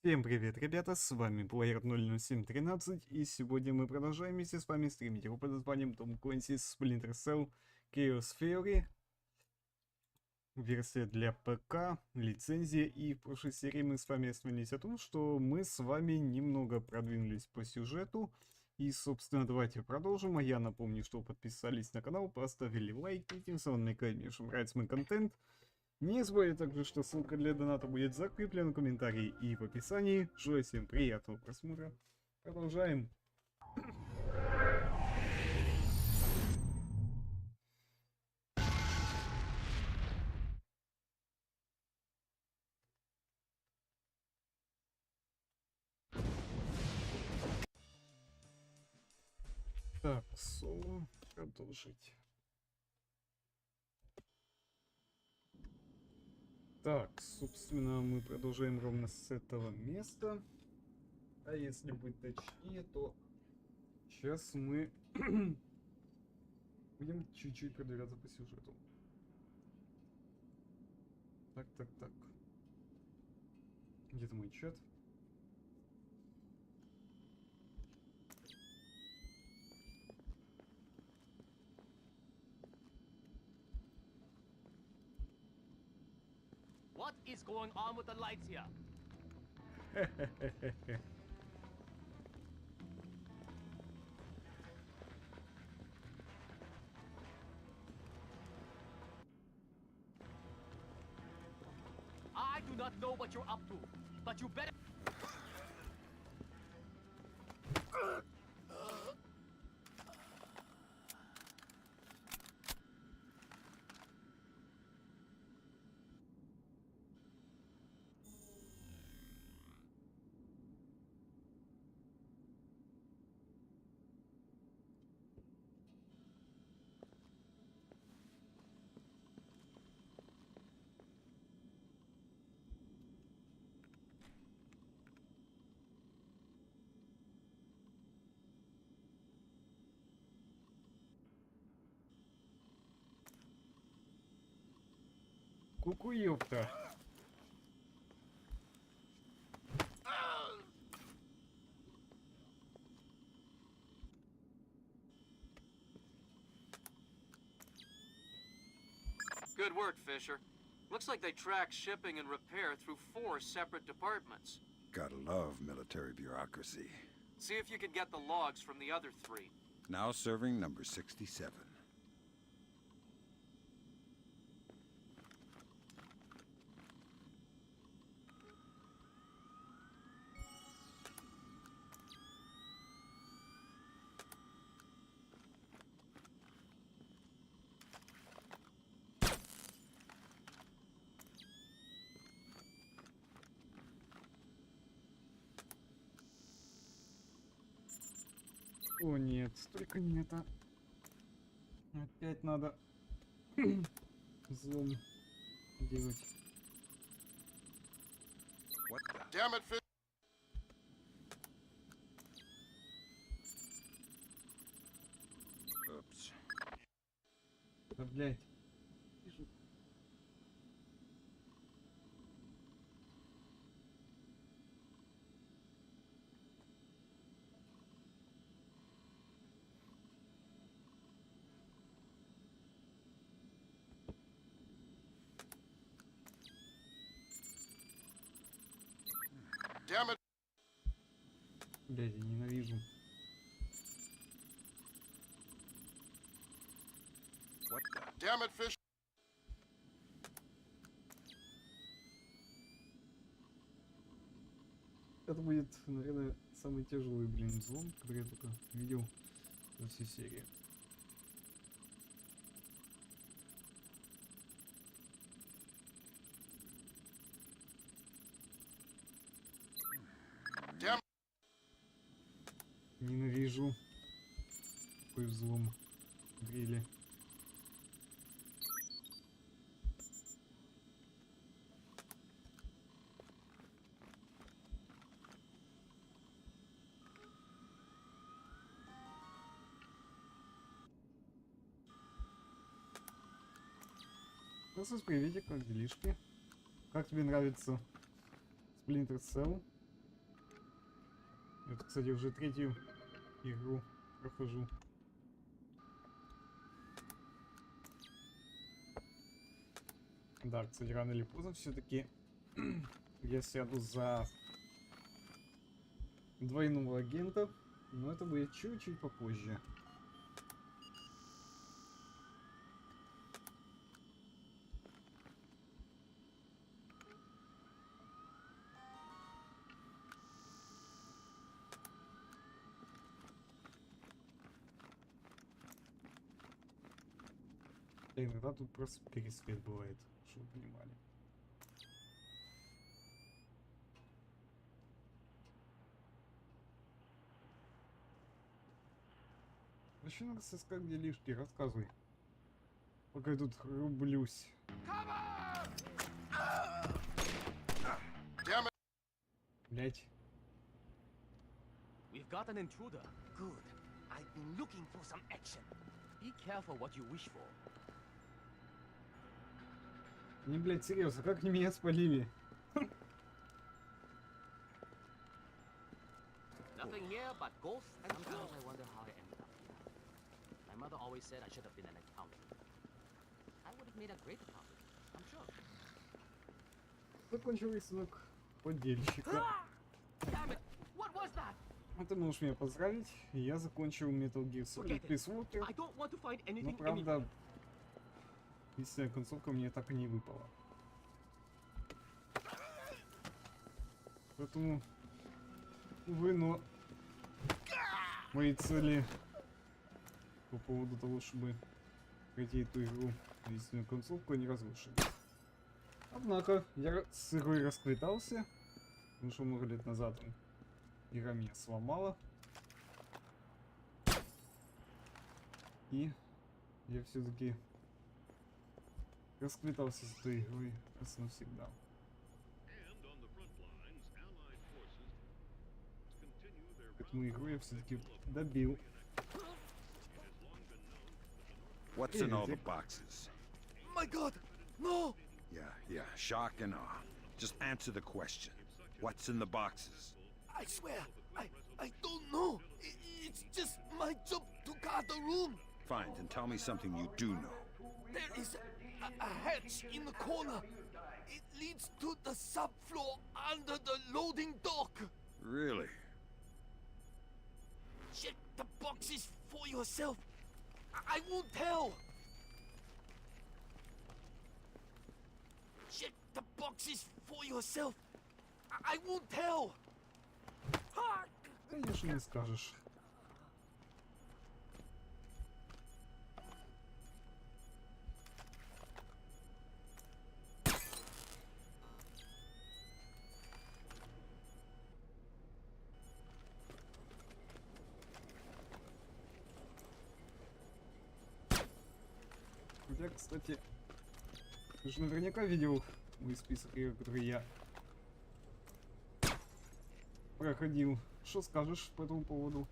Всем привет, ребята, с вами player00713, и сегодня мы продолжаем вместе с вами стримить игру под названием Clancy Splinter Chaos Theory. Версия для ПК, лицензия, и в прошлой серии мы с вами остановились о том, что мы с вами немного продвинулись по сюжету. И, собственно, давайте продолжим. А я напомню, что подписались на канал, поставили лайки, тем самым намекаете, что нравится мой контент. Не забывайте также, что ссылка для доната будет закреплена в комментарии и в описании. Желаю всем приятного просмотра. Продолжаем. Так, соло. Продолжить. Так, собственно, мы продолжаем ровно с этого места. А если быть точнее, то сейчас мы будем чуть-чуть продвигаться по сюжету. Так. Где-то мой чат. What is going on with the lights here? I do not know what you're up to, but you better... Ку-ку, ёпта. Good work, Fisher. Looks like they track shipping and repair through 4 separate departments. Gotta love military bureaucracy. See if you can get the logs from the other 3. Now serving number 67. О нет, только не это. Опять надо взлом делать. What the? Damn it, Fish. Oops. Да, блядь. Вижу. Damn it. Блядь, я ненавижу. What the? Damn it, Fish. Это будет, наверное, самый тяжелый, блин, взлом, который я только видел за всю серию. Damn. Ненавижу такой взлом в гриле. Приветик, как делишки? Как тебе нравится Splinter Cell? Вот, кстати, уже третью игру прохожу. Да, кстати, рано или поздно все-таки я сяду за двойного агента, но это будет чуть-чуть попозже. Иногда тут просто пересвет бывает, чтобы вы понимали. Вообще надо сыскать делишки, рассказывай. Пока я тут рублюсь. Блять. We've got an intruder. Good. I've been looking for some action. Be careful what you wish for. Не, блять, серьезно, как они меня спалили? Nothing here but ghosts and sometimes I wonder how I ended up here. My mother always said I should have been an accountant. I would have made a great accountant, I'm sure. Закончил рисунок подельщика. Damn it! What was that? А ты можешь меня поздравить, я закончил Metal Gear Solid Peace Walker. I don't want to find Но anything правда, истинная концовка мне так и не выпала. Поэтому, увы, но мои цели по поводу того, чтобы пройти эту игру в истинную концовку, не разрушились. Однако, я с игрой расквитался, потому что много лет назад игра меня сломала. И я все-таки расквитался с этой игрой раз навсегда. Поэтому игру я все-таки добил. What's in all the boxes? My God! No! Yeah, shock and awe. Just answer the question. What's in the boxes? I swear, I don't know. It's just my job to guard the room. Fine, then tell me something you do know. There is a hatch in the corner. It leads to the subfloor under the loading dock. Really? Check the boxes for yourself. I won't tell. Check the boxes for yourself. I won't tell. Конечно, не скажешь. Хотя, кстати, ты же наверняка видел мой список игр, которые я проходил. Что скажешь по этому поводу?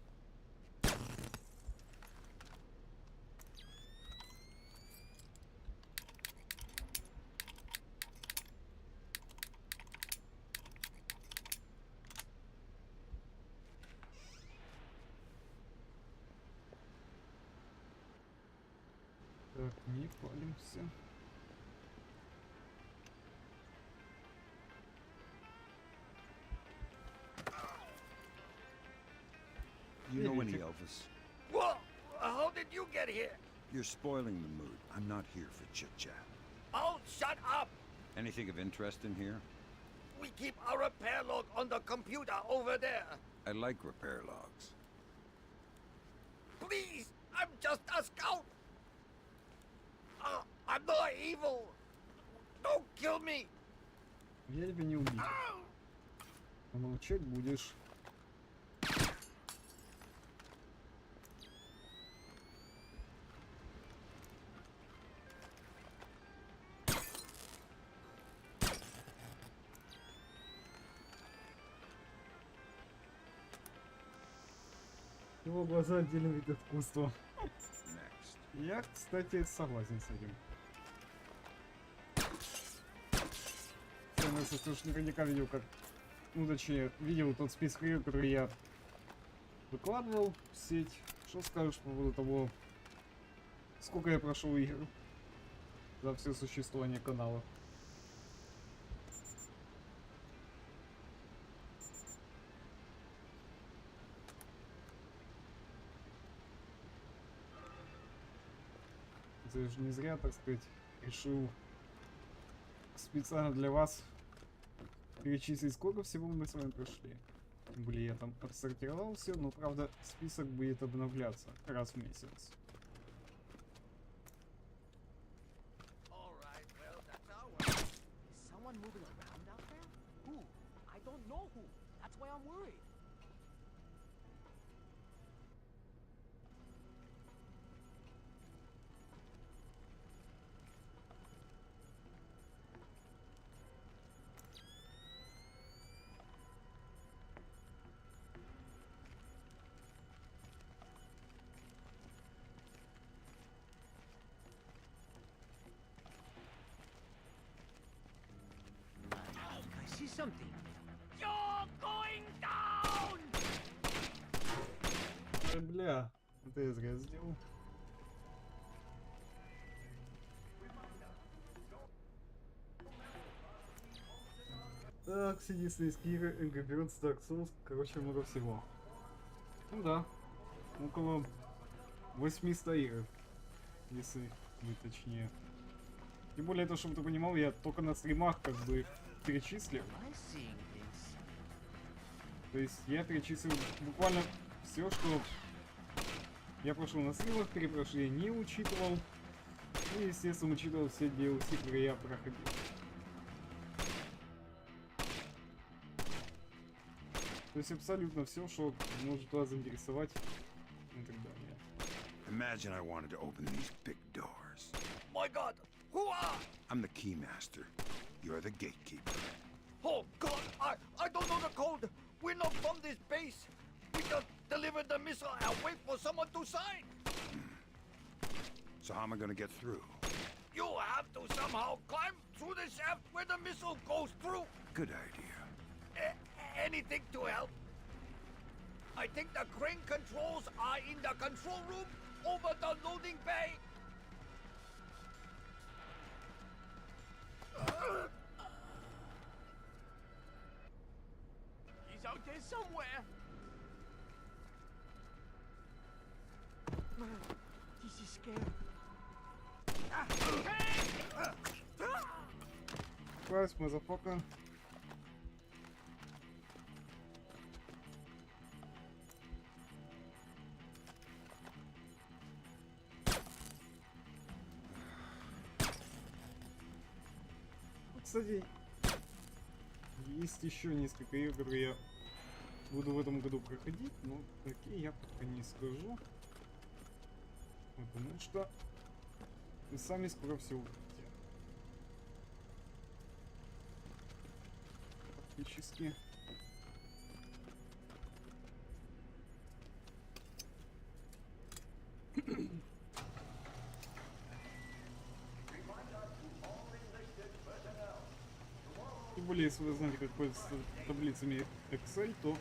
Так, не палимся. You know any Elvis? What? How did you get here? You're spoiling the mood. I'm not here for chit-chat. Oh, shut up! Anything of interest in here? We keep our repair log on the computer over there. I like repair logs. Please, I'm just a scout. I'm not evil. Don't kill me. Я тебя не убью. А молчать будешь. Его глаза отдельно вид искусства. Next. Я, кстати, согласен с этим. Я наверняка видел, как... Ну, точнее, видел тот список игр, который я выкладывал в сеть. Что скажешь по поводу того, сколько я прошел игр за все существование канала? Это же не зря, так сказать, решил специально для вас перечислить, сколько всего мы с вами прошли. Тем более я там отсортировал все, но правда список будет обновляться раз в месяц. All right, well, that's our work. Is someone moving around out there? Who? I don't know who. That's why I'm worried. I see something. You're going down! Бля, это я зря сделал. Так, все диснейские игры, Angry Birds, Dark Souls, короче, много всего. Ну да, около 800 игр, если быть точнее. Тем более, это, чтобы ты понимал, я только на стримах как бы перечислил. Am I seeing things? То есть я перечислил буквально все, что я прошел на стримах, перепрошел я не учитывал. И, естественно, учитывал все DLC, которые я проходил. То есть абсолютно все, что может вас заинтересовать и так далее. Imagine I wanted to open these big doors. My God, who are? I'm the keymaster. You're the gatekeeper. Oh God, I don't know the code. We're not from this base. We just delivered the missile and wait for someone to sign. So how am I gonna get through? You have to somehow climb through the shaft where the missile goes through. Good idea. Anything to help. I think the crane controls are in the control room over the loading bay. He's out there somewhere. This is scary. Surprise, motherfucker. Кстати, есть еще несколько игр, которые я буду в этом году проходить, но какие я пока не скажу, потому что вы сами скоро все увидите. Фактически. Тем более, если вы знаете, как пользоваться таблицами Excel, то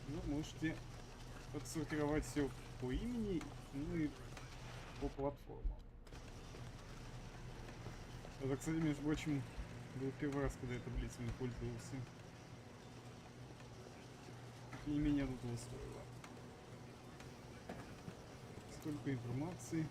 вы можете отсортировать все по имени, ну и по платформам. Это, кстати, между прочим, был первый раз, когда я таблицами пользовался. Тем не менее, оно того стоило. Столько информации.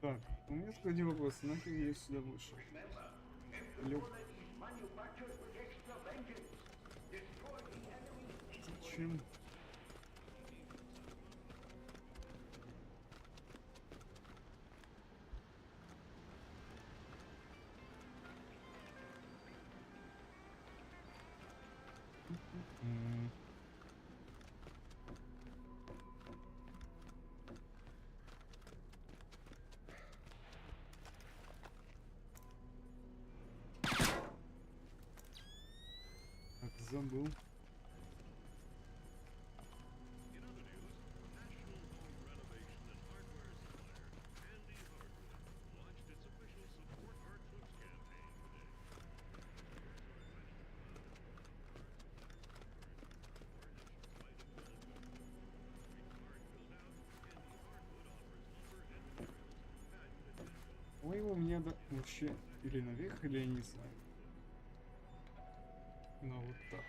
Так, у меня, кстати, вопрос. Нахер я сюда вышел? Лёг. Зачем? забыл. Ой, его мне надо вообще или наверх, или я не знаю. Ну вот так.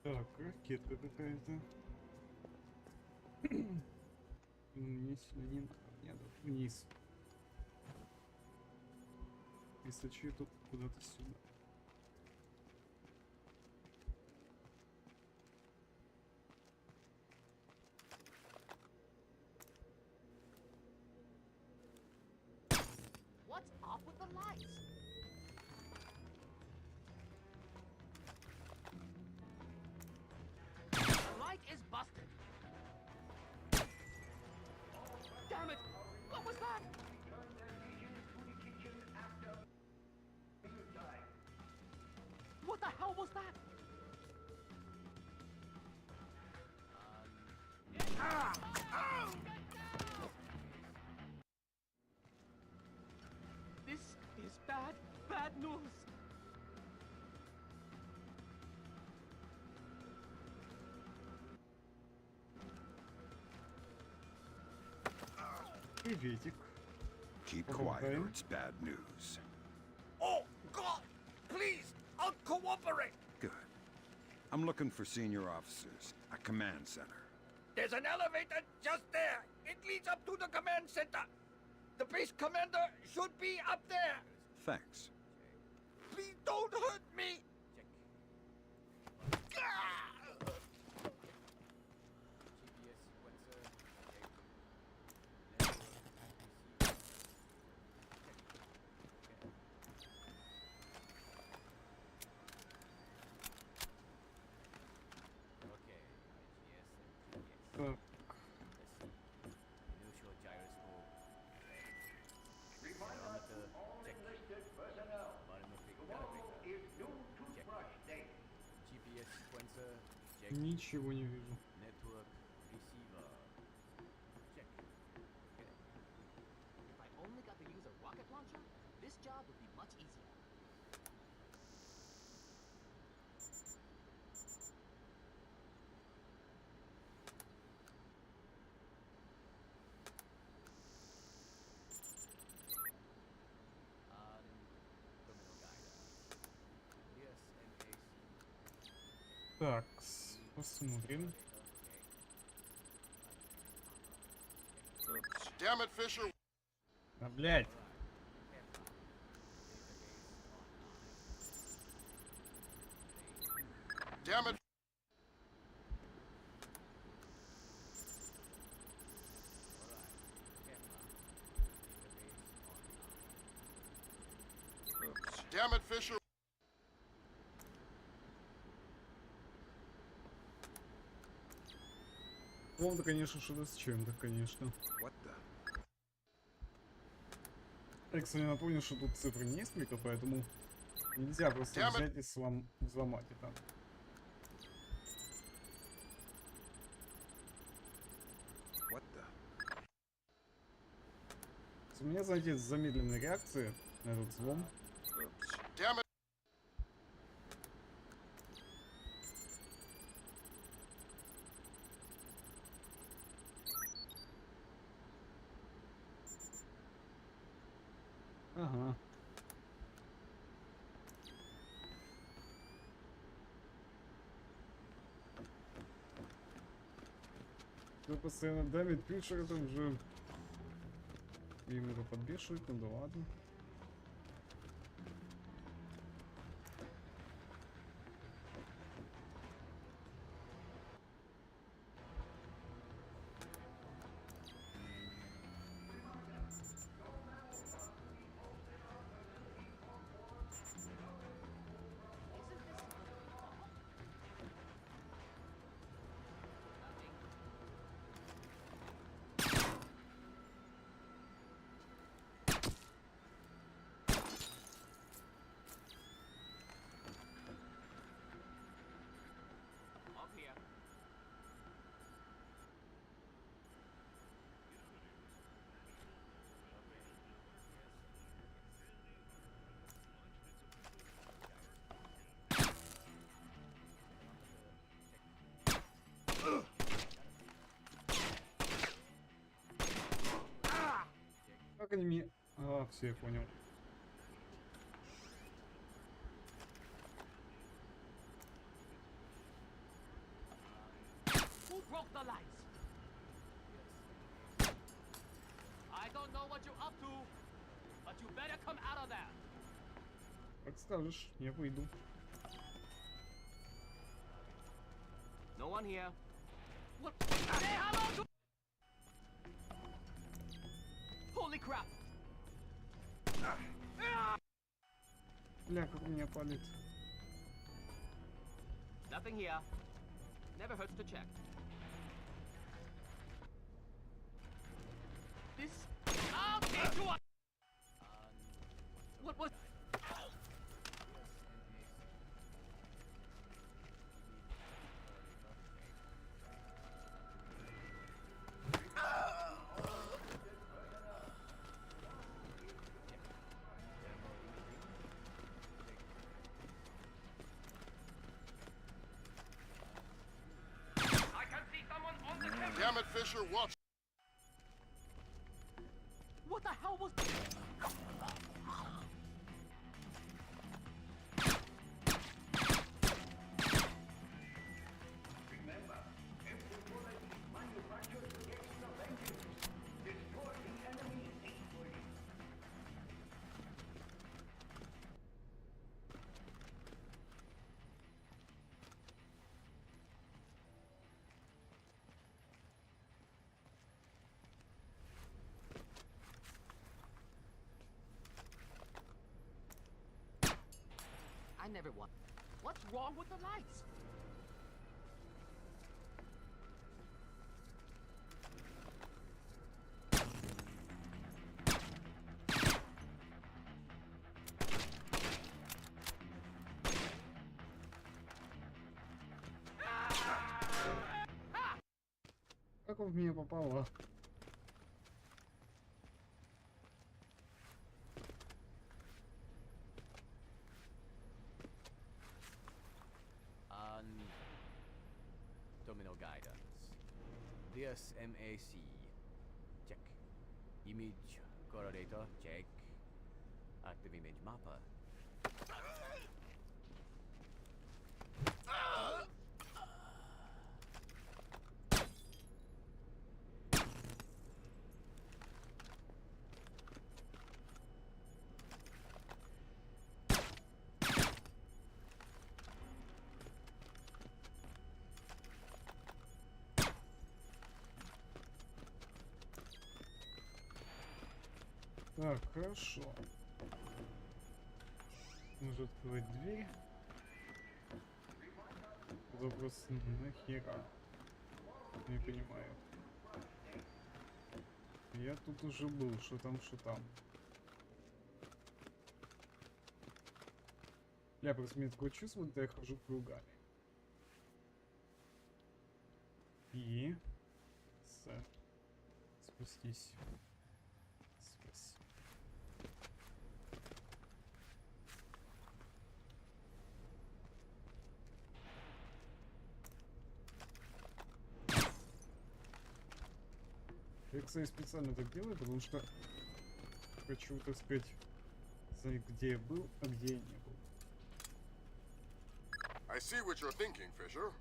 Так, ракетка какая-то. Мне сюда не надо, мне надо вниз. Если что, то куда-то сюда. What's up with the lights? The light is busted. Damn it! What was that? What the hell was that? This is bad, bad news. Приветик. Keep Okay. quiet or it's bad news. Oh, God! Please, I'll cooperate! Good. I'm looking for senior officers at command center. There's an elevator just there. It leads up to the command center. The base commander should be up there. Thanks. Please don't hurt me. Так, ничего не вижу. If I only got to use a rocket launcher, this job would be much easier. Так, посмотрим. Damn it, Fisher. А, блядь. Damn it. Damn it, Fisher. Он-то, конечно, что-то с чем-то, конечно. What the? Я, кстати, напомню, что тут цифр несколько, поэтому нельзя просто Damn it. взять и взломать это. What the? У меня, знаете, замедленная реакция на этот взлом. Damn it. Ага. Кто постоянно давит Фишер, это уже... Ему это подбешивает, ну да ладно. крайней мере... А, все, я понял. Who broke the lights? I don't know what you're up to, but you better come out of there. Как скажешь, я выйду. No one here. What? Say hello to... Holy crap! Бля, как у меня палит. Nothing here. Never hurts to check. This... I'll take you up! What was... Damn it, Fisher, watch. What the hell was... I never won. What's wrong with the lights? Как он в меня попало? Terminal guidance. DSMAC. Check. Image correlator. Check. Active image mapper. Так, хорошо. Нужно открыть дверь. Вопрос нахера? Не понимаю. Я тут уже был, что там, что там. Бля, просто мне такое чувство, будто я хожу кругами. И... Спустись. Спасибо. Я, кстати, специально так делаю, потому что хочу, так сказать, знать, где я был, а где я не был. I see what you're thinking, Fisher.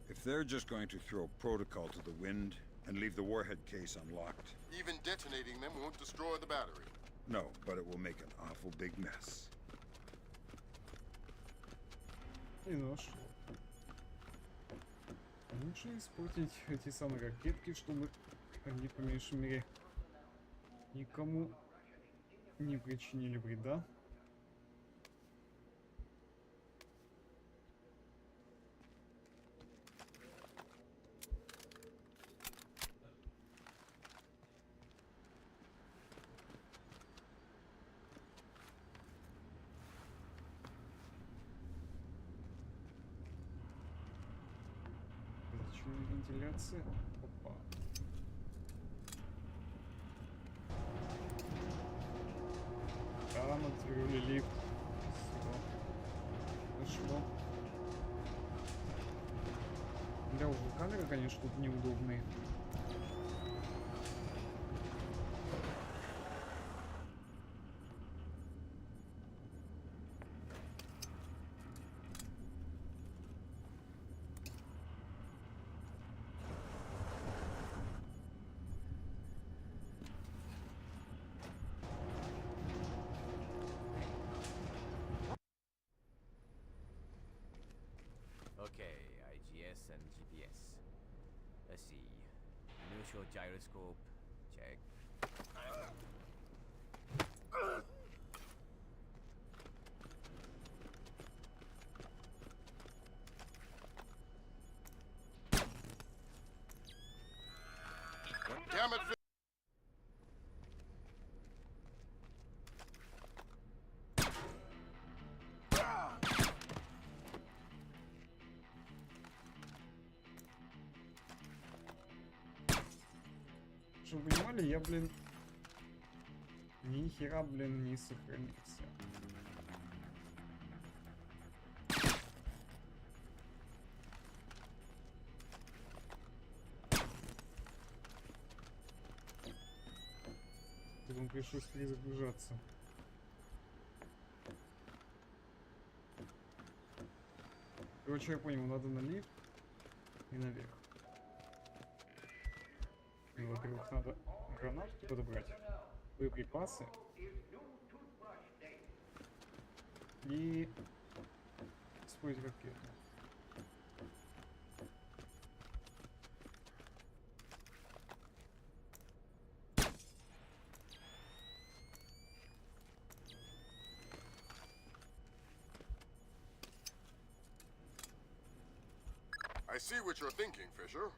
If they're just going to throw protocol to the wind and leave the warhead case unlocked, Even detonating them won't destroy the battery. no, but it will make an awful big mess. И ну а что? Лучше испортить эти самые ракетки, чтобы они по меньшей мере никому не причинили вреда. Зачем вентиляция? Опа. Там открыли лифт. Все. Хорошо. Да, уже камеры, конечно, тут неудобные. compass and GPS. Let's see. Inertial gyroscope. Check. Damn it, Чтобы вы понимали, я, блин, ни хера, блин, не сохранился. Поэтому пришлось перезагружаться. Короче, я понял, надо на лифт и наверх. И, во-первых, надо гранатки подобрать, боеприпасы и использовать ракету. I see what you're thinking, Fisher.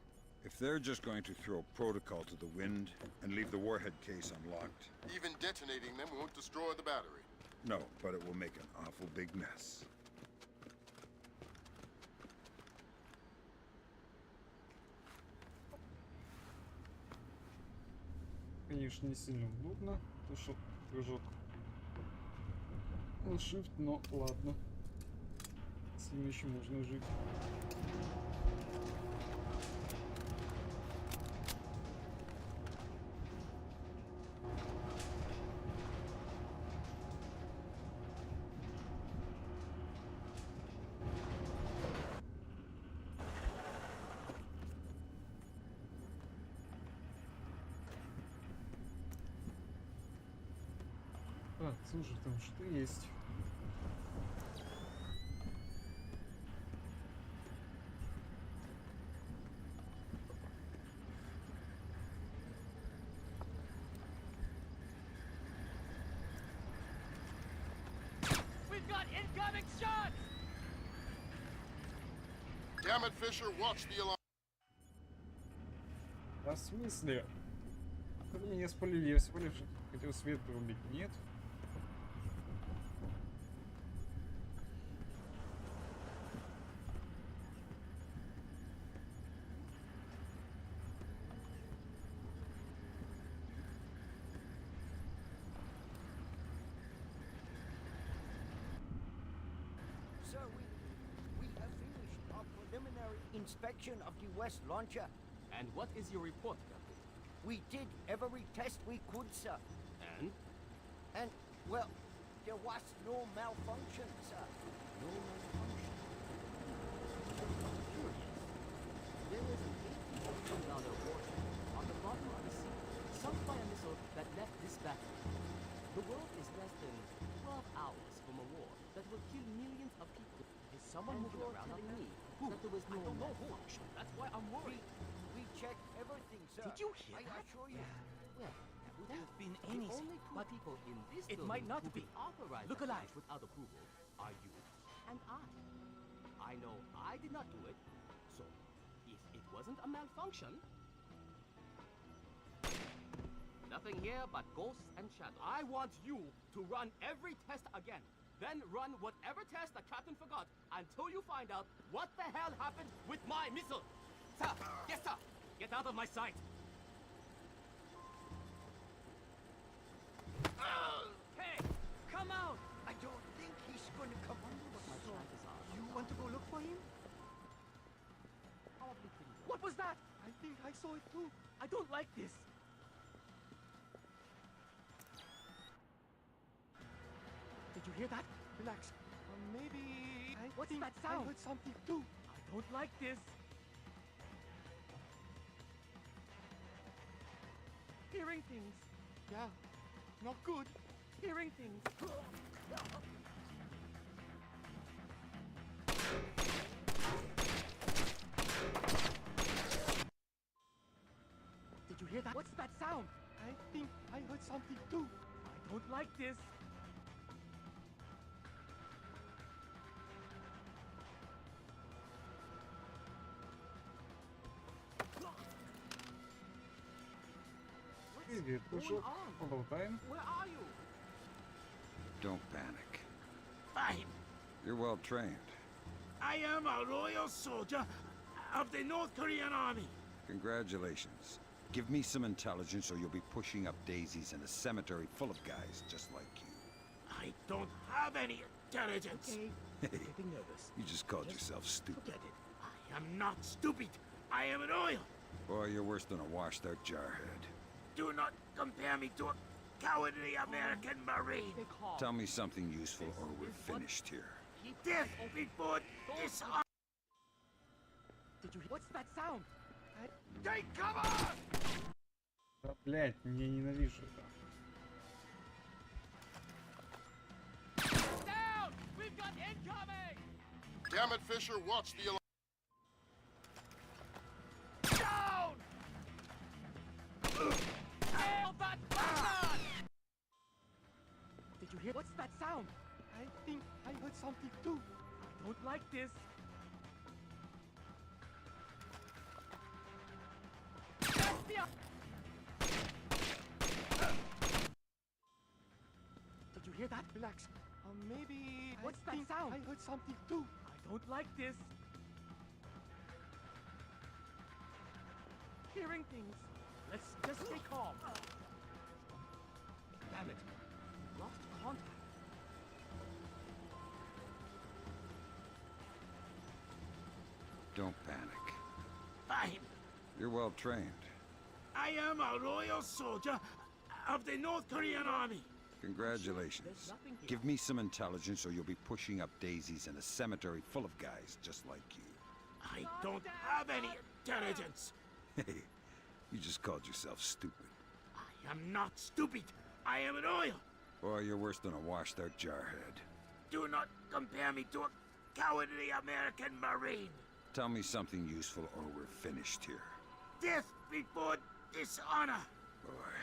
If they're just going to throw protocol to the wind and leave the warhead case unlocked, Even detonating them won't destroy the battery. no, but it will make an awful big mess. Конечно, не сильно удобно, то что прыжок на shift, но ладно. С ним еще можно жить. Так, слушай, там что есть? We've got incoming shots! Damn it, Fisher, watch the alarm. Да в смысле? Как меня не спалили? Я всего лишь хотел свет врубить. Нет? Sir, we have finished our preliminary inspection of the West launcher. And what is your report, Captain? We did every test we could, sir. And? And, well, there was no malfunction, sir. No malfunction. There is an $18 warship on the bottom of the sea, sunk by a missile that left this battle. The world is less than 12 hours from a war that will kill millions of people. Is someone moving around telling me that there was no malfunction? That's why I'm worried. We checked everything, sir. Did you hear I that? assure you. Well, that would have been the anything, only two but people in this it building might not who be. can authorize Look that alive. launch without approval are you and I. I know I did not do it, so if it wasn't a malfunction, nothing here but ghosts and shadows. I want you to run every test again. Then run whatever test the captain forgot until you find out what the hell happened with my missile. Sir! Yes, sir! Get out of my sight! Hey, come out! I don't think he's going to come under What my chances are? You want to go look for him? Probably pretty good. What was that? I think I saw it too. I don't like this. Did you hear that? Relax. Maybe What's think that I sound? heard something too. I don't like this. Hearing things. Yeah, not good. Hearing things. What's that sound? I think I heard something too. I don't like this. Привет, пришел. Поболтаем. Where are you? Don't panic. Fine. You're well trained. I am a loyal soldier of the North Korean army. Congratulations. Give me some intelligence or you'll be pushing up daisies in a cemetery full of guys just like you. I don't have any intelligence. Okay. Hey, Getting nervous. you just called yourself stupid. Forget it. I am not stupid. I am loyal. Boy, you're worse than a washed-out jarhead. Do not compare me to a cowardly American Marine. They call. Tell me something useful or we're finished here. Death before dishonor. Did you hear? What's that sound? Take cover! Да, блять, я ненавижу это. Down! We've got incoming! Damn it, Fisher, watch the alarm. Down! Nail that bastard! Did you hear? What's that sound? I think I heard something too. I don't like this. Did you hear that? Relax. Maybe. What's that sound? I heard something too. I don't like this. Hearing things. Let's just stay calm. Damn it. Lost contact. Don't panic. Fine. You're well trained. I am a loyal soldier of the North Korean army. Congratulations. Give me some intelligence or you'll be pushing up daisies in a cemetery full of guys just like you. I don't have any intelligence. Hey, you just called yourself stupid. I am not stupid. I am loyal. Boy, you're worse than a washed-out jarhead. Do not compare me to a cowardly American Marine. Tell me something useful or we're finished here. Death before dishonor. Boy,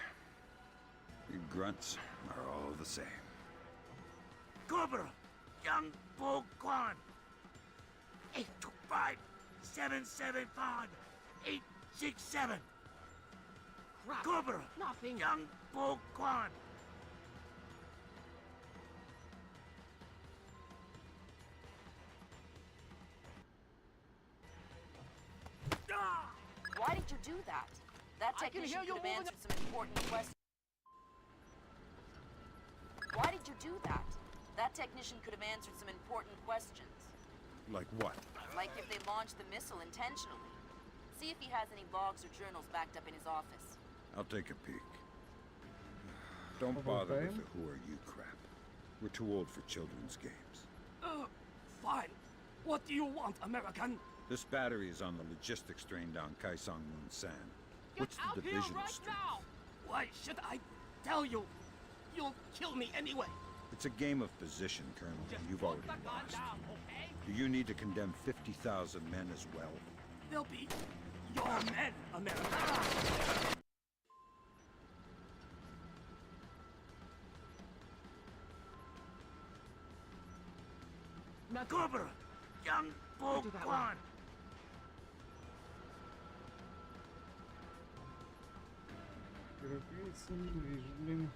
you grunts are all the same. Cobra, Young Po Kwan. 825-775-867. Crap. Cobra, Nothing. Young Po Kwan. Why did you do that? That I can technician hear you could have moving. answered some important questions. Why did you do that? That technician could have answered some important questions. Like what? Like if they launched the missile intentionally. See if he has any logs or journals backed up in his office. I'll take a peek. Don't bother with the who are you crap. We're too old for children's games. Fine. What do you want, American? This battery is on the logistics train down Kaesong Moon San. Get What's out the here divisional right strength? now! Why should I tell you? You'll kill me anyway. It's a game of position, Colonel, Just and you've put already the gun lost. down, okay? Do you need to condemn 50,000 men as well? They'll be your men, American. Cobra, Young Po do that Kwan. Европейцы, ненавижу, блин.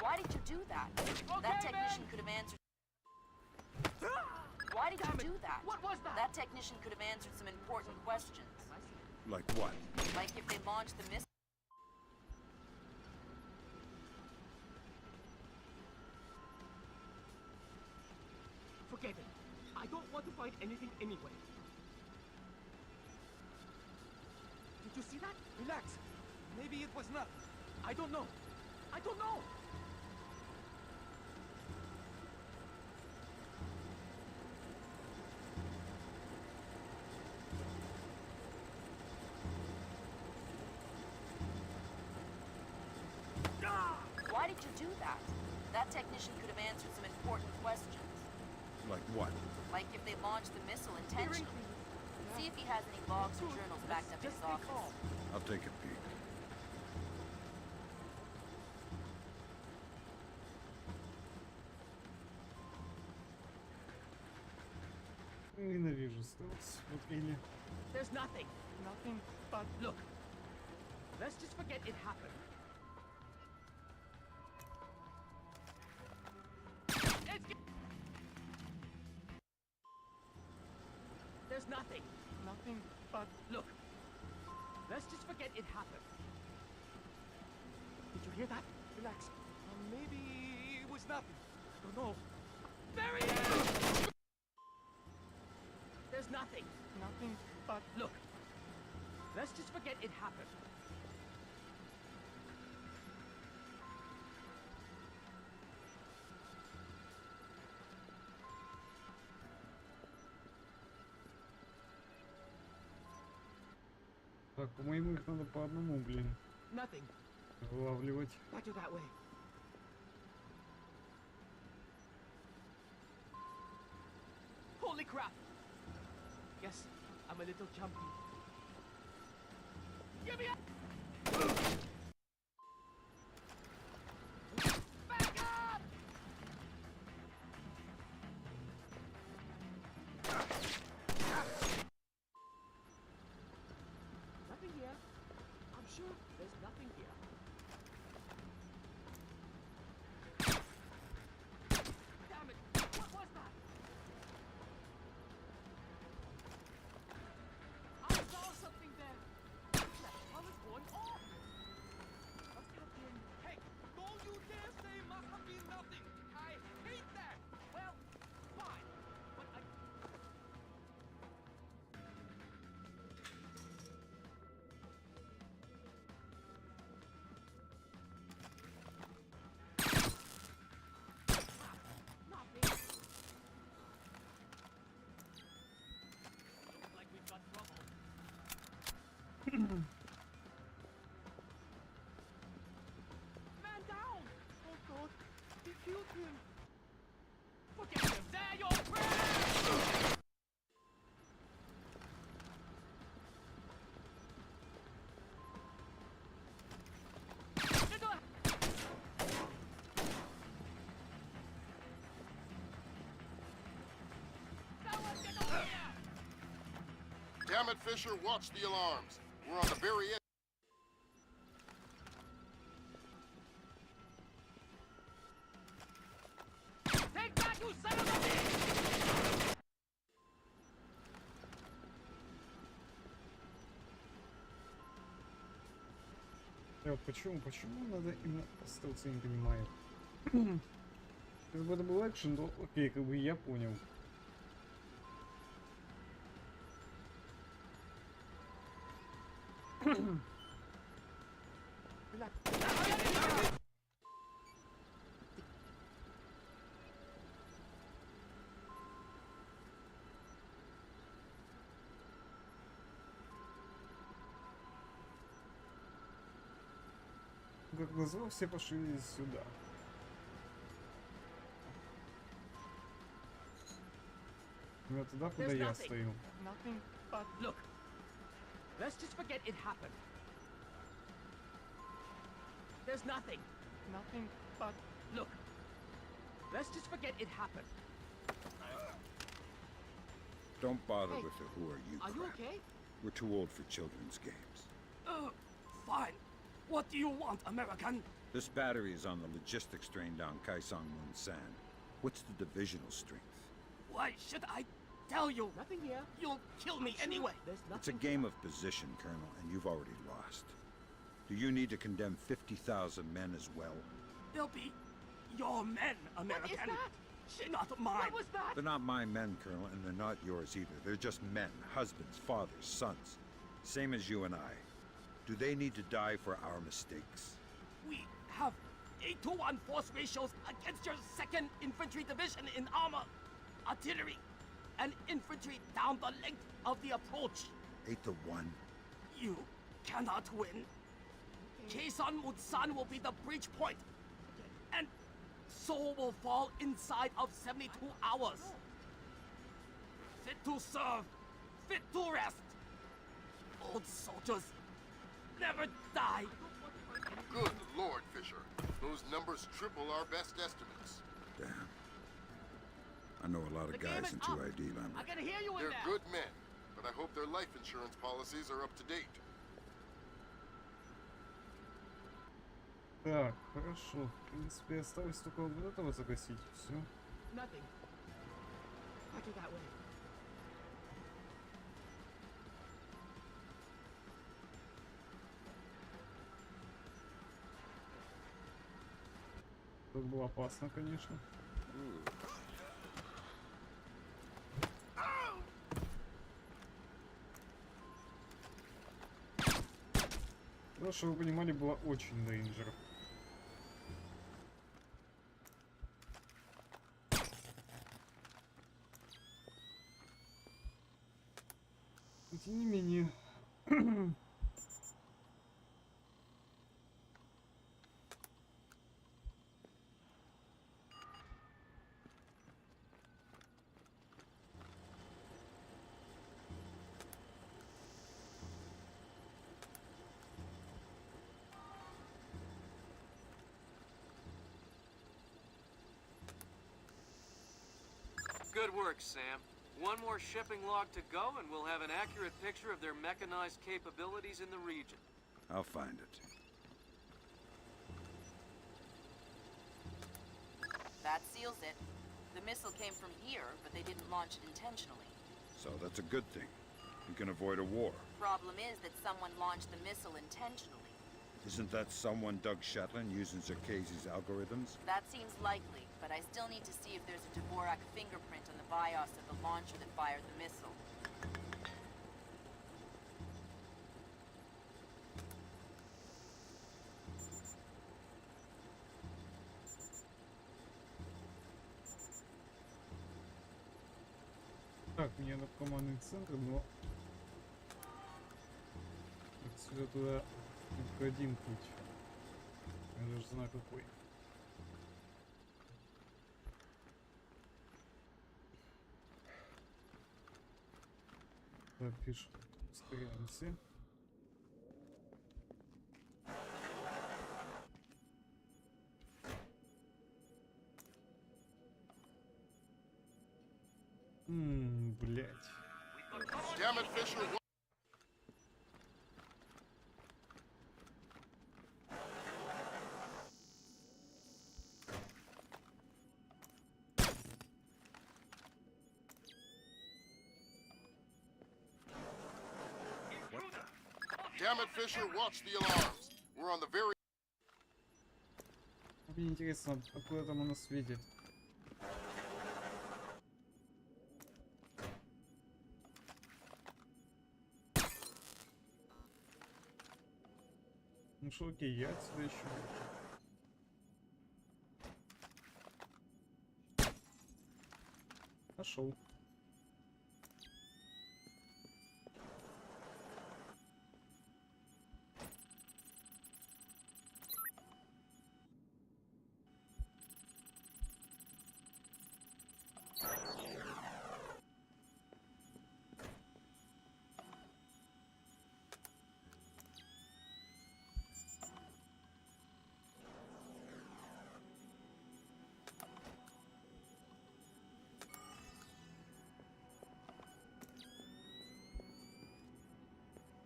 Why did you do that? That technician could have answered. Why did you do that? What was that? That technician could have answered some important questions. Like what? Like if they launched the missile. Forget it. I don't want to find anything anyway. Did you see that? Relax. Maybe it was not. I don't know. I don't know. Why did you do that? That technician could have answered some important questions. Like what? Like if they launched the missile intentionally. See if he has any logs or journals backed up in his office. I'll take a peek. Ненавижу стелс. Вот или... There's nothing. Nothing but... Look. Let's just forget it happened. There's nothing. Nothing but... Look. Let's just forget it happened. Did you hear that? Relax. Maybe it was nothing. Don't know. There he is! There's nothing. Nothing but... Look. Let's just forget it happened. Так, по-моему, их надо по одному, блин, Nothing. вылавливать. Back to that way. Holy crap! Yes, I'm a little jumpy. Give me a... Back up! Nothing here. I'm sure there's nothing here. Damn it! What was that? I saw something there. What the hell is going on? Must have been... Hey, don't you dare say must have been nothing. I hate that. Well, fine. But I... Nothing. Looks like we've got trouble. Man down! Oh God, he killed him. Forget him. There, your friend! Someone get over here! Damn it, Fisher, watch the alarms. We're on the very edge. Take that, you son of a bitch! Вот почему надо именно стелс, я не понимаю. Если бы это был экшен, то окей, как бы я понял. Как назло, все пошли сюда. Ну туда, куда There's я nothing. стою. Nothing but... Look. Let's just forget it happened. There's nothing. Nothing but... Look. Let's just forget it happened. Don't bother Hey, with the who are you Are you crap. okay? We're too old for children's games. Fine. What do you want, American? This battery is on the logistics train down Kaisang Moon San. What's the divisional strength? Why should I tell you? Nothing here. You'll kill me Sure, anyway. There's It's a nothing. game of position, Colonel, and you've already lost. Do you need to condemn 50,000 men as well? They'll be your men, What American. is that? Not mine. What was that? They're not my men, Colonel, and they're not yours either. They're just men, husbands, fathers, sons. Same as you and I. Do they need to die for our mistakes? We have 8-to-1 force ratios against your 2nd Infantry Division in armor, artillery, and infantry down the length of the approach. 8-1. You cannot win. Kaesong Mutsan will be the breach point, and Seoul will fall inside of 72 hours. Fit to serve, fit to rest. Old soldiers never die. Good Lord, Fisher. Those numbers triple our best estimates. Damn. I know a lot of The game guys is in up. 2ID I land. can hear you in They're there. good men, but I hope their life insurance policies are up to date. Так, хорошо. В принципе, осталось только вот этого загасить. Все. Nothing. Roger that way. Тут было опасно, конечно. Ну, чтобы вы понимали, было очень дейнджер. И тем не менее. Good work, Sam. One more shipping log to go, and we'll have an accurate picture of their mechanized capabilities in the region. I'll find it. That seals it. The missile came from here, but they didn't launch it intentionally. So that's a good thing. We can avoid a war. Problem is that someone launched the missile intentionally. Isn't that someone Doug Shetland using Zerkese's algorithms? That seems likely, but I still need to see if there's a Dvorak fingerprint on the BIOS of the launcher that fired the missile. Так, мне надо в командный центр, но отсюда туда только один путь. Я даже знаю какой. Так, пишем. Ускоряемся. Блять. Damn it, Fisher. Damn it, Fisher, watch the alarms. We're on the very... Мне интересно, откуда там оно светит. Ну что, окей, я отсюда еще. Нашел.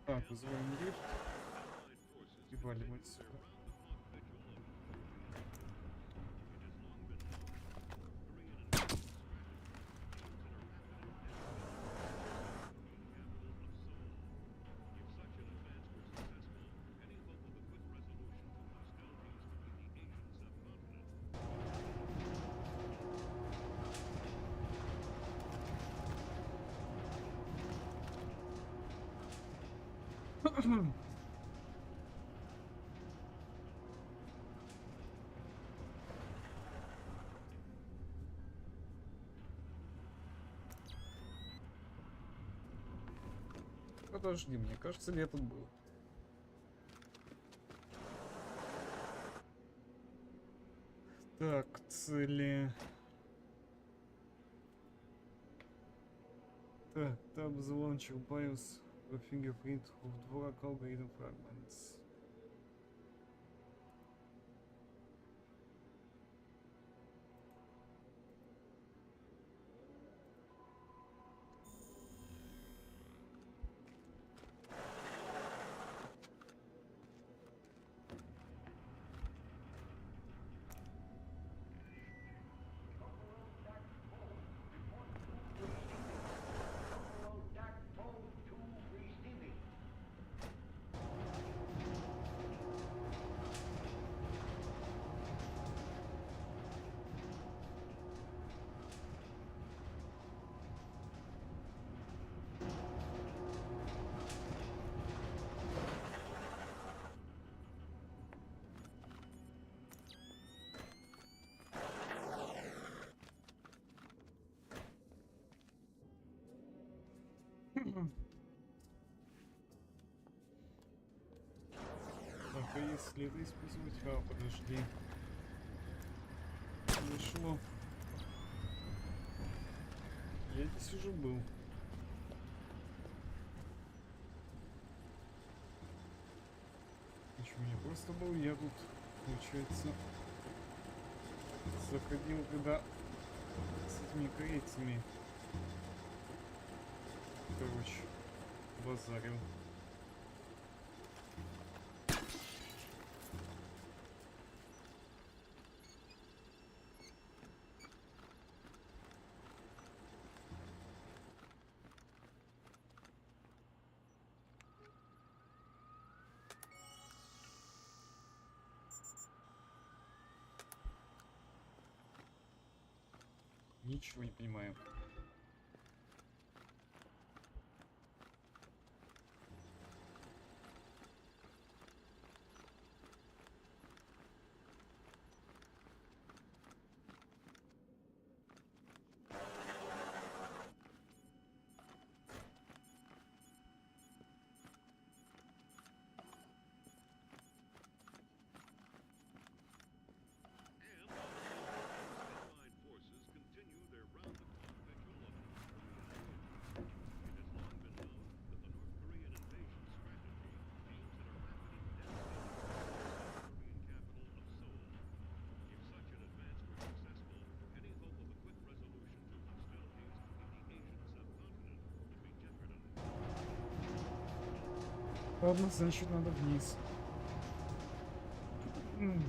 Так, вызываем лифт и валим отсюда. Подожди, мне кажется, я тут был. Так, цели. Так, tab the launcher BIOS the fingerprint of Dvorak algorithm fragments. Так, а если это использовать? А, подожди. Дошло. Я здесь уже был. Почему я просто был? Я тут, получается, заходил, когда с этими корейцами, короче, базарил. Ничего не понимаю. Ладно, значит, надо вниз. Ну,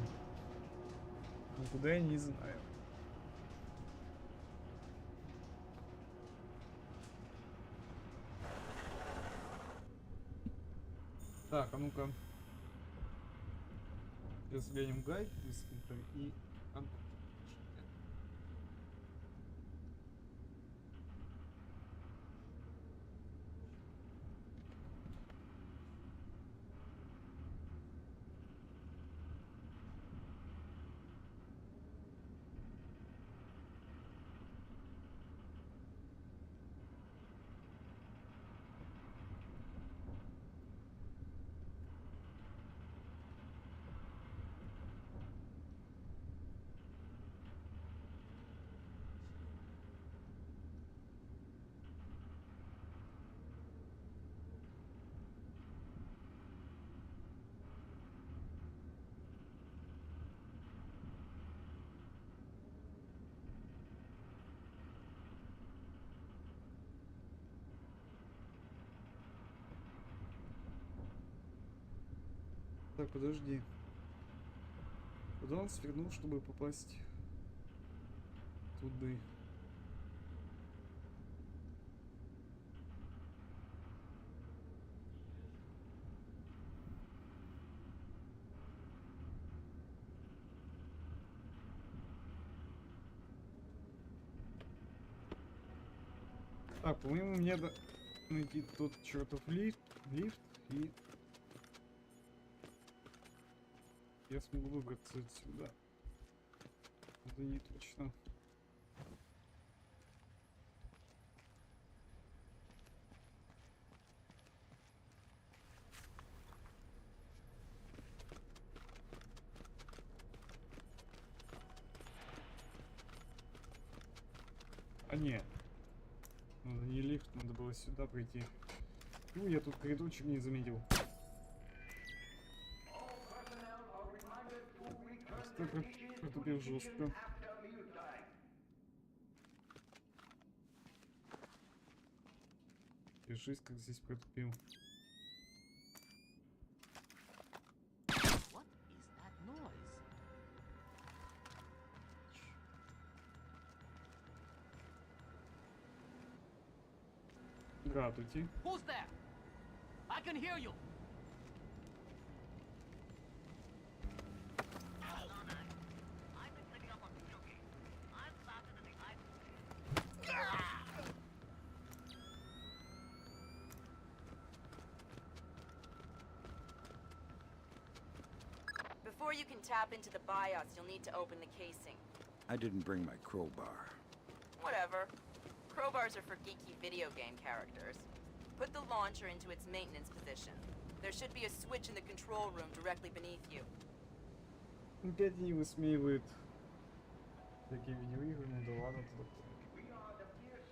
куда я не знаю. Так, а ну-ка. Сейчас взглянем гайд быстренько и... Так, подожди. Куда он свернул, чтобы попасть туда? Так, по-моему, мне надо найти тот чертов лифт и я смогу выбраться отсюда. Это не точно. А нет. Надо не лифт, надо было сюда пройти. Ну, я тут коридорчик не заметил. Просто протупил жестко. Держись, как здесь протупил. What is that noise? Здравствуйте. Who's there? I can hear you. Before you can tap into the BIOS, you'll need to open the casing. I didn't bring my crowbar. Whatever. Crowbars are for geeky video game characters. Put the launcher into its maintenance position. There should be a switch in the control room directly beneath you. Опять не высмеивают такие видеоигры, ну да ладно, то такое.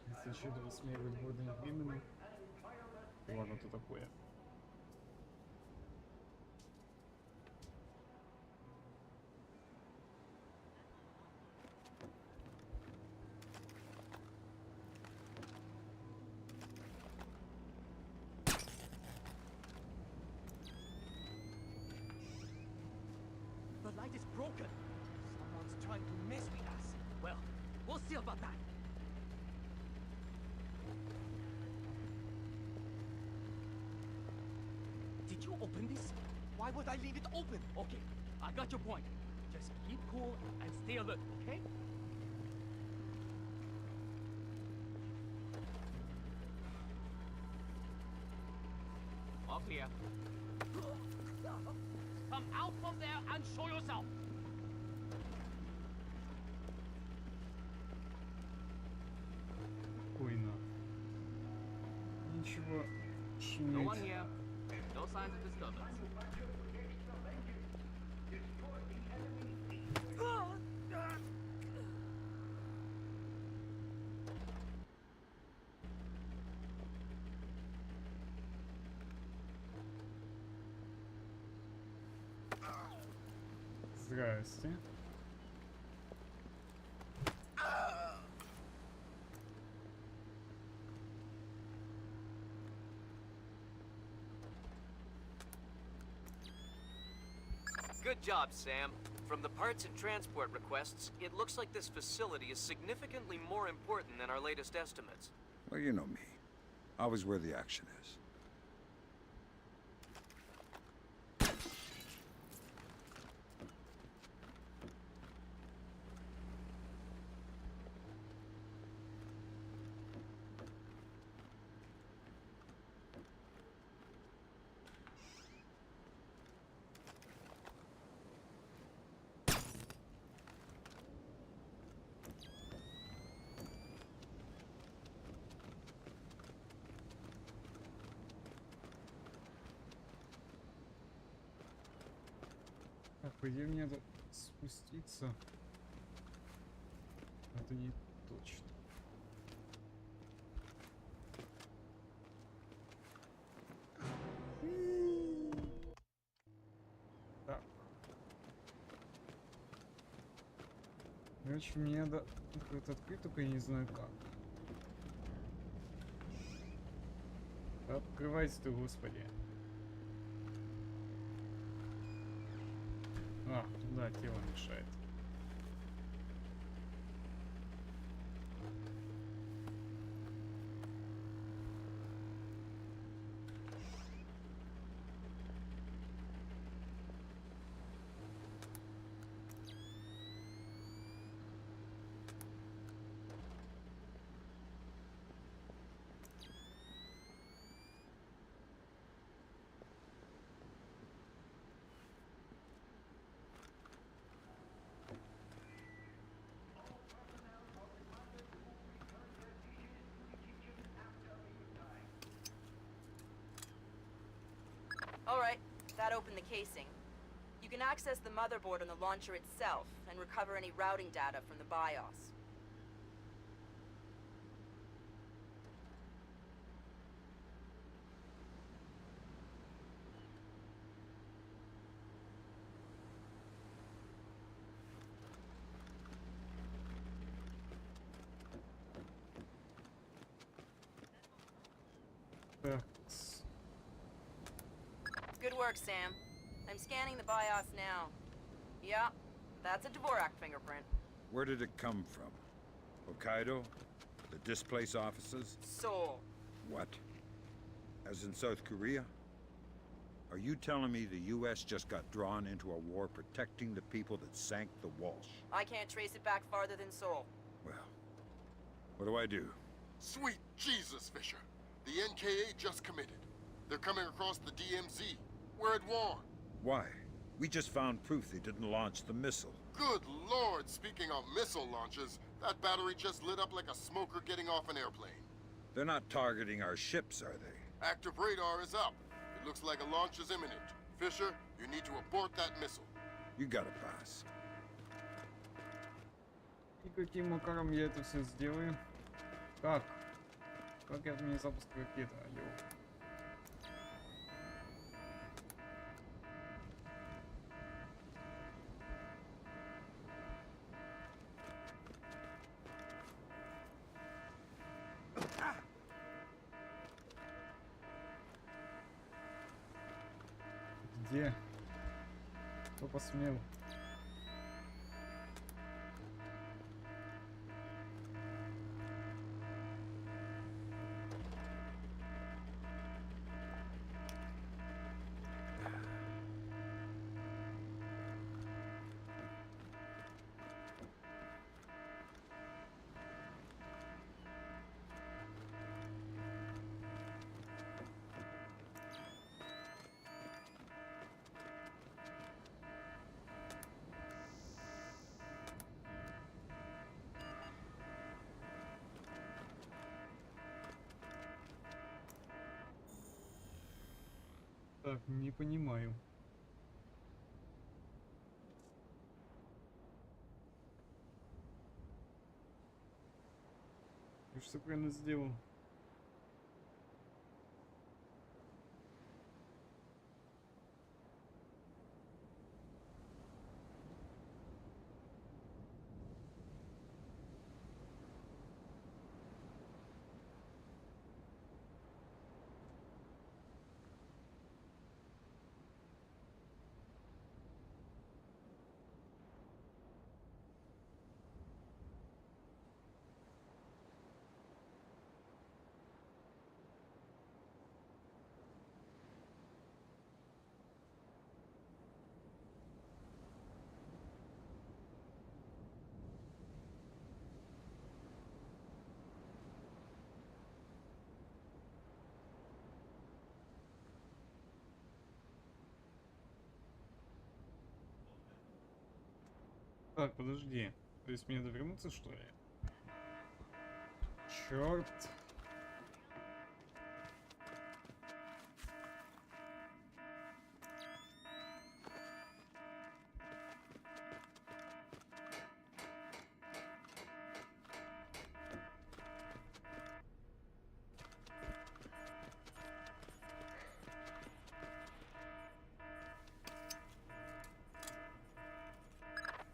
Если еще это высмеивают годами временно, то ладно, то такое. The light is broken. Someone's trying to mess with us. Well, we'll see about that. Did you open this? Why would I leave it open? Okay, I got your point. Just keep cool and stay alert, okay? All clear. Come out from there and show yourself. Спокойно. Ничего No one шуметь. here. No signs of disturbance. Здрасте. Good job, Sam. From the parts and transport requests, it looks like this facility is significantly more important than our latest estimates. Well, you know me. Always where the action is. Так, по идее мне надо спуститься. Это не точно. Так. Короче, мне надо это открыть, только я не знаю как. Открывайся ты, господи. А, да, тело мешает. Alright, that opened the casing. You can access the motherboard on the launcher itself and recover any routing data from the BIOS. Такс. Good work, Sam. I'm scanning the BIOS now. Yeah, that's a Dvorak fingerprint. Where did it come from? Hokkaido? The displaced offices? Seoul. What? As in South Korea? Are you telling me the US just got drawn into a war protecting the people that sank the Walsh? I can't trace it back farther than Seoul. Well, what do I do? Sweet Jesus, Fisher. The NKA just committed. They're coming across the DMZ. We're at war. Why? We just found proof they didn't launch the missile. Good Lord, speaking of missile launches, that battery just lit up like a smoker getting off an airplane. They're not targeting our ships, are they? Active radar is up. It looks like a launch is imminent. Fisher, you need to abort that missile. You gotta pass. И каким макаром я это все сделаю? Как? Как я отменю запуск ракеты? Алло. Где? Кто посмел? Так, не понимаю. Я все правильно сделал. Так, подожди. То есть мне довернуться, что ли? Черт.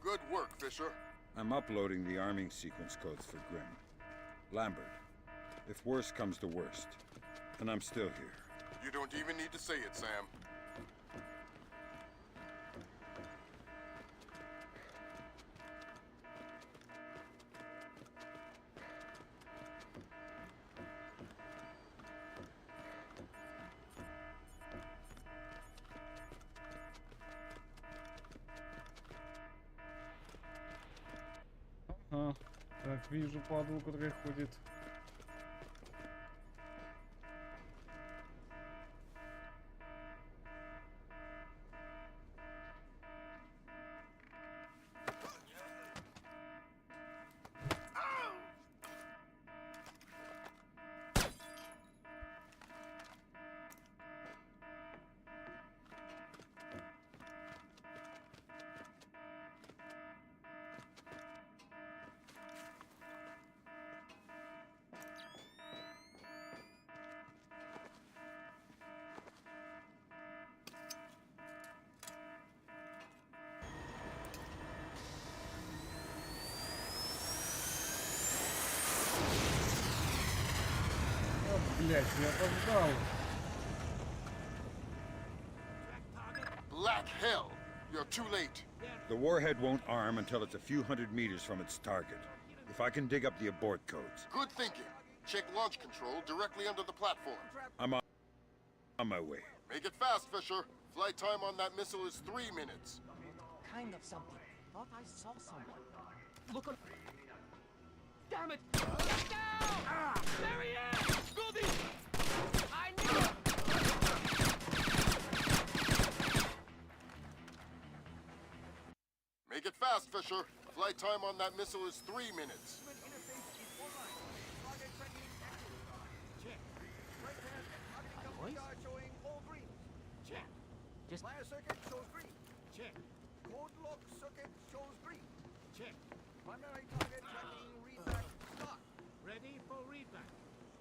Good work, Fisher. I'm uploading the arming sequence codes for Grimm. Lambert, if worst comes to worst, and I'm still here. You don't even need to say it, Sam. Ага. Так, вижу падлу, которая ходит. Блять, я опоздал. Black hell! You're too late. The warhead won't arm until it's a few hundred meters from its target. If I can dig up the abort codes, Good thinking. Check launch control directly under the platform. I'm on my way. Make it fast, Fisher. Flight time on that missile is 3 minutes. Kind of something. Thought I saw someone. Look on. Damn it! Down! There he is! Goody! I knew it! Make it fast, Fisher. Flight time on that missile is 3 minutes. Showing all green. Check. Just Player circuit shows green. check. Code lock circuit shows green. Check. Primary target tracking readback start. Ready for readback.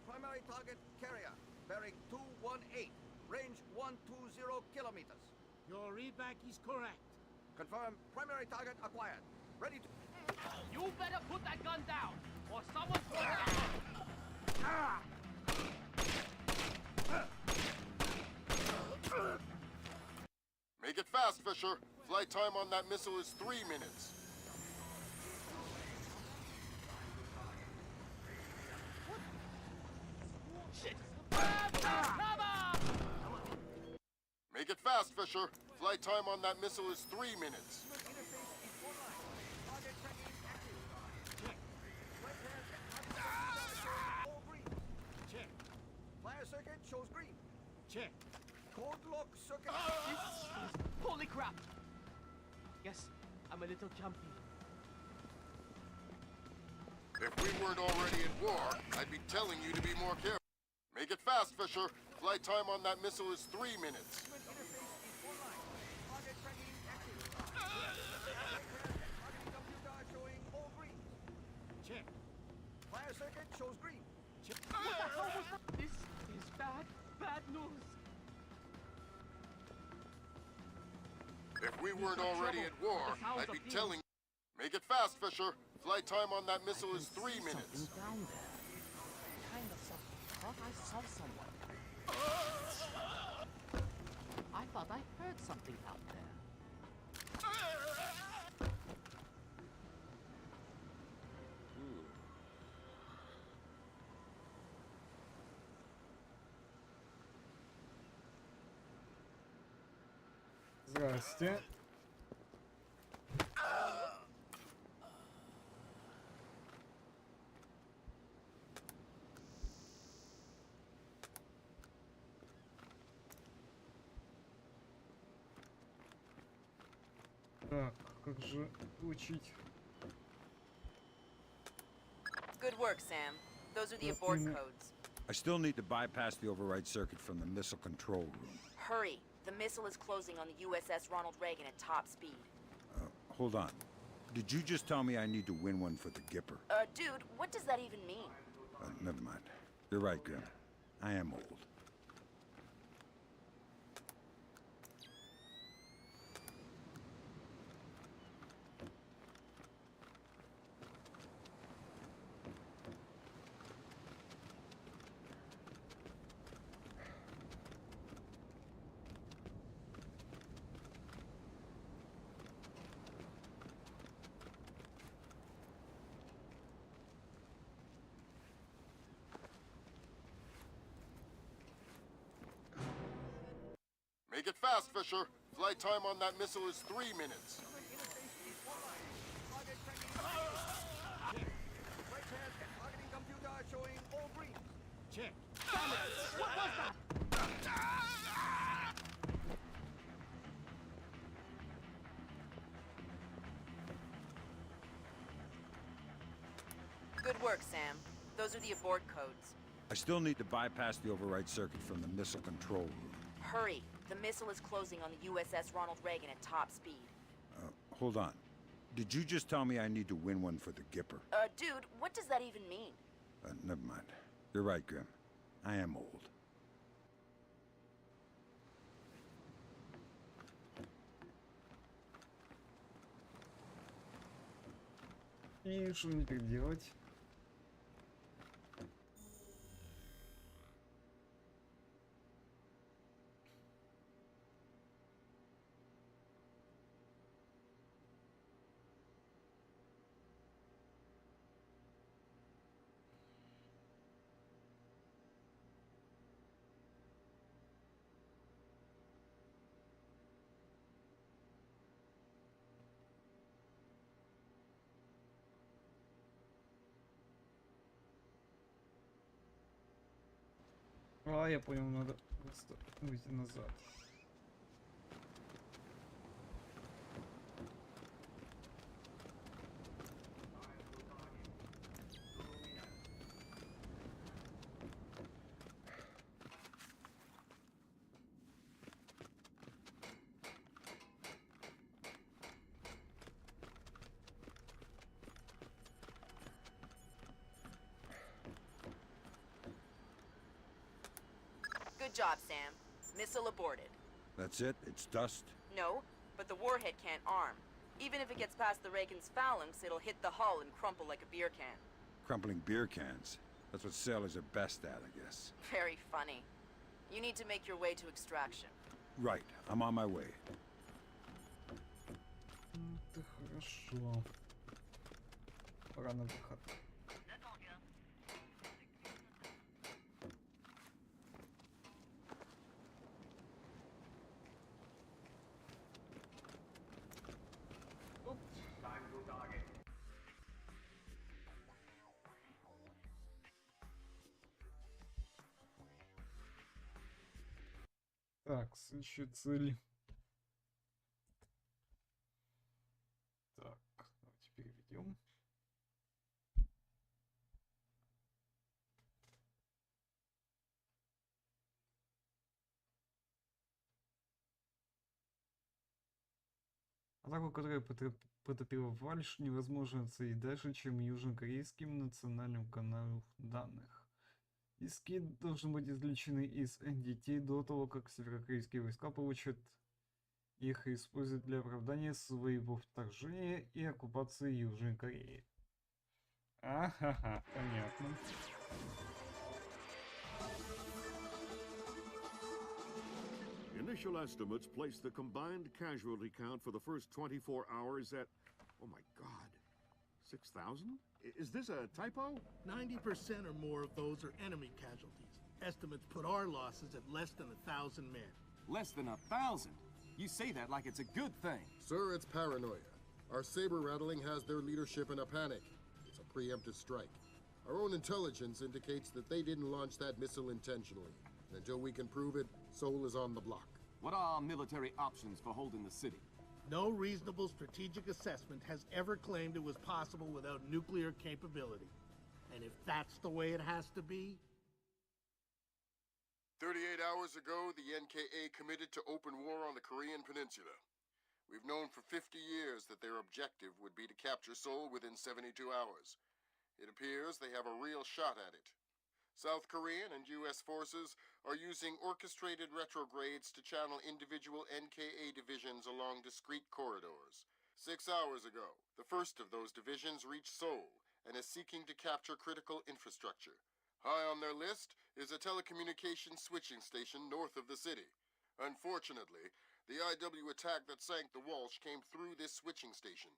Primary target carrier bearing 218. Range 120 kilometers. Your readback is correct. Confirm primary target acquired. Ready to. You better put that gun down, or someone's going Make it fast, Fisher. Flight time on that missile is 3 minutes. Shit! Make it fast, Fisher. Flight time on that missile is 3 minutes. Target tracking active. All green. Check. Player circuit shows green. Check. Code lock circuit. Holy crap! Yes, I'm a little jumpy. If we weren't already at war, I'd be telling you to be more careful. Make it fast, Fisher. Flight time on that missile is 3 minutes. Target tracking active. Targeting computer showing all green. Check. Player circuit shows green. Check. What the hell was that? This is bad news. If we weren't already at war, I'd be telling. Make it fast, Fisher. Flight time on that missile is 3 minutes. Something down there. Kind of something. Thought I saw someone. I thought I heard something out there. Здрасте. Так, как же учить? Good work, Sam. Those are the abort codes. I still need to bypass the override circuit from the missile control room. Hurry. The missile is closing on the USS Ronald Reagan at top speed. Hold on. Did you just tell me I need to win one for the Gipper? Dude, what does that even mean? Never mind. You're right, Grim. I am old. Make it fast, Fisher. Flight time on that missile is 3 minutes. Target tracking. Right hand targeting computer showing all green. Check. Damn it! What was that? Good work, Sam. Those are the abort codes. I still need to bypass the override circuit from the missile control room. Hurry. The missile is closing on the USS Ronald Reagan at top speed. Hold on. Did you just tell me I need to win one for the Gipper? Dude, what does that even mean? Never mind. You're right, Grim. I am old. И что мне теперь делать? А, я понял, надо просто выйти назад. Good job, Sam. Missile aborted. That's it? It's dust? No, but the warhead can't arm. Even if it gets past the Reagan's phalanx, it'll hit the hull and crumple like a beer can. Crumpling beer cans. That's what sailors are best at, I guess. Very funny. You need to make your way to extraction. Right. I'm on my way. Это хорошо. Пора на выход. Так, следующая цель. Так, давайте переведем. Атаку, которая потопила фальшь, невозможно оценить дальше, чем южнокорейским национальным каналом данных. Диски должны быть извлечены из NDT до того, как северокорейские войска получат их и используют для оправдания своего вторжения и оккупации Южной Кореи. Ага, понятно. Initial estimates place the combined casualty count for the first 24 hours at, oh my god, 6,000? Is this a typo? 90% or more of those are enemy casualties. Estimates put our losses at less than 1,000 men. Less than 1,000? You say that like it's a good thing. Sir, it's paranoia. Our saber rattling has their leadership in a panic. It's a preemptive strike. Our own intelligence indicates that they didn't launch that missile intentionally. And until we can prove it, Seoul is on the block. What are our military options for holding the city? No reasonable strategic assessment has ever claimed it was possible without nuclear capability. And if that's the way it has to be... 38 hours ago, the NKA committed to open war on the Korean Peninsula. We've known for 50 years that their objective would be to capture Seoul within 72 hours. It appears they have a real shot at it. South Korean and U.S. forces are using orchestrated retrogrades to channel individual NKA divisions along discrete corridors. 6 hours ago, the first of those divisions reached Seoul and is seeking to capture critical infrastructure. High on their list is a telecommunications switching station north of the city. Unfortunately, the IW attack that sank the Walsh came through this switching station.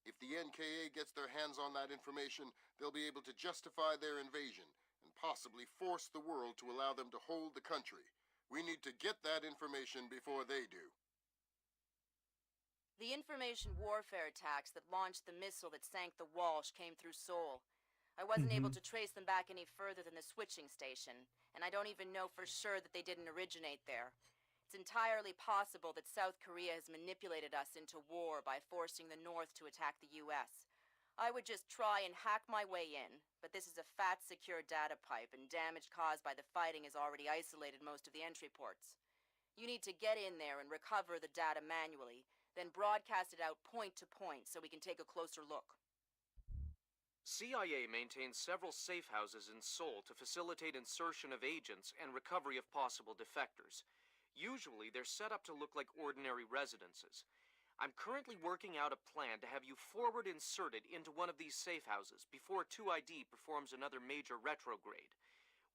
If the NKA gets their hands on that information, they'll be able to justify their invasion and possibly force the world to allow them to hold the country. We need to get that information before they do. The information warfare attacks that launched the missile that sank the Walsh came through Seoul. I wasn't able to trace them back any further than the switching station, and I don't even know for sure that they didn't originate there. It's entirely possible that South Korea has manipulated us into war by forcing the North to attack the US. I would just try and hack my way in, but this is a fat, secure data pipe, and damage caused by the fighting has already isolated most of the entry ports. You need to get in there and recover the data manually, then broadcast it out point to point so we can take a closer look. CIA maintains several safe houses in Seoul to facilitate insertion of agents and recovery of possible defectors. Usually, they're set up to look like ordinary residences. I'm currently working out a plan to have you forward inserted into one of these safe houses before 2ID performs another major retrograde.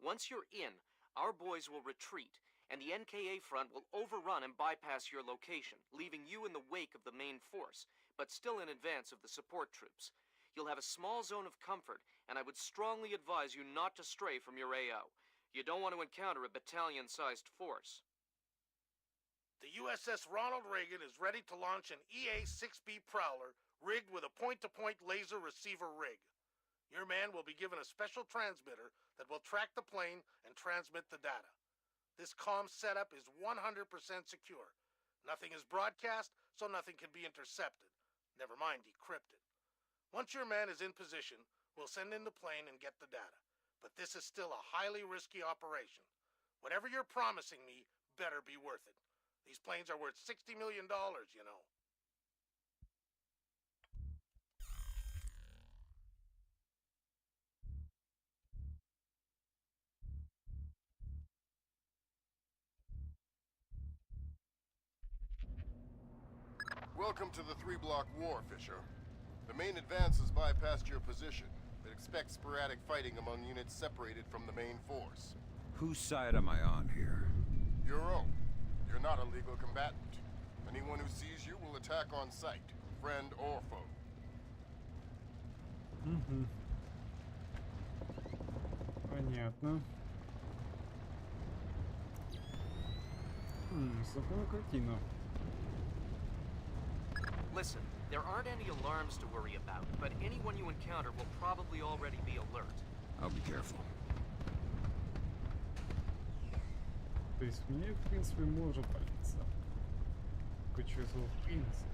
Once you're in, our boys will retreat, and the NKA front will overrun and bypass your location, leaving you in the wake of the main force, but still in advance of the support troops. You'll have a small zone of comfort, and I would strongly advise you not to stray from your AO. You don't want to encounter a battalion-sized force. The USS Ronald Reagan is ready to launch an EA-6B Prowler rigged with a point-to-point laser receiver rig. Your man will be given a special transmitter that will track the plane and transmit the data. This comm setup is 100% secure. Nothing is broadcast, so nothing can be intercepted. Never mind decrypted. Once your man is in position, we'll send in the plane and get the data. But this is still a highly risky operation. Whatever you're promising me better be worth it. These planes are worth $60 million, you know. Welcome to the 3-block war, Fisher. The main advance has bypassed your position, but expect sporadic fighting among units separated from the main force. Whose side am I on here? Your own. You're not a legal combatant. Anyone who sees you will attack on sight, friend or foe. Понятно. Знакомая картина. Listen, there aren't any alarms to worry about, but anyone you encounter will probably already be alert. I'll be careful. То есть мне, в принципе, можно палиться. Почувствовал, в принципе.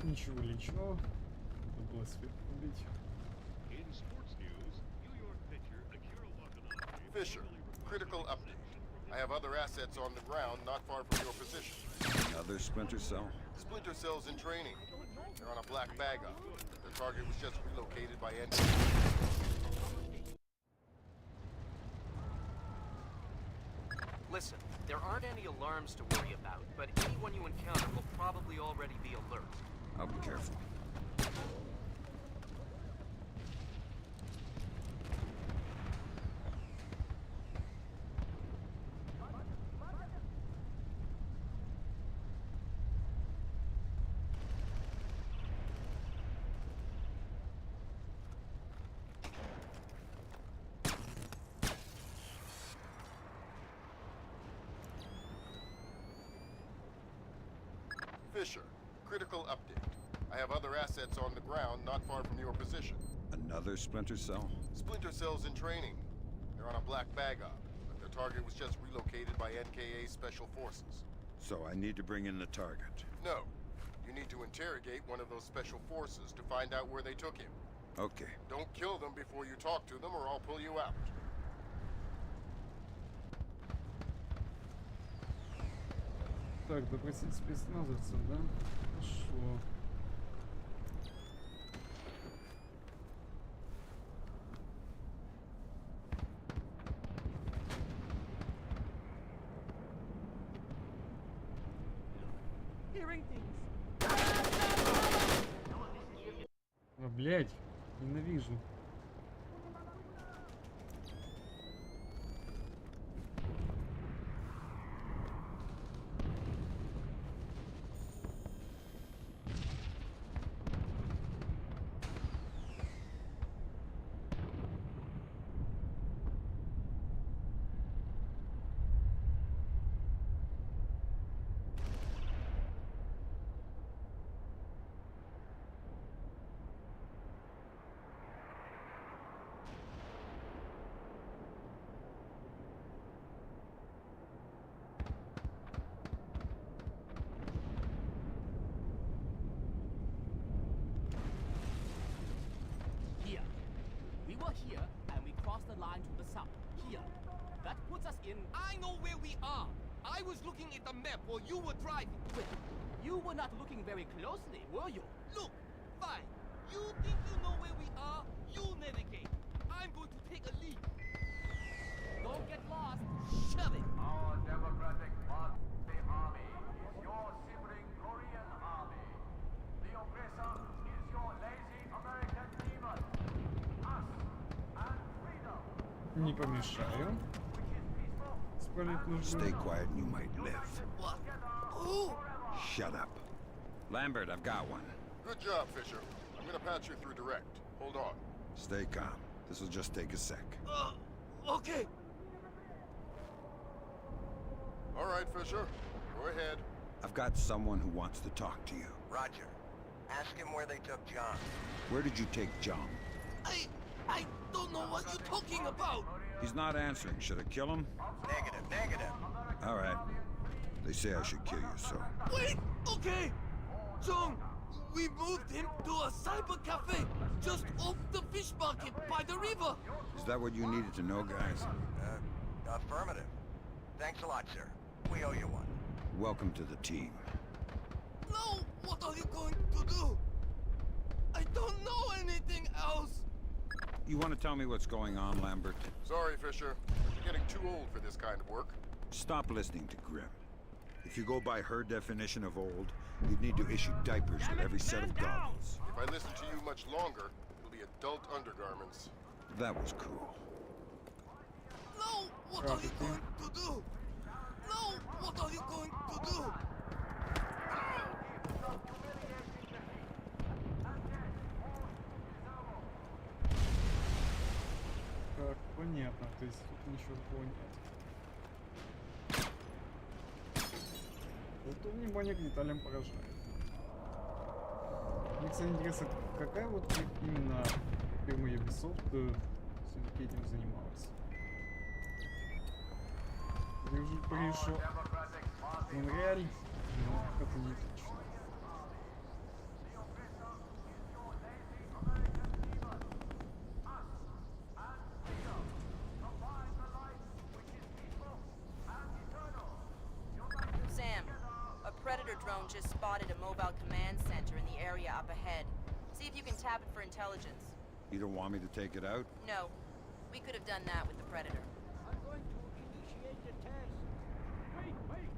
Ничего личного. Надо было свет убить. Fisher, critical update. I have other assets on the ground not far from your position. Another Splinter cell? Splinter cells in training. They're on a black bag up. Their target was just relocated by NT. Listen, there aren't any alarms to worry about, but anyone you encounter will probably already be alert. I'll be careful. Fisher, critical update. I have other assets on the ground not far from your position. Another Splinter cell? Splinter cells in training. They're on a black bag up, but their target was just relocated by NKA Special Forces. So I need to bring in the target? No. You need to interrogate one of those special forces to find out where they took him. Okay. Don't kill them before you talk to them or I'll pull you out. Так, допросить спецназовцев, да? Хорошо. Hearing things. А, блядь, ненавижу. Here. We were here and we crossed the line to the south. Here. That puts us in. I know where we are. I was looking at the map while you were driving. Wait, you were not looking very closely, were you? Look, fine. You think you know where we are? You navigate. I'm going to take a lead. Don't get lost. Shove it. Our Democratic Party Army is your sibling Korean army. The oppressor is your lazy American demon. Us and freedom. Не помешаю. Спалить нужно. Stay quiet and you might live. What? Who? Shut up. Lambert, I've got one. Good job, Fisher. I'm gonna patch you through direct. Hold on. Stay calm. This will just take a sec. Okay. All right, Fisher. Go ahead. I've got someone who wants to talk to you. Roger. Ask him where they took John. Where did you take John? I don't know what you're talking about. He's not answering. Should I kill him? Negative. All right. They say I should kill you, so... Wait, okay. John, we moved him to a cyber cafe just off the fish market by the river. Is that what you needed to know, guys? Affirmative. Thanks a lot, sir. We owe you one. Welcome to the team. No, what are you going to do? I don't know anything else. You want to tell me what's going on, Lambert? Sorry, Fisher. You're getting too old for this kind of work. Stop listening to Grim. If you go by her definition of old, you'd need to issue diapers for every set of goggles. If I listen to you much longer, it'll be adult undergarments. That was cool. No, what are you going to do? No, what are you going to do? Так, понятно, то есть тут ничего такого нет. Зато внимание к деталям поражает. Мне, кстати, интересно, какая вот именно фирма Ubisoft все-таки этим занималась. Я уже пришел Монреаль, но это не точно. Sam, a Predator drone just spotted a mobile command center in the area up ahead. See if you can tap it for intelligence. You don't want me to take it out? No, we could have done that with the Predator. I'm going to initiate the test. Wait.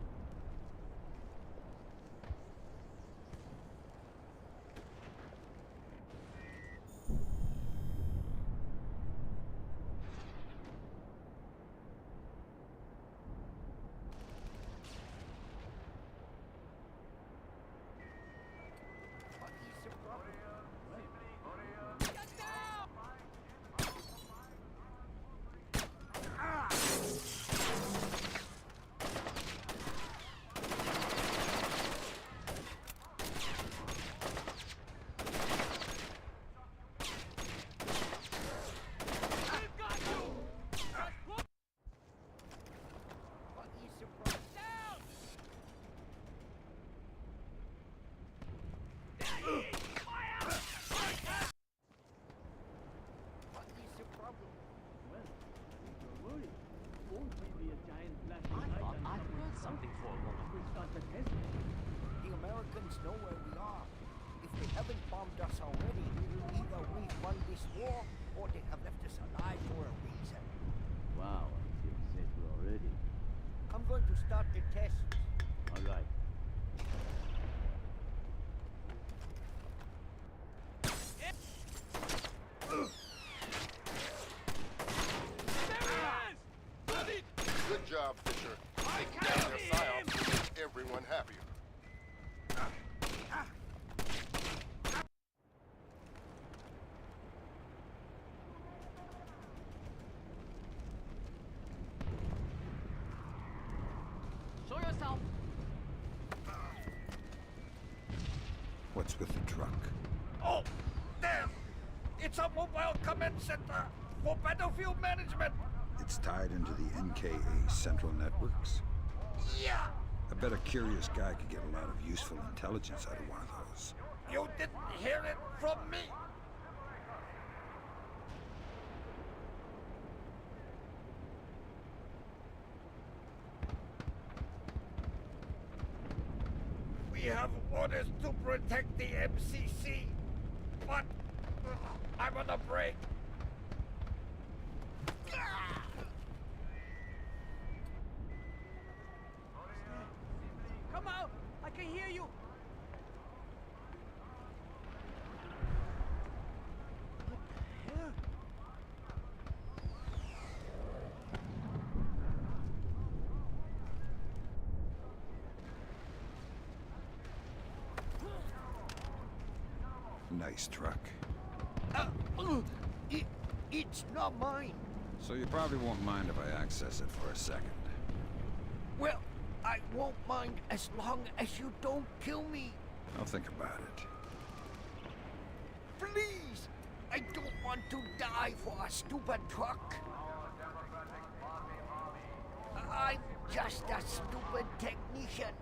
The Americans know where we are. If they haven't bombed us already, either we've won this war or they have left us alive for a reason. Wow, I feel safer already. I'm going to start the test. All right. Good job, Fisher. Now their psyops will make everyone happier. Show yourself. What's with the truck? Oh, damn! It's a mobile command center for battlefield management. It's tied into the NKA central networks. Yeah! I bet a curious guy could get a lot of useful intelligence out of one of those. You didn't hear it from me. We have orders to protect the MCC, but I'm on a break. Come out! I can hear you! What the hell? Nice truck. It's not mine. So you probably won't mind if I access it for a second. Well, I won't mind as long as you don't kill me. I'll think about it. Please! I don't want to die for a stupid truck. I'm just a stupid technician.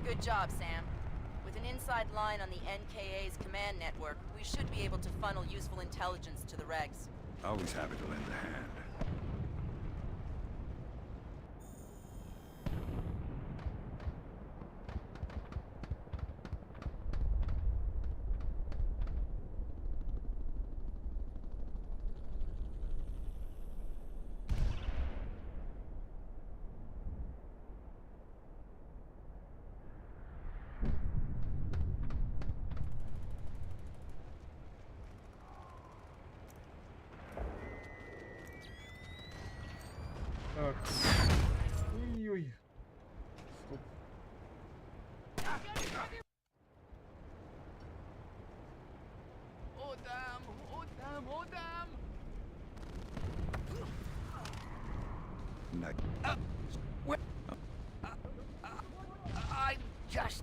Good job, Sam. With an inside line on the NKA's command network, we should be able to funnel useful intelligence to the regs. Always happy to lend a hand. Так. Ой-ой. Стоп. Oh damn! Oh damn! Oh damn! Well, I'm just...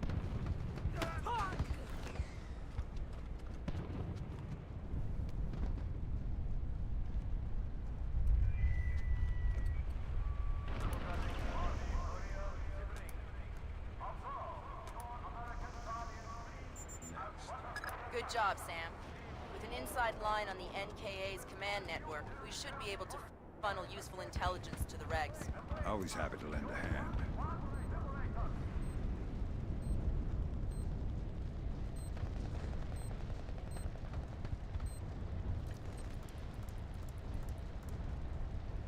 Good job, Sam. With an inside line on the NKA's command network, we should be able to funnel useful intelligence to the regs. Always happy to lend a hand.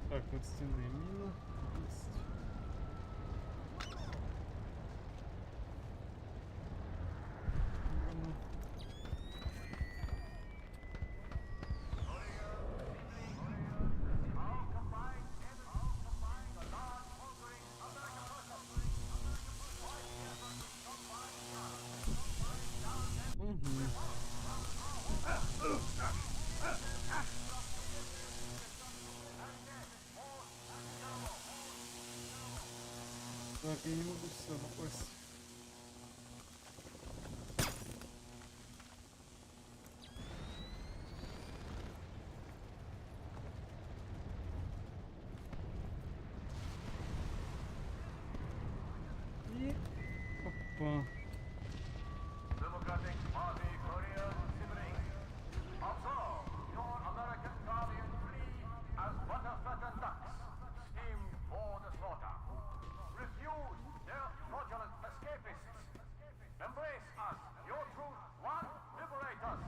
Так, подстенная мина. Есть. Так, я не могу сюда попасть. И... Опа. Democratic Party Korean Sibling. Observe your American guardian flee as butter-fattened ducks, steamed for the slaughter. Refuse their fraudulent escapists. Embrace us, your truth, one, liberate us.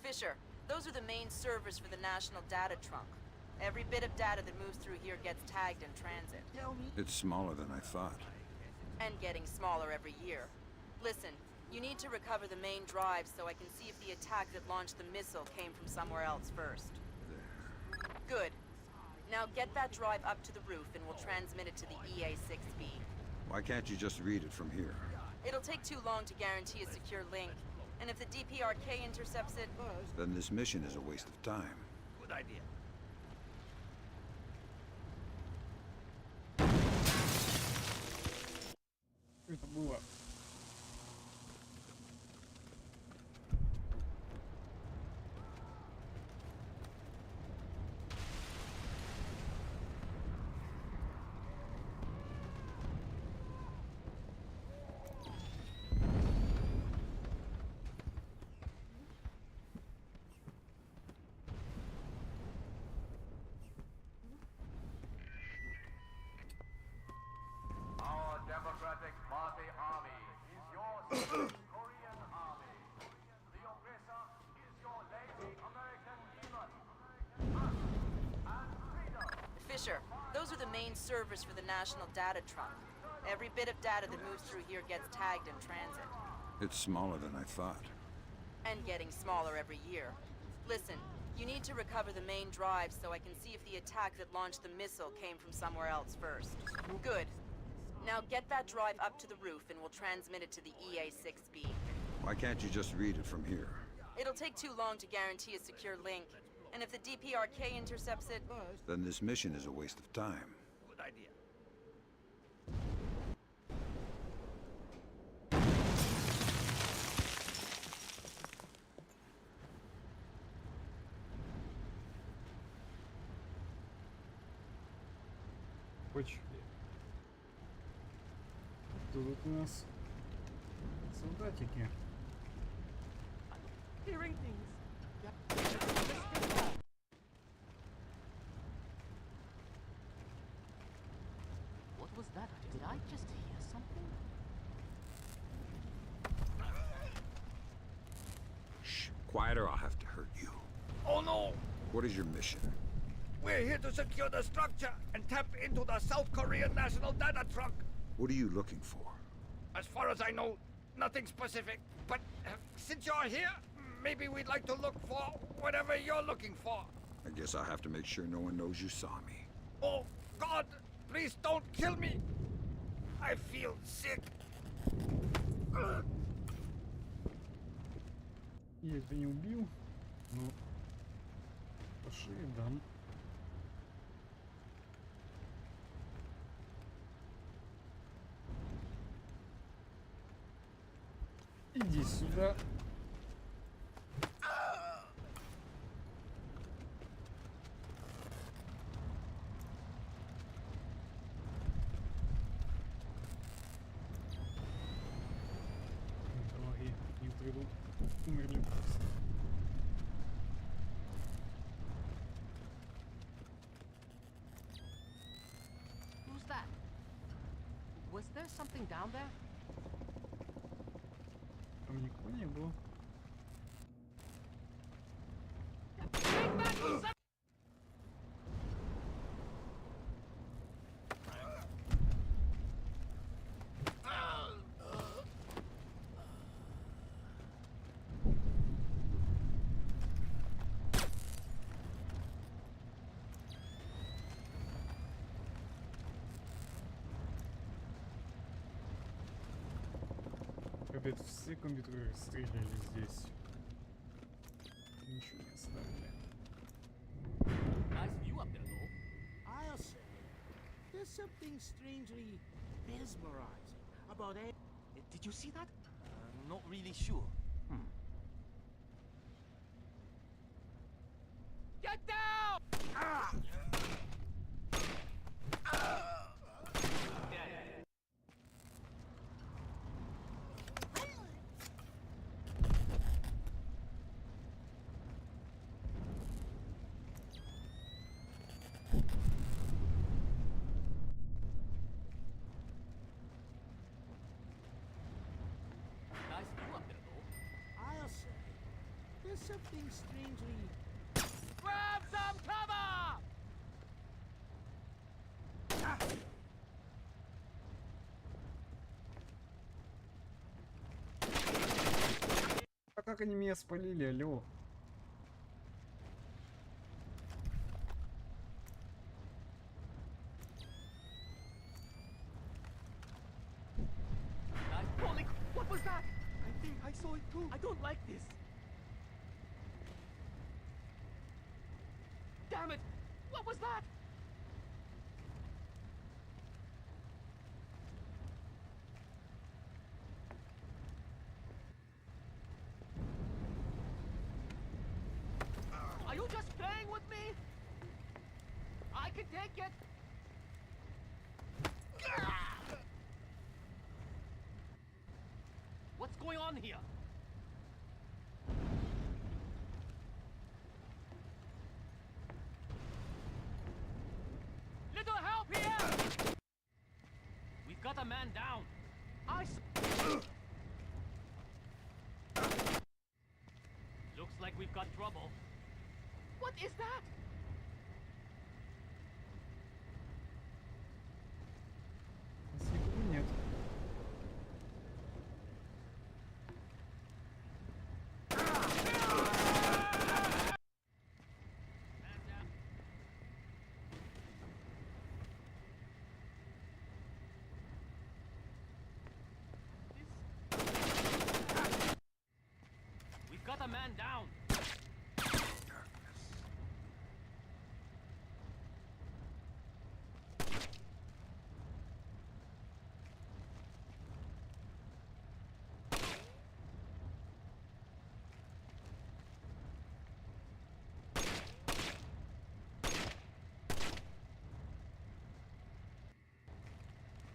Fisher, those are the main servers for the National Data Trunk. Every bit of data that moves through here gets tagged in transit. It's smaller than I thought. And getting smaller every year. Listen, you need to recover the main drive so I can see if the attack that launched the missile came from somewhere else first. Good. Now get that drive up to the roof and we'll transmit it to the EA-6B. Why can't you just read it from here? It'll take too long to guarantee a secure link. And if the DPRK intercepts it... Then this mission is a waste of time. Good idea. Это было. Sure. Those are the main servers for the National Data Trunk. Every bit of data that moves through here gets tagged in transit. It's smaller than I thought. And getting smaller every year. Listen, you need to recover the main drive so I can see if the attack that launched the missile came from somewhere else first. Good. Now get that drive up to the roof and we'll transmit it to the EA-6B. Why can't you just read it from here? It'll take too long to guarantee a secure link. And if the DPRK intercepts it... Then this mission is a waste of time. Good idea. Почти. Тут у нас солдатики. Hearing things. What was that? Did I just hear something? Shh, quiet or I'll have to hurt you. Oh no! What is your mission? We're here to secure the structure and tap into the South Korean National Data Trunk. What are you looking for? As far as I know, nothing specific. But since you're here, maybe we'd like to look for whatever you're looking for. I guess I'll have to make sure no one knows you saw me. Oh, God, please don't kill me. I feel sick. Я это не убил, но по шее дам. Иди сюда. Давай, не придут. Умерли просто. Who's that? Was there something down there? Там никого не было. Опять все компьютеры стреляли здесь. Ничего не оставили. Nice view up there, though. I'll say, there's something strangely mesmerizing about it. Did you see that? Not really sure. Get down! Nice view up there, though. I'll say, there's something strangely... Grab some cover! А как они меня спалили, алло? Holy, what was that? I think I saw it too. I don't like this. Damn it! What was that? Are you just playing with me? I can take it. What's going on here? Little help here! We've got a man down. Looks like we've got trouble. What is that?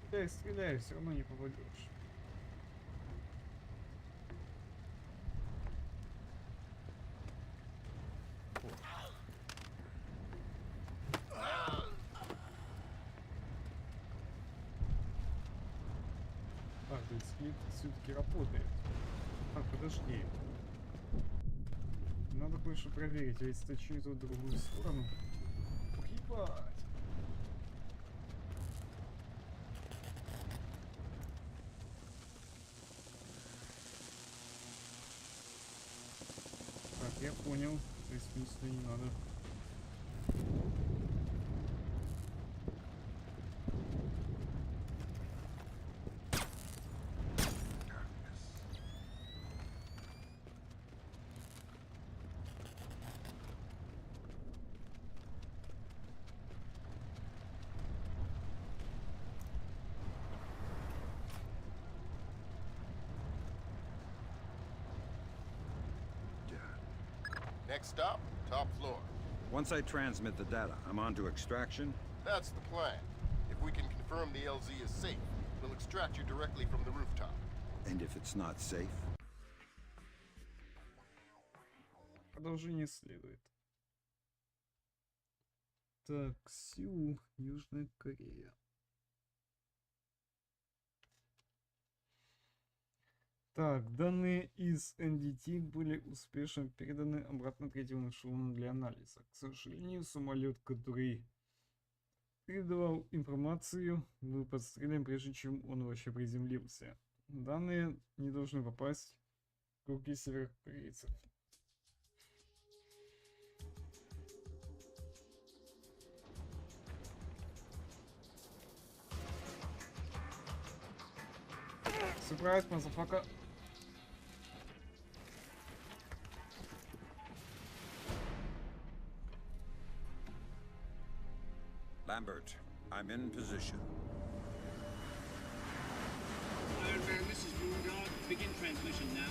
Стреляй, стреляй, все равно не попадешь. А, то есть клип все-таки работает. А, подожди. Надо кое-что проверить, ведь сточит в другую сторону. Ебать. Так, я понял. То есть, в принципе, не надо. Next stop, top floor. Once I transmit the data, I'm on to extraction? That's the plan. If we can confirm the LZ is safe, we'll extract you directly from the rooftop. And if it's not safe? Продолжение следует. Так, Сеул, Южная Корея. Так, данные из NDT были успешно переданы обратно третьему эшелону для анализа. К сожалению, самолет, который передавал информацию, был подстрелен, прежде чем он вообще приземлился. Данные не должны попасть в руки северокорейцев. Surprise, motherfucker. Lambert, I'm in position. Iron Man, this is Moondog. Begin transmission now.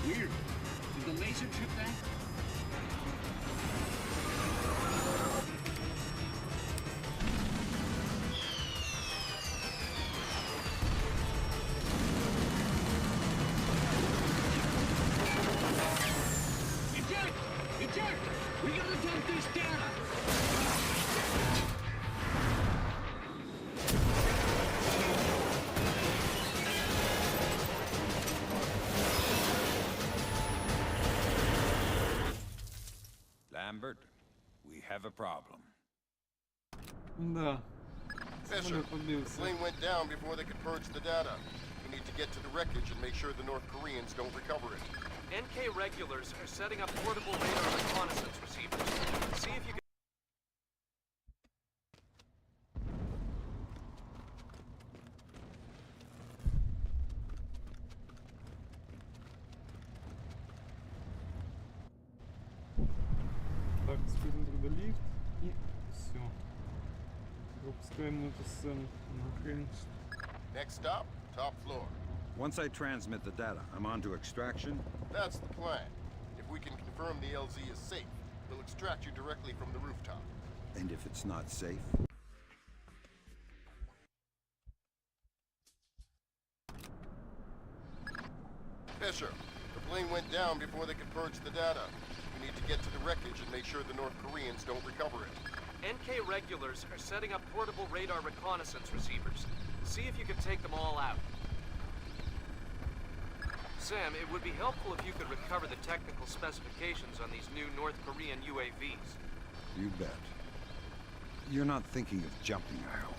Weird. Did the laser trip that? Eject! Eject! We gotta dump this data! Lambert, we have a problem. Да. Fisher, the plane went down before they could purge the data. We need to get to the wreckage and make sure the North Koreans don't recover it. NK regulars are setting up portable radar reconnaissance receivers. See if you can... Так, Спlinter до лифт и все. Пропускаем эту сцену нахрен. Next stop, top floor. Once I transmit the data, I'm on to extraction? That's the plan. If we can confirm the LZ is safe, we'll extract you directly from the rooftop. And if it's not safe? Fisher, the plane went down before they could purge the data. We need to get to the wreckage and make sure the North Koreans don't recover it. NK regulars are setting up portable radar reconnaissance receivers. See if you can take them all out. Sam, it would be helpful if you could recover the technical specifications on these new North Korean UAVs. You bet. You're not thinking of jumping, I hope.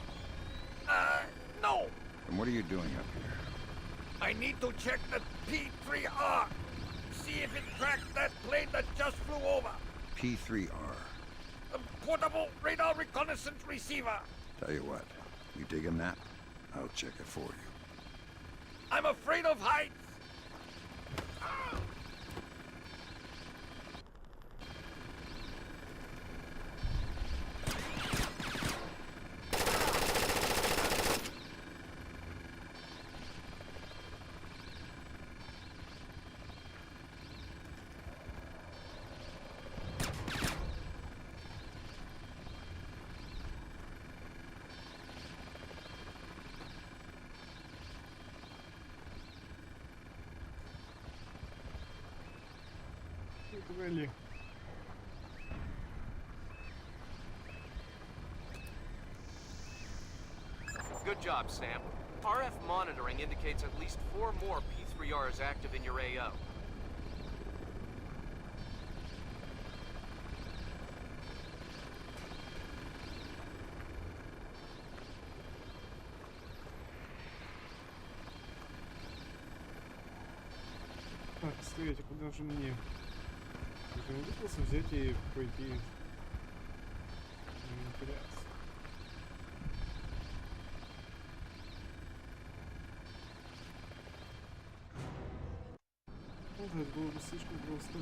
No. And what are you doing up here? I need to check the P3R. See if it tracked that plane that just flew over. P3R. A portable radar reconnaissance receiver. Tell you what, you dig a nap, I'll check it for you. I'm afraid of heights. турели. Good job, Sam. RF monitoring indicates at least 4 more P3Rs active in your AO. Так, стоять, а куда же мне? Я могу просто взять и пойти на вентиляцию. Ну да, это было бы слишком просто.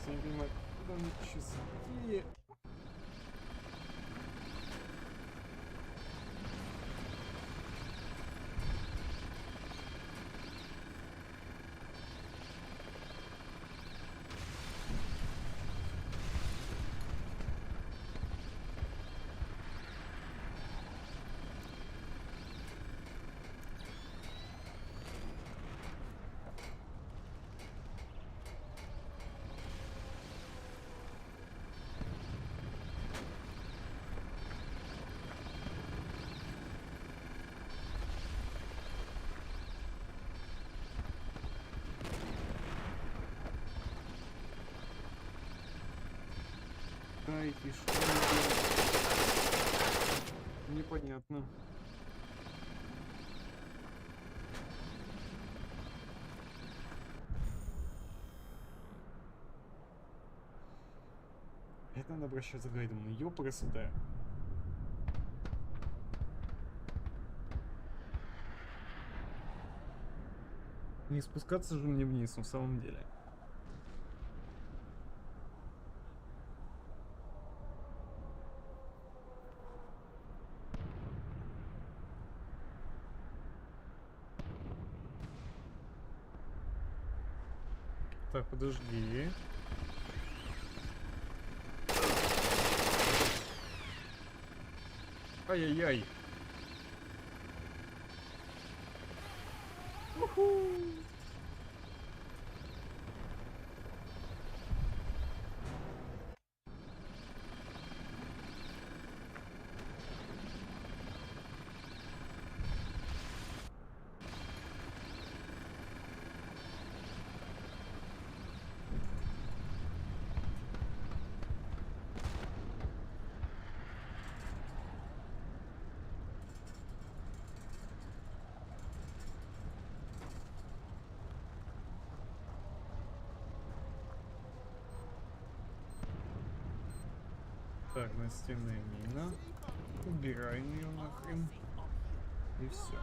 Я не понимаю, куда мне сейчас идти? Дайте, что непонятно. Это надо обращаться к гайдам, но ёпрст-да. Не спускаться же мне вниз, на самом деле. Так, подожди. Ай-яй-яй. Уху. Так, настенная мина. Убираем ее нахрен. И все.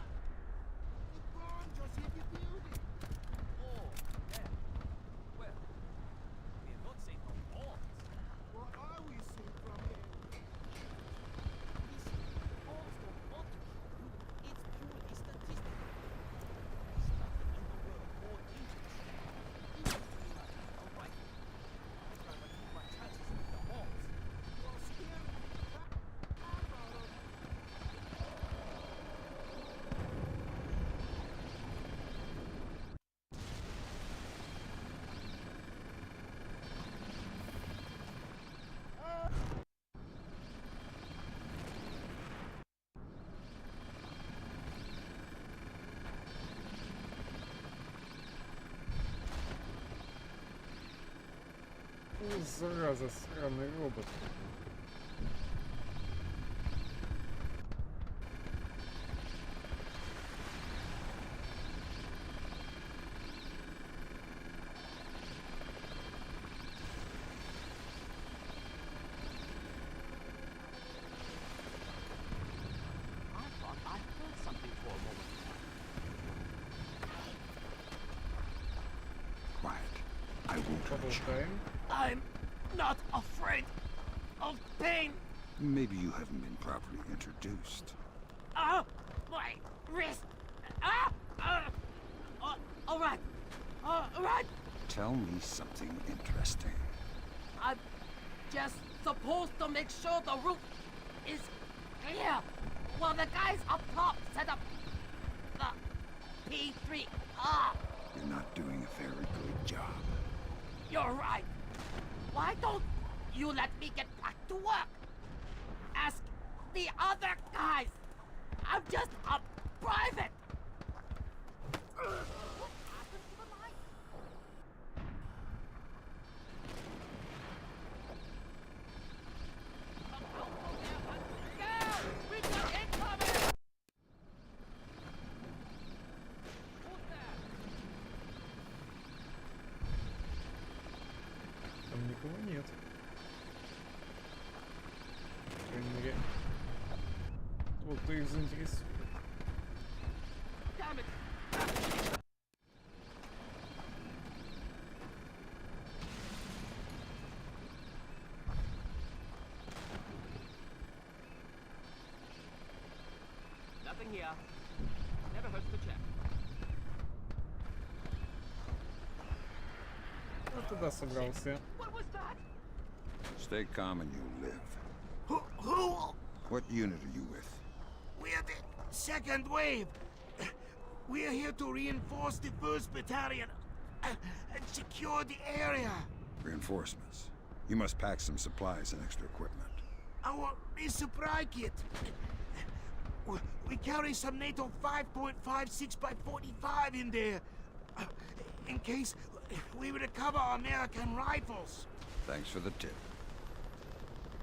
Зараза, сраный робот. Поболтаем. I'm not afraid of pain. Maybe you haven't been properly introduced. My wrist. All right. All right. Tell me something interesting. I'm just supposed to make sure the roof is clear while the guys up top set up the P3R. You're not doing a very good job. You're right. Why don't you let me get back to work? Ask the other guys. I'm just a private. Там никого нет. По крайней мере. Вот кто их заинтересует. Nothing here. Never hurts to check. Вот туда собрался. What was that? Stay calm and you live. Who? What unit are you with? We're the second wave. We're here to reinforce the 1st Battalion and secure the area. Reinforcements. You must pack some supplies and extra equipment. Our resupply kit. We carry some NATO 5.56 by 45 in there. In case we recover American rifles. Thanks for the tip.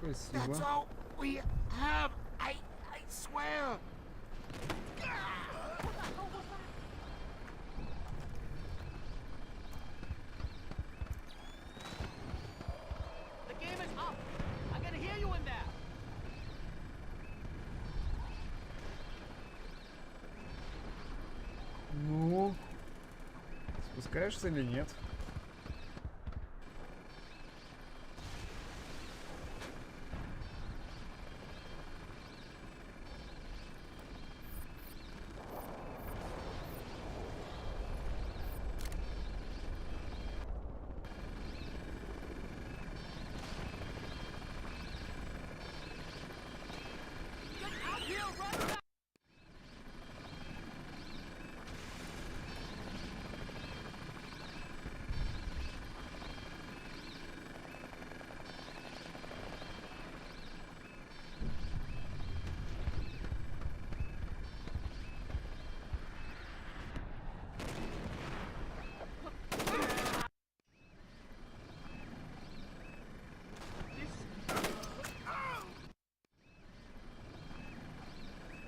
That's all we have. I swear. The game is up. I gotta hear you in there. Ну, спускаешься или нет?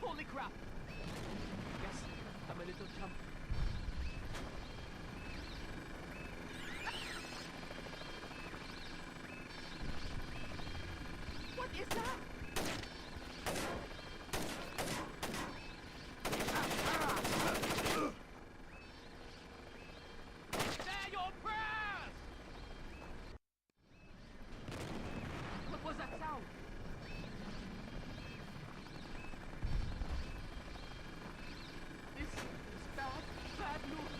Holy crap! Yes, I'm a little chump. What is that? There your prayers! What was that sound? This is bad news.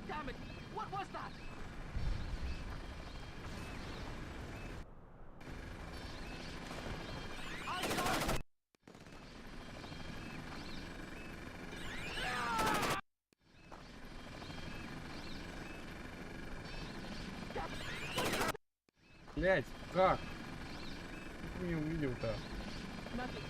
Damn it! What was that? Блять, как? Как ты не увидел-то? Nothing.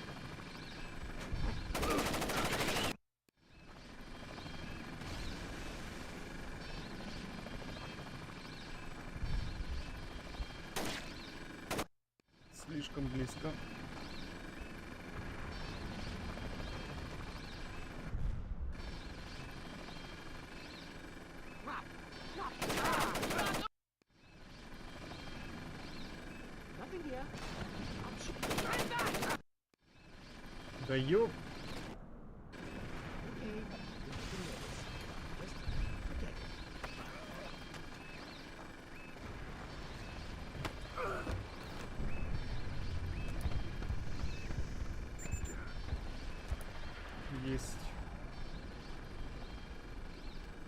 Слишком близко. Nothing here. I'm shooting back. Да ёп! Okay,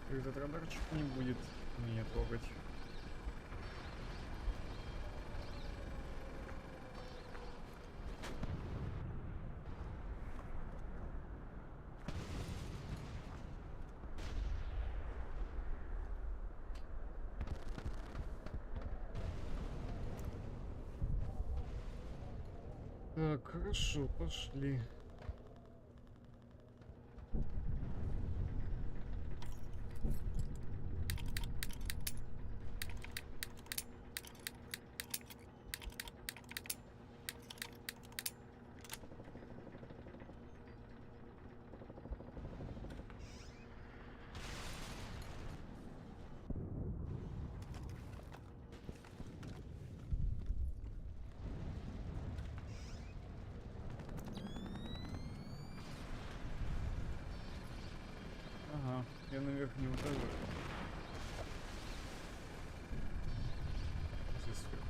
Этот радарчик не будет меня трогать. Так, хорошо, пошли. Ага, я на верхнем этаже. Здесь сверху.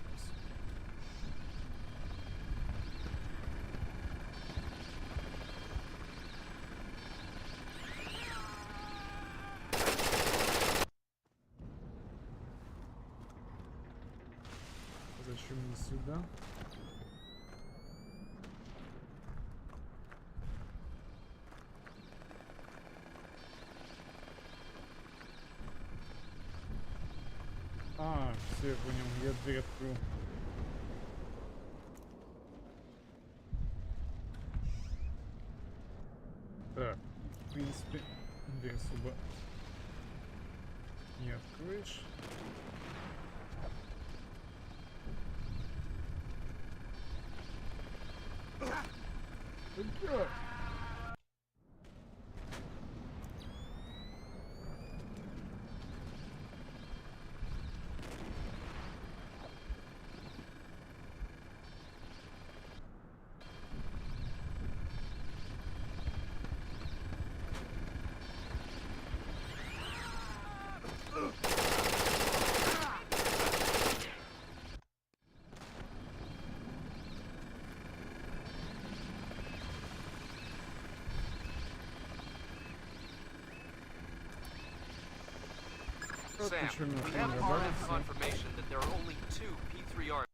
Зачем мне сюда? А, все, я понял, я дверь открыл. Так, в принципе, дверь особо не откроешь. Да. Sam, we have RF confirmation that there are only 2 P3R.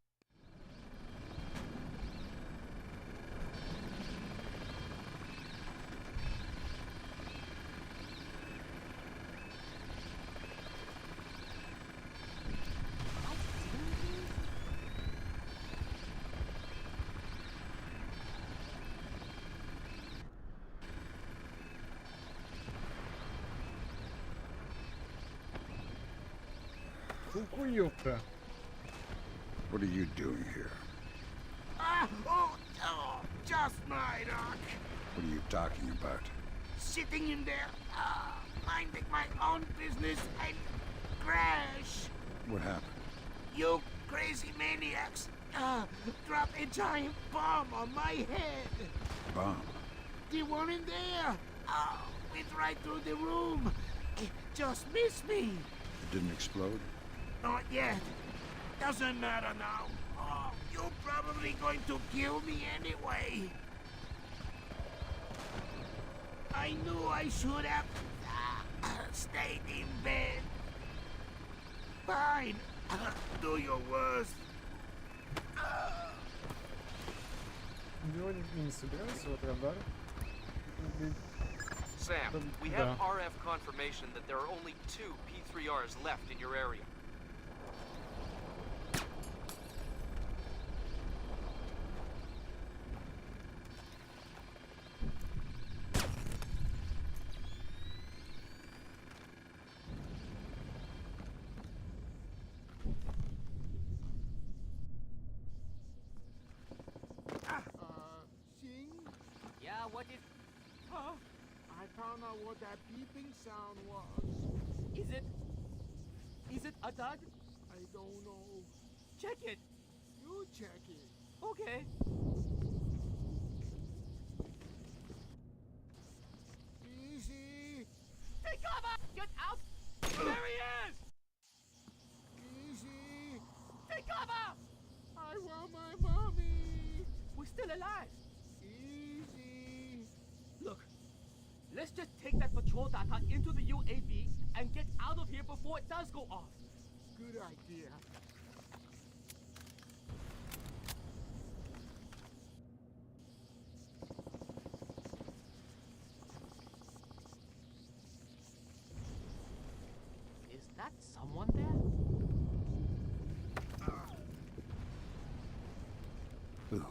Кукуёвка. What are you doing here? Just my luck. What are you talking about? Sitting in there, minding my own business and crash. What happened? You crazy maniacs, drop a giant bomb on my head. Bomb? The one in there. Went right through the room. It just missed me. It didn't explode? Not yet. Doesn't matter now. You're probably going to kill me anyway. I knew I should have stayed in bed. Fine. Do your worst. Делать не собираюсь, вот радар. Sam, we have RF confirmation that there are only 2 P3Rs left in your area. Yeah, what is... Huh? I found out what that beeping sound was. Is it a dog? I don't know. Check it. You check it. Okay. Easy. Take cover! Get out! There he is! Easy. Take cover! I want my mommy. We're still alive. Easy. Look, let's just take that patrol. control data into the UAV and get out of here before it does go off. Good idea. Is that someone there? Who?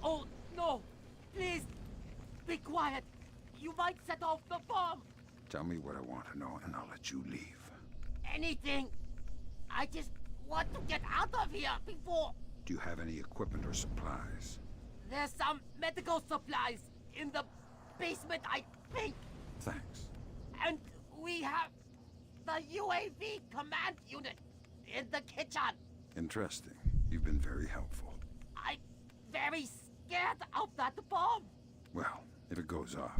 Oh, no! Please! Be quiet! You might set off the bomb! Tell me what I want to know, and I'll let you leave. Anything! I just want to get out of here before... Do you have any equipment or supplies? There's some medical supplies in the basement, I think. Thanks. And we have the UAV command unit in the kitchen. Interesting. You've been very helpful. I'm very scared of that bomb. Well, if it goes off,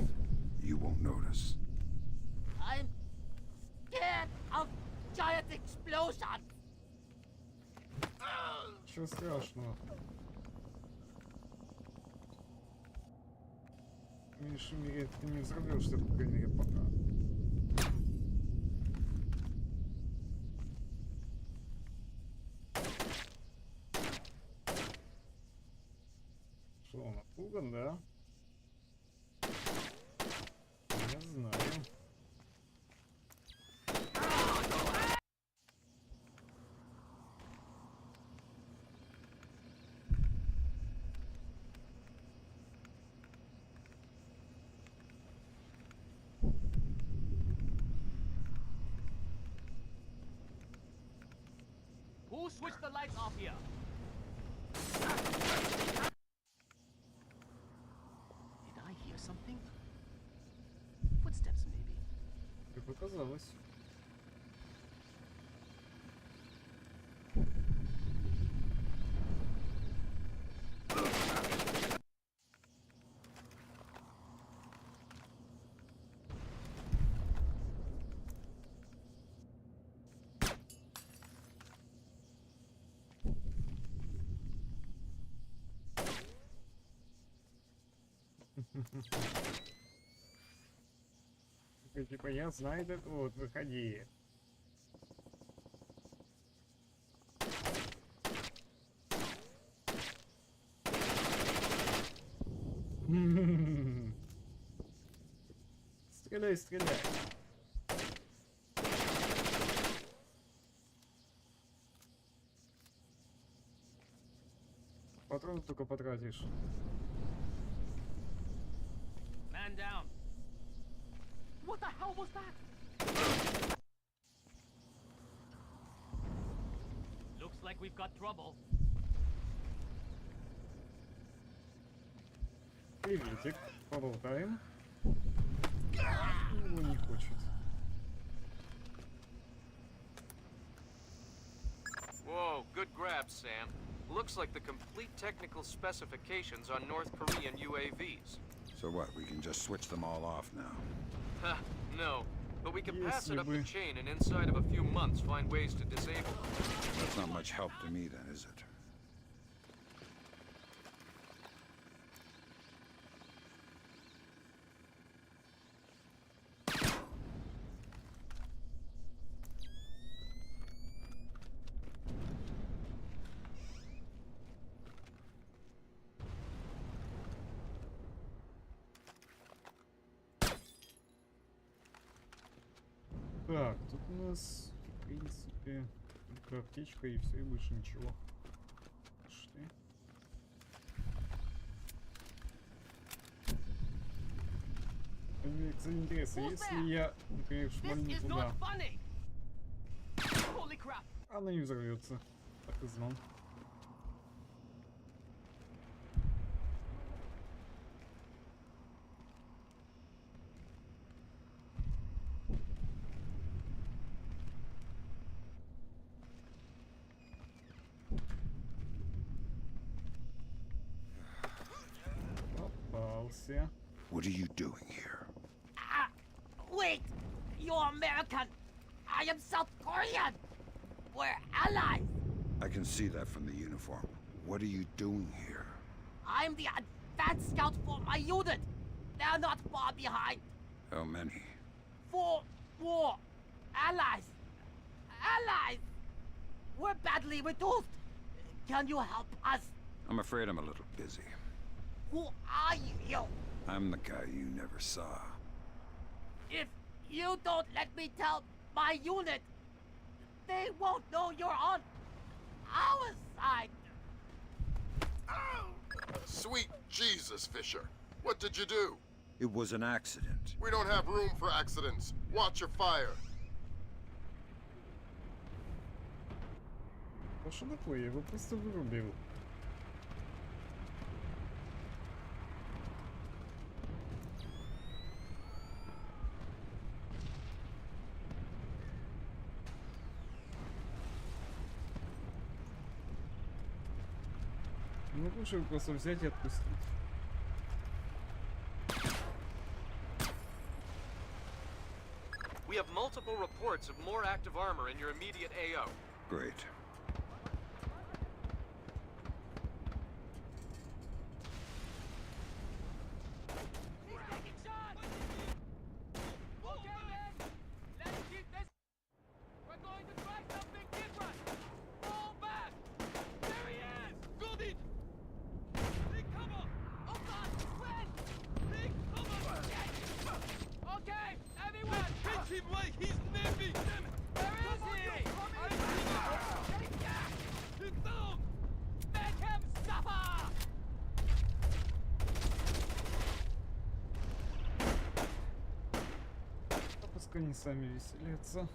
you won't notice. I'm scared of giant explosions. Ничего страшного. В меньшей мере ты не взорвешься, по крайней мере, пока. Что, он напуган, да? Не знаю. Who switched the lights off here? Did I hear something? Footsteps, maybe. Тебе показалось. Типа, я знаю это, вот, выходи. Стреляй, стреляй. Патрон только потратишь. Man down. What the hell was that? Looks like we've got trouble. Приветик, поболтаем. Его не хочет. Whoa, good grab, Sam. Looks like the complete technical specifications on North Korean UAVs. So what, we can just switch them all off now? Ha, no. But we can pass Если it up the бы. chain and inside of a few months find ways to disable them. That's not much help to me then, is it? Так, тут у нас, в принципе, только аптечка и все, и больше ничего. Пошли. Кстати, интересно, если я, например, шмальну туда, Holy crap! она не взорвется. Так и знал. Попался. What are you doing here? Wait! You're American! I am South Korean! We're allies! I can see that from the uniform. What are you doing here? I'm the advanced scout for my unit! They're not far behind! How many? for war. Allies. Allies. We're badly reduced. Can you help us? I'm afraid I'm a little busy. Who are you? I'm the guy you never saw. If you don't let me tell my unit, they won't know you're on our side. Sweet Jesus, Fisher. What did you do? It was an accident. We don't have room for accidents. Watch your fire. А что такое? Я его просто вырубил. Ну лучше просто взять и отпустить. We have multiple reports of more active armor in your immediate AO. Great. Пускай они сами веселятся.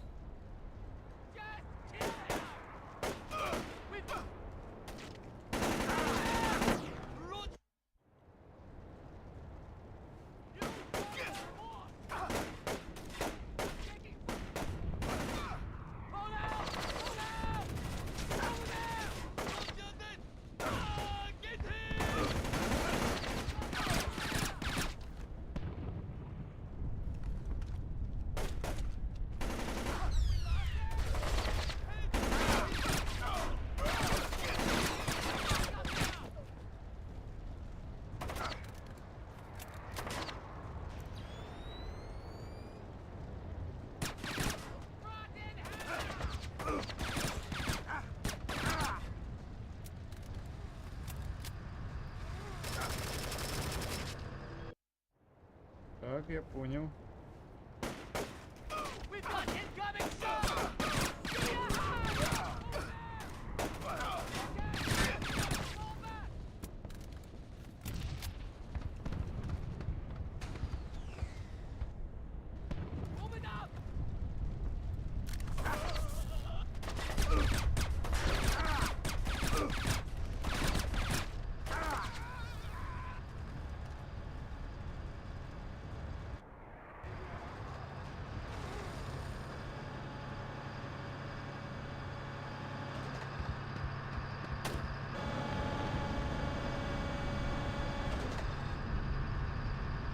Так, я понял.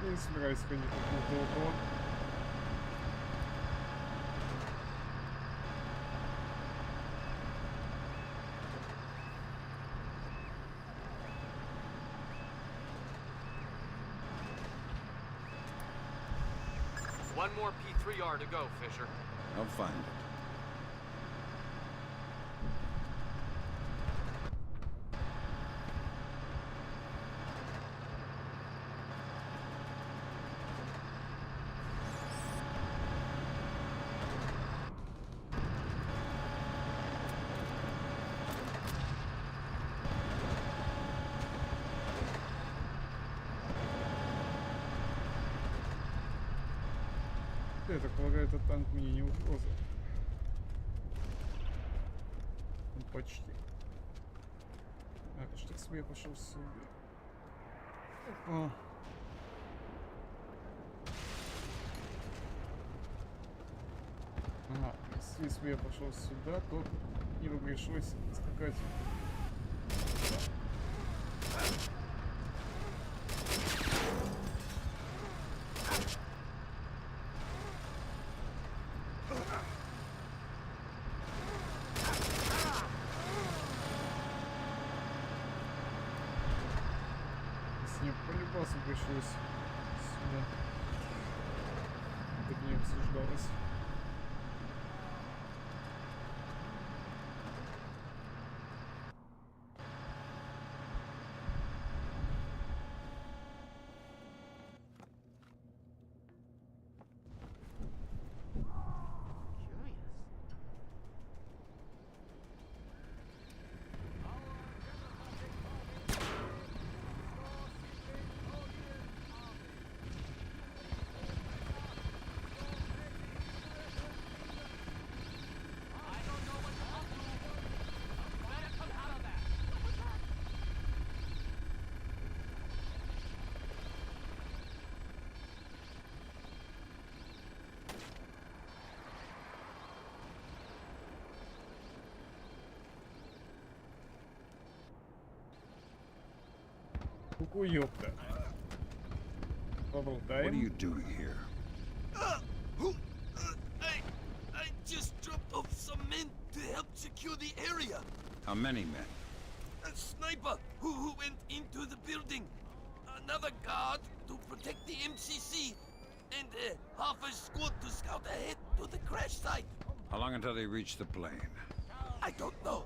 Я не собираюсь ходить вокруг да около. One more P3R to go, Fisher. I'll find it. Я так полагаю, этот танк мне не угроза. Ну, почти. Так, что если бы я пошел сюда? Опа. Ага, если бы я пошел сюда, то мне бы пришлось скакать. Мне по любасу пришлось сюда. Так нет. обсуждалось. Ку-ку, ёпта. What are you doing here? I just dropped off some men to help secure the area. How many men? A sniper who went into the building. Another guard to protect the MCC. And half a squad to scout ahead to the crash site. How long until they reach the plane? I don't know.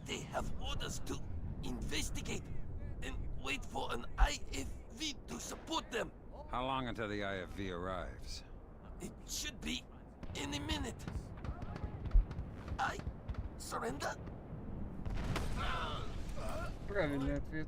They have orders to investigate and wait for an IFV to support them. How long until the IFV arrives? It should be any minute. I surrender. Правильный ответ.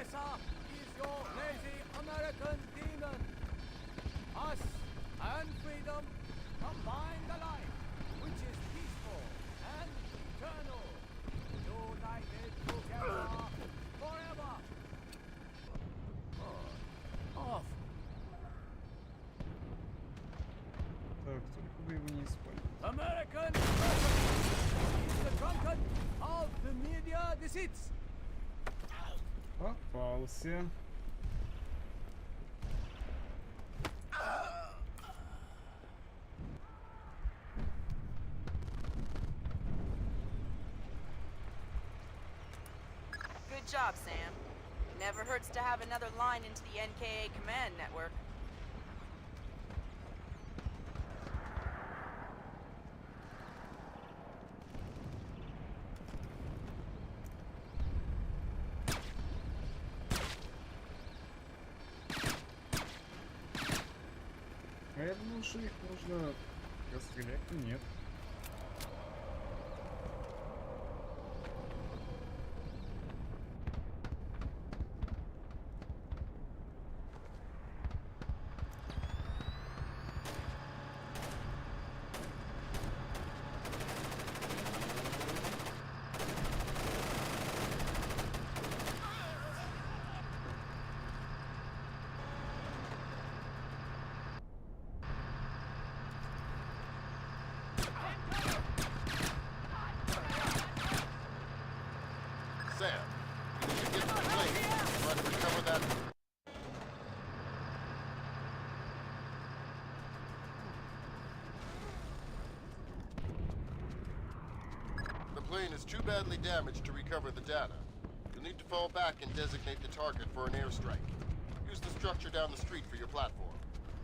Is your lazy American demon. Us and freedom combined alike, which is peaceful and eternal, united together forever. Off. Так, только бы его не спалить. American president is the drunkard of the media deceits. Попался. Good job, Sam. Never hurts to have another line into the NKA command network. А я думал, что их можно расстрелять, но нет. Sam, you need to get to the plane. Try to recover that. The plane is too badly damaged to recover the data. You'll need to fall back and designate the target for an airstrike. Use the structure down the street for your platform.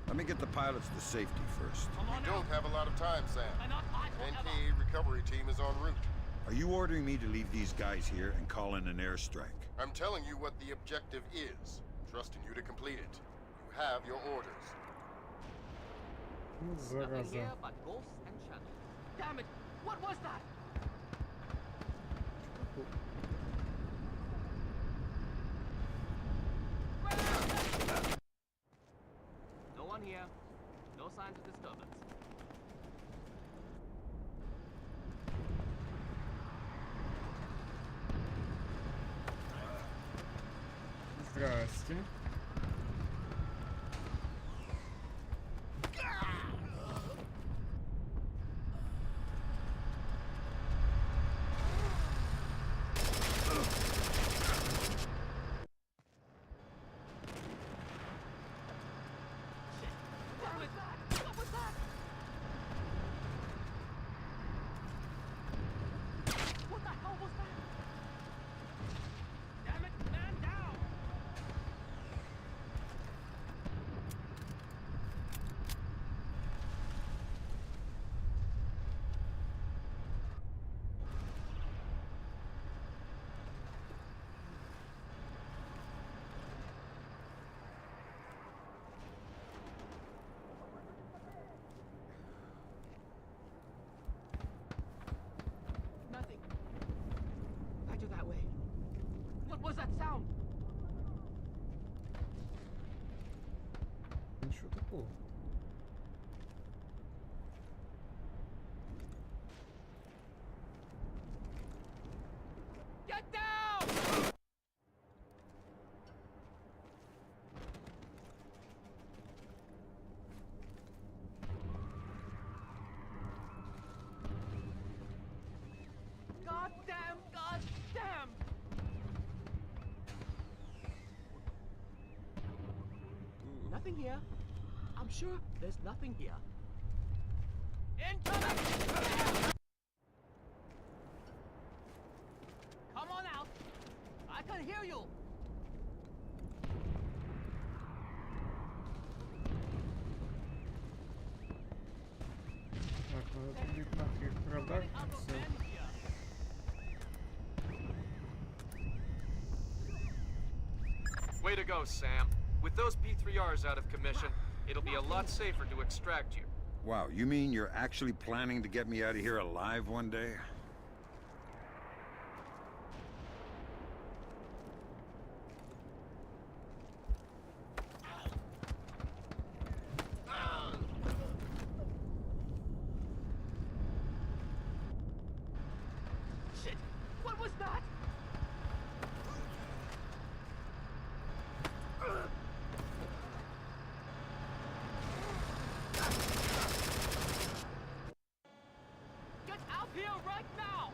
Let me get the pilots to safety first. We don't have a lot of time, Sam. NKA recovery team is en route. Are you ordering me to leave these guys here and call in an airstrike? I'm telling you what the objective is. Trusting you to complete it. You have your orders. Ну, Nothing зараза. here but ghosts and shadows. Damn it! What was that? No one here. No signs of disturbance. Здрасте. О. Get down! God damn, God damn! Nothing here. I'm sure there's nothing here. Incoming! Come on out! I can hear you! Так, надо будет нафиг радар. Всё. Way to go, Sam. With those P3Rs out of commission, it'll be a lot safer to extract you. Wow, you mean you're actually planning to get me out of here alive one day? Shit! What was that? Get out here right now!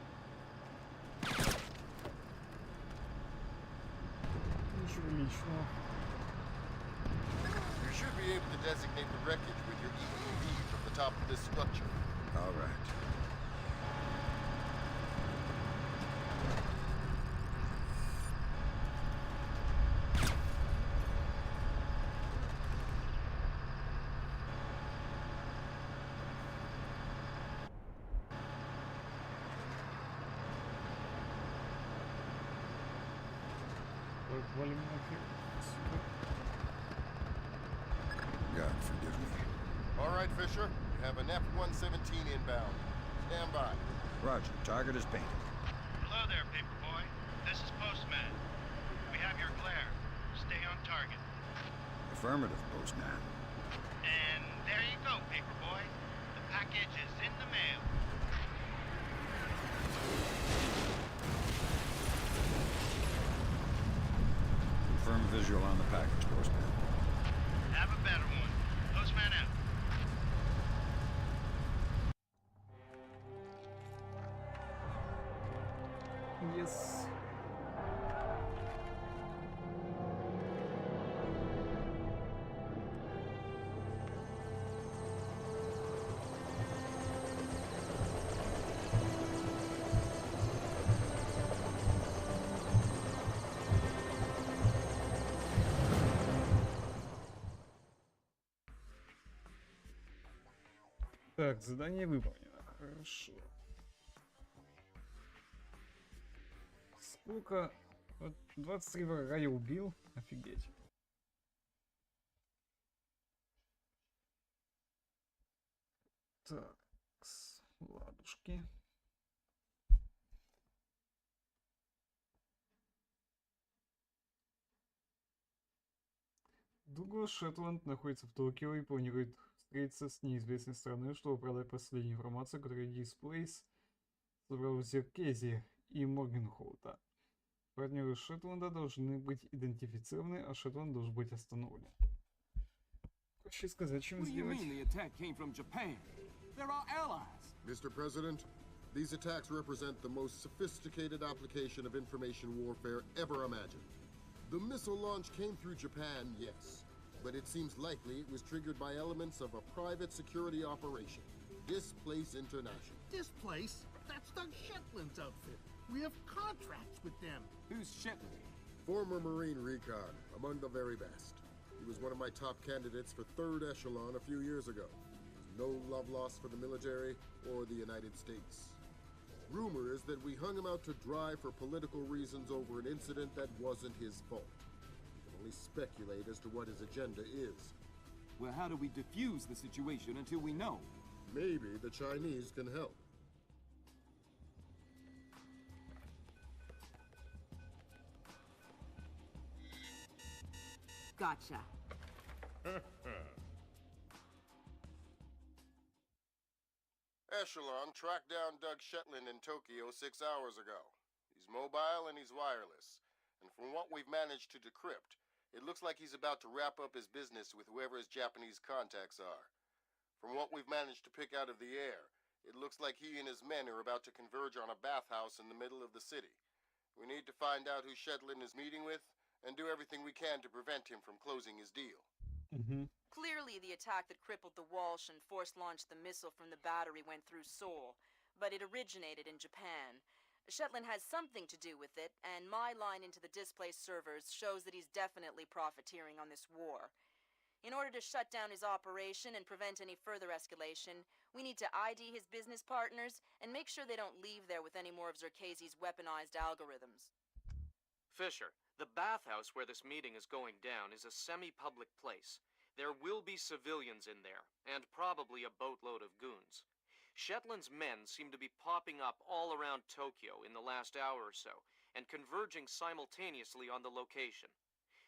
Ничего личного. You should be able to designate the wreckage with your EEV from the top of this structure. All right. Так, валим нафиг. Сюда. God forgive me. All right, Fisher. You have an F-117 inbound. Stand by. Roger, target is painted. Hello there, Paperboy. This is Postman. We have your glare. Stay on target. Affirmative, Postman. And there you go, Paperboy. The package is in the mail. Confirm visual on the package, Postman. Have a better one. Postman out. Yes. Так, задание выполнено. Хорошо. Сколько? Вот 23 врага я убил. Офигеть. Так, ладушки. Дуглас Шетланд находится в Токио и планирует встретиться с неизвестной страной, чтобы продать последнюю информацию, которую Displays собрал в Зеркезе и Моргенхолта. Партнеры Шетланда должны быть идентифицированы, а Шетланд должен быть остановлен. Проще сказать, чем What do you сделать. mean the attack came from Japan? They're our allies. Mr. President, these attacks represent the most sophisticated application of information warfare ever imagined. The missile launch came through Japan, yes, but it seems likely it was triggered by elements of a private security operation. Displace International. Displace? That's Doug Shetland's outfit. We have contracts with them. Who's Shetland? Former Marine recon, among the very best. He was one of my top candidates for third echelon a few years ago. No love lost for the military or the United States. Rumor is that we hung him out to dry for political reasons over an incident that wasn't his fault. We can only speculate as to what his agenda is. Well, how do we defuse the situation until we know? Maybe the Chinese can help. Gotcha. Echelon tracked down Doug Shetland in Tokyo 6 hours ago. He's mobile and he's wireless. And from what we've managed to decrypt, it looks like he's about to wrap up his business with whoever his Japanese contacts are. From what we've managed to pick out of the air, it looks like he and his men are about to converge on a bathhouse in the middle of the city. We need to find out who Shetland is meeting with and do everything we can to prevent him from closing his deal. Clearly, the attack that crippled the Walsh and force-launched the missile from the battery went through Seoul, but it originated in Japan. Shetland has something to do with it, and my line into the displaced servers shows that he's definitely profiteering on this war. In order to shut down his operation and prevent any further escalation, we need to ID his business partners and make sure they don't leave there with any more of Zerkezi's weaponized algorithms. Fisher, the bathhouse where this meeting is going down is a semi-public place. There will be civilians in there, and probably a boatload of goons. Shetland's men seem to be popping up all around Tokyo in the last hour or so, and converging simultaneously on the location.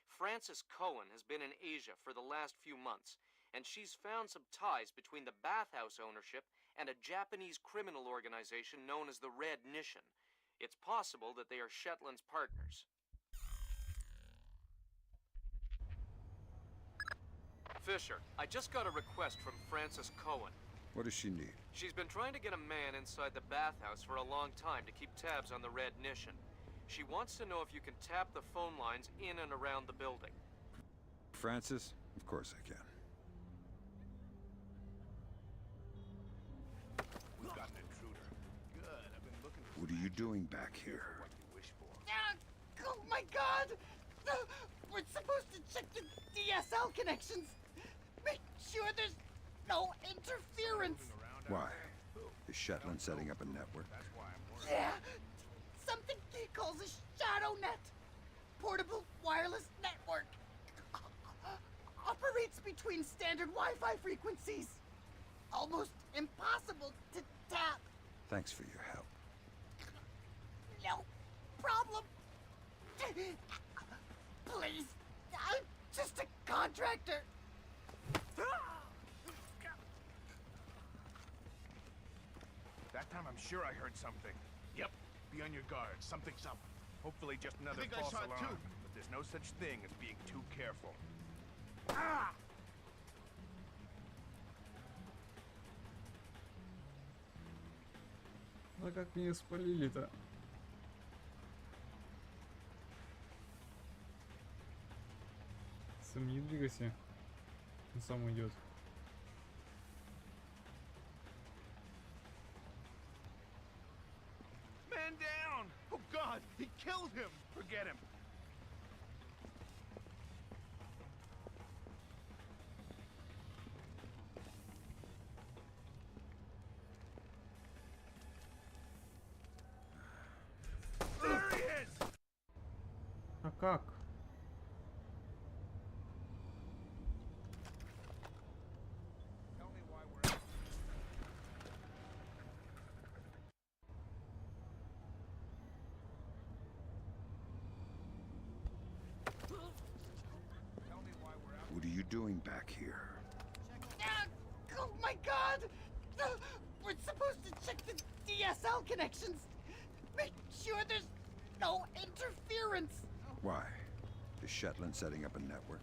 Frances Cohen has been in Asia for the last few months, and she's found some ties between the bathhouse ownership and a Japanese criminal organization known as the Red Nishan. It's possible that they are Shetland's partners. Fisher, I just got a request from Frances Cohen. What does she need? She's been trying to get a man inside the bathhouse for a long time to keep tabs on the Red Nishan. She wants to know if you can tap the phone lines in and around the building. Francis? Of course I can. We've got an intruder. Good. I've been looking for What are you doing back here? what you wish for. Oh my god! We're supposed to check the DSL connections. Make sure there's no interference. Why? Is Shetland setting up a network? Yeah, something he calls a shadow net. Portable wireless network. Operates between standard Wi-Fi frequencies. Almost impossible to tap. Thanks for your help. No problem. Please, I'm just a contractor. That time I'm sure I heard something. Yep. Be on your guard. Something's up. Hopefully just another think I false saw it alarm. too. But there's no such thing as being too careful. А как меня спалили-то? Сам не двигайся. Он сам уйдет. Man down! Oh God, he killed him! Forget him. There he is! А как? What are you doing back here? Oh my god! We're supposed to check the DSL connections. Make sure there's no interference. Why? Is Shetland setting up a network?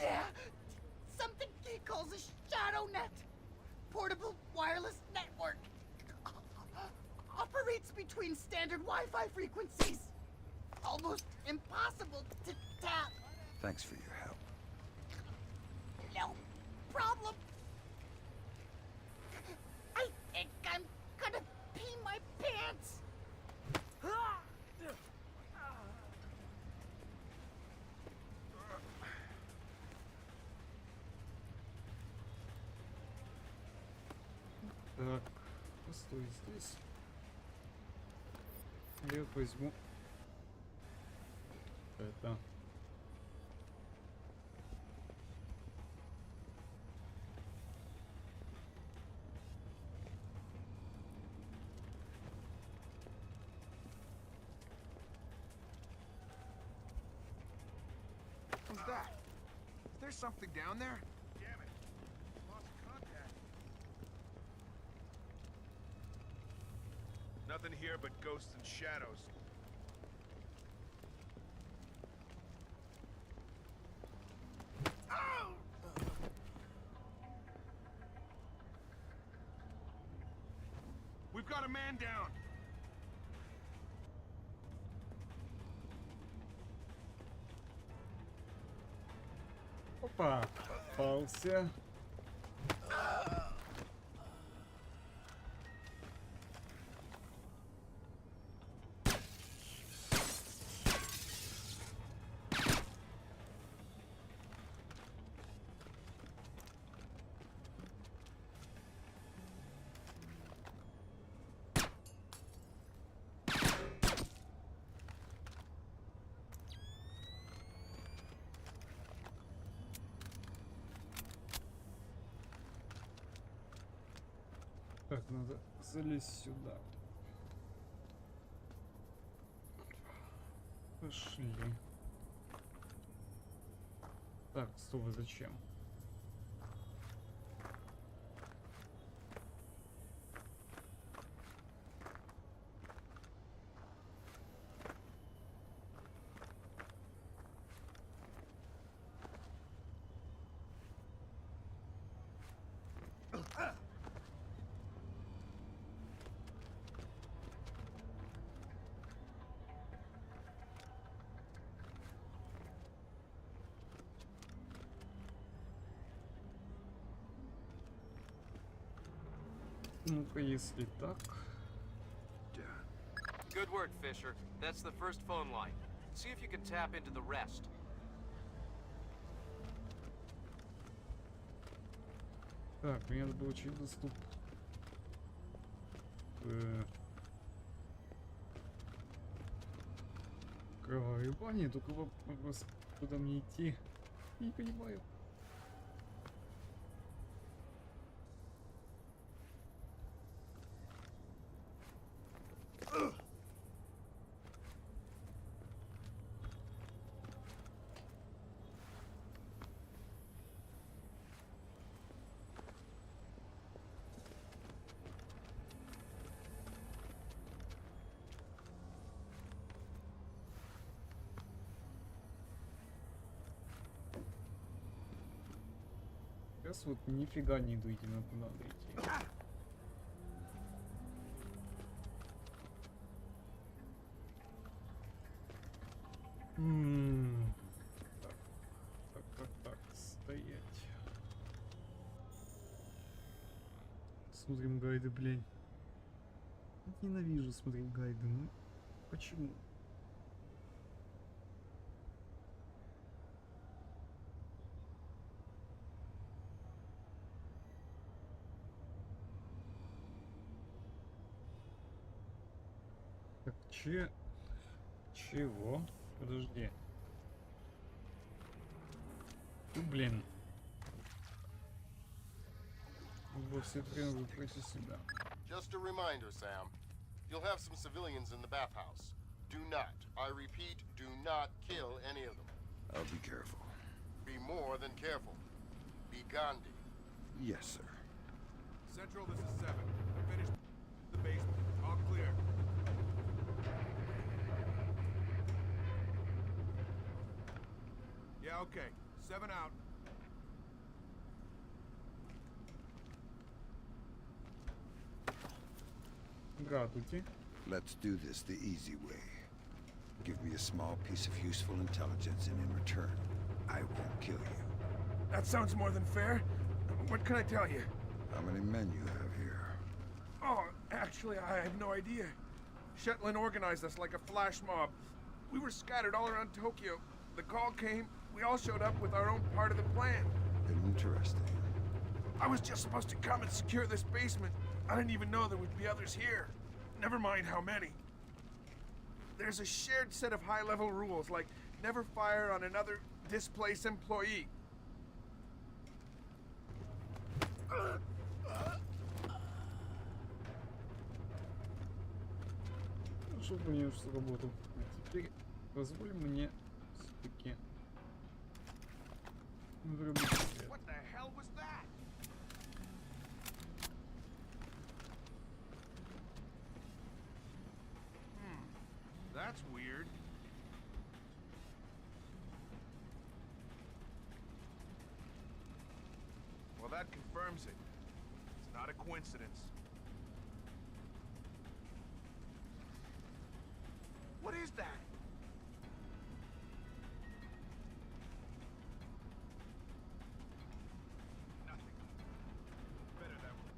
Yeah, something he calls a shadow net. Portable wireless network. Operates between standard Wi-Fi frequencies. Almost impossible to tap. Thanks for your help. No problem. I think I'm gonna pee my pants. Так, постой здесь. Я возьму это. Who's that? Is there something down there? Damn it. Lost contact. Nothing here but ghosts and shadows. We've got a man down. Опа, попался. Так, надо залезть сюда. Пошли. Так, стоп, зачем? Ну-ка, если так. Good work, Fisher. That's the first phone line. See if you can tap into the rest. Так, мне надо получить доступ к кровавой бане, только вопрос, куда мне идти, не понимаю. Сейчас вот нифига не иду, идти, надо идти. Так, стоять. Смотрим гайды, блин. Ненавижу смотреть гайды, ну почему? Так, чего? Подожди. Ну, блин. Во все время пройти сюда. Just a reminder, Sam. You'll have some civilians in the bathhouse. Do not, I repeat, do not kill any of them. I'll be careful. Be more than careful. Be Gandhi. Yes, sir. Central, this is 7. I finished the basement. All clear. Yeah, okay. 7 out. Здравствуйте. Let's do this the easy way. Give me a small piece of useful intelligence, and in return, I won't kill you. That sounds more than fair. What can I tell you? How many men you have here? Oh, actually, I have no idea. Shetland organized us like a flash mob. We were scattered all around Tokyo. The call came, we all showed up with our own part of the plan. Interesting. I was just supposed to come and secure this basement. I didn't even know there would be others here. Never mind how many. There's a shared set of high-level rules, like never fire on another displaced employee. Хорошо, понял, что работал. Теперь позволь мне все-таки вырубить свет. What the hell was that? That's weird. Well, that confirms it. It's not a coincidence. What is that? Nothing. Better that way.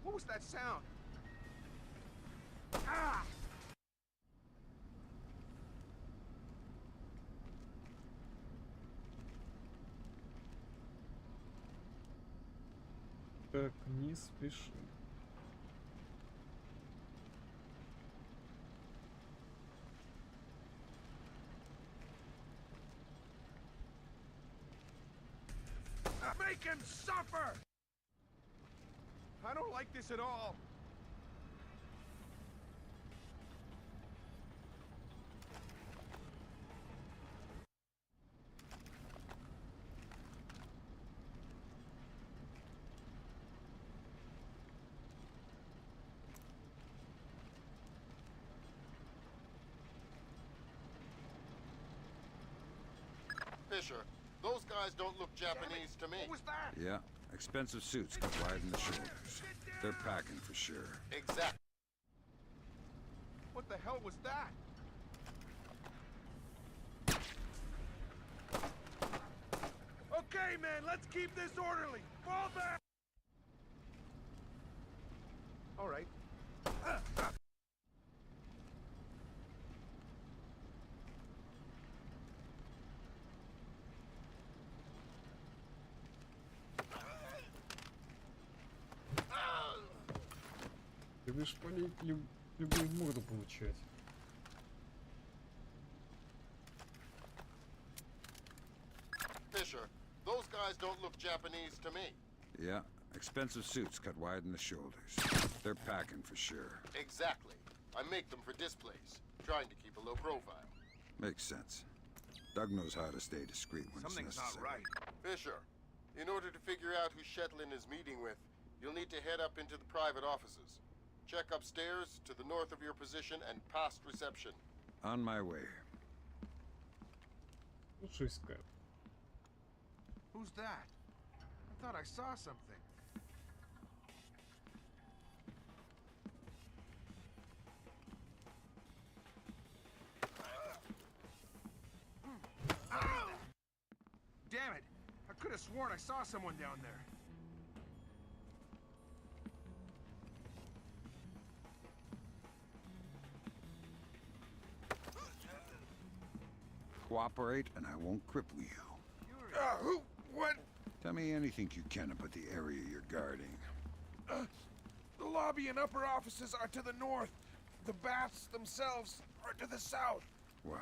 What was that sound? Ah! Так, не спеши. Make him suffer! I don't like this at all. Fisher, those guys don't look Japanese to me. What was that? Yeah, expensive suits cut wide in the shoulders. They're packing for sure. Exactly. What the hell was that? Okay, man, let's keep this orderly. Fall back! All right. Ты будешь палить любую морду получать. Fisher, those guys don't look Japanese to me. Yeah, expensive suits cut wide in the shoulders. They're packing for sure. Exactly. I make them for displays, trying to keep a low profile. Makes sense. Doug knows how to stay discreet when Something's it's not necessary. right. Fisher, in order to figure out who Shetlin is meeting with, you'll need to head up into the private offices. Check upstairs to the north of your position and past reception. On my way. Лучше искать. Who's that? I thought I saw something. Damn it! I could have sworn I saw someone down there. Cooperate and I won't cripple you. Who? What? Tell me anything you can about the area you're guarding. The lobby and upper offices are to the north. The baths themselves are to the south. Wow.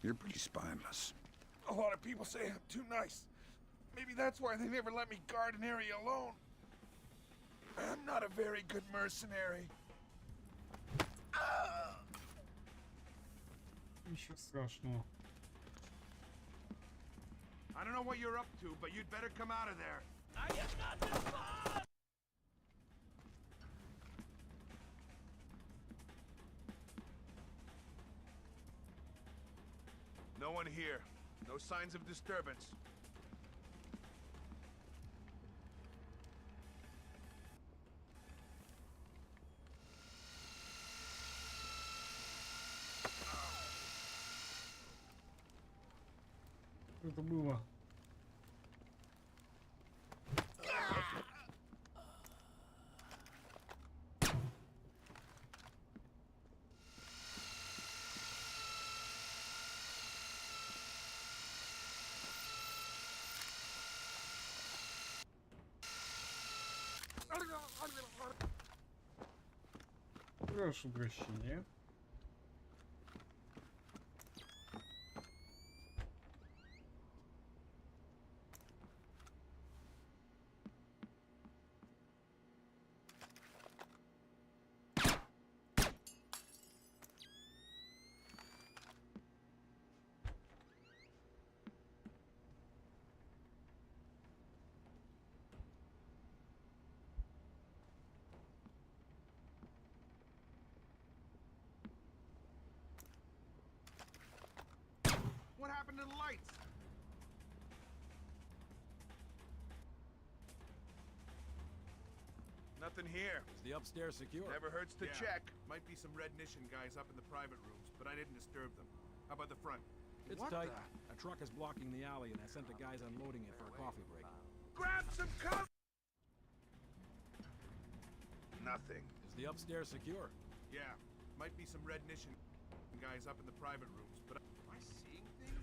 You're pretty spineless. A lot of people say I'm too nice. Maybe that's why they never let me guard an area alone. I'm not a very good mercenary. Ничего страшного. I don't know what you're up to, but you'd better come out of there. I am not responsible! No one here. No signs of disturbance. Что это было? Прошу прощения. happened to the lights? Nothing here. Is the upstairs secure? Never hurts to check. Might be some Red Nation guys up in the private rooms, but I didn't disturb them. How about the front? It's tight. A truck is blocking the alley, and I sent the guys unloading it for a coffee break. Grab some cover! Nothing. Is the upstairs secure? Yeah. Might be some Red Nation guys up in the private rooms, but am I seeing things?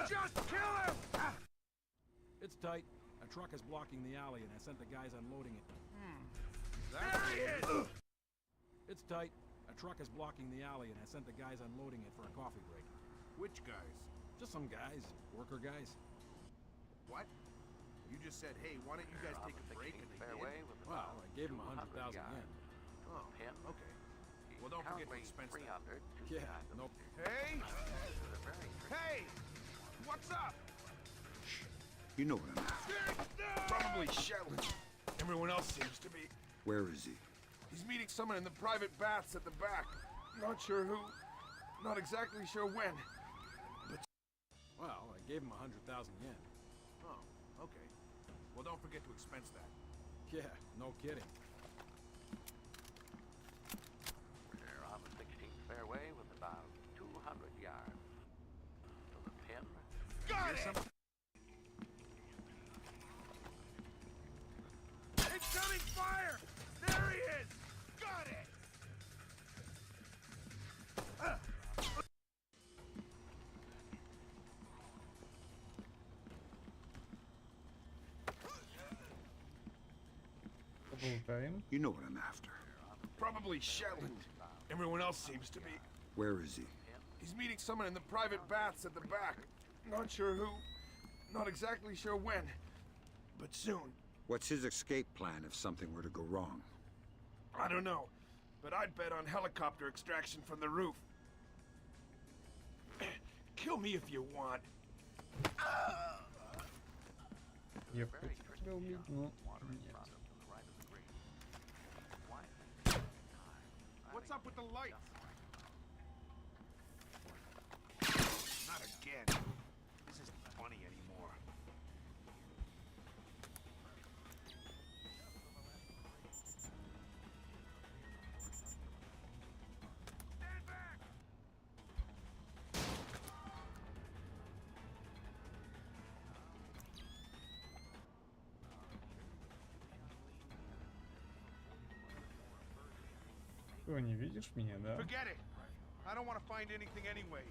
Just kill him! It's tight. A truck is blocking the alley, and I sent the guys unloading it. There he is! It's tight. A truck is blocking the alley, and I sent the guys unloading it for a coffee break. Which guys? Just some guys. Worker guys. What? You just said, hey, why don't you guys take a break, and they did? Well, I gave them 100,000 yen. Oh, okay. Well, don't forget to expense that. Yeah, no. Hey! Hey! What's up? You know what I'm after. Probably Shetland. Everyone else seems to be. Where is he? He's meeting someone in the private baths at the back. Not sure who. Not exactly sure when. But... Well, I gave him 100,000 yen. Oh, okay. Well, don't forget to expense that. Yeah, no kidding. We're on the 16th fairway with about 200 yards. To the pin. Got it! Incoming fire! There he is! Got it! You know what I'm after. Probably Shetland. Everyone else seems to be. Where is he? He's meeting someone in the private baths at the back. Not sure who. Not exactly sure when. But soon. What's his escape plan if something were to go wrong? I don't know. But I'd bet on helicopter extraction from the roof. Kill me if you want. Я бы хотел тебя убить, но нет. What's up with the lights? Not again. This isn't funny anymore. Stand back! Что, не видишь меня, да? Forget it. I don't want to find anything anyway.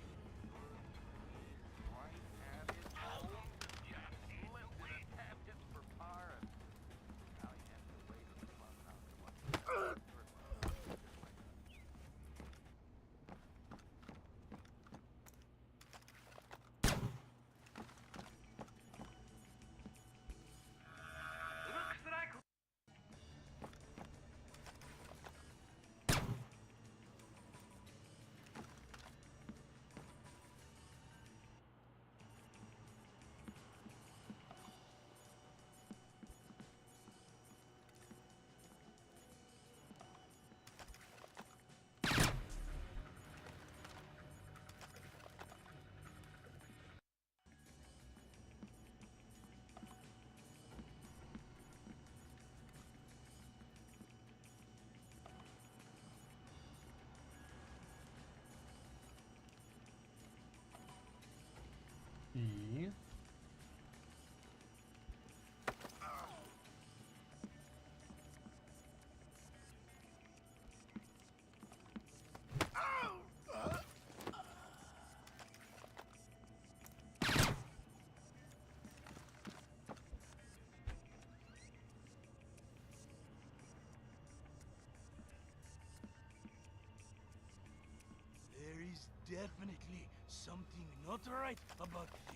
И... There is definitely something not right about this.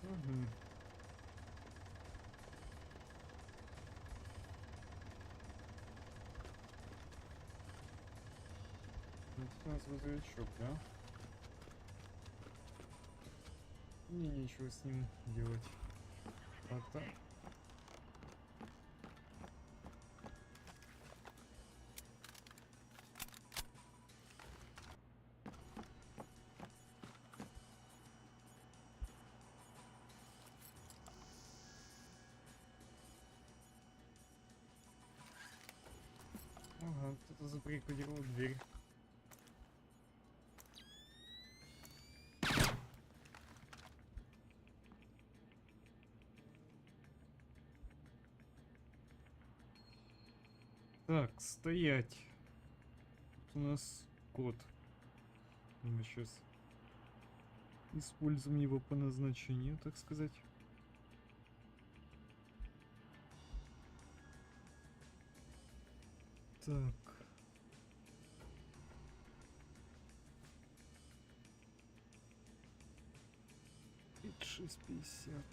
Угу. нас грузовичок, да? Мне нечего с ним делать. А так. Ага, кто-то заприкодировал дверь. Так, стоять. Тут у нас код. Мы сейчас используем его по назначению, так сказать. Так. Это 6:50.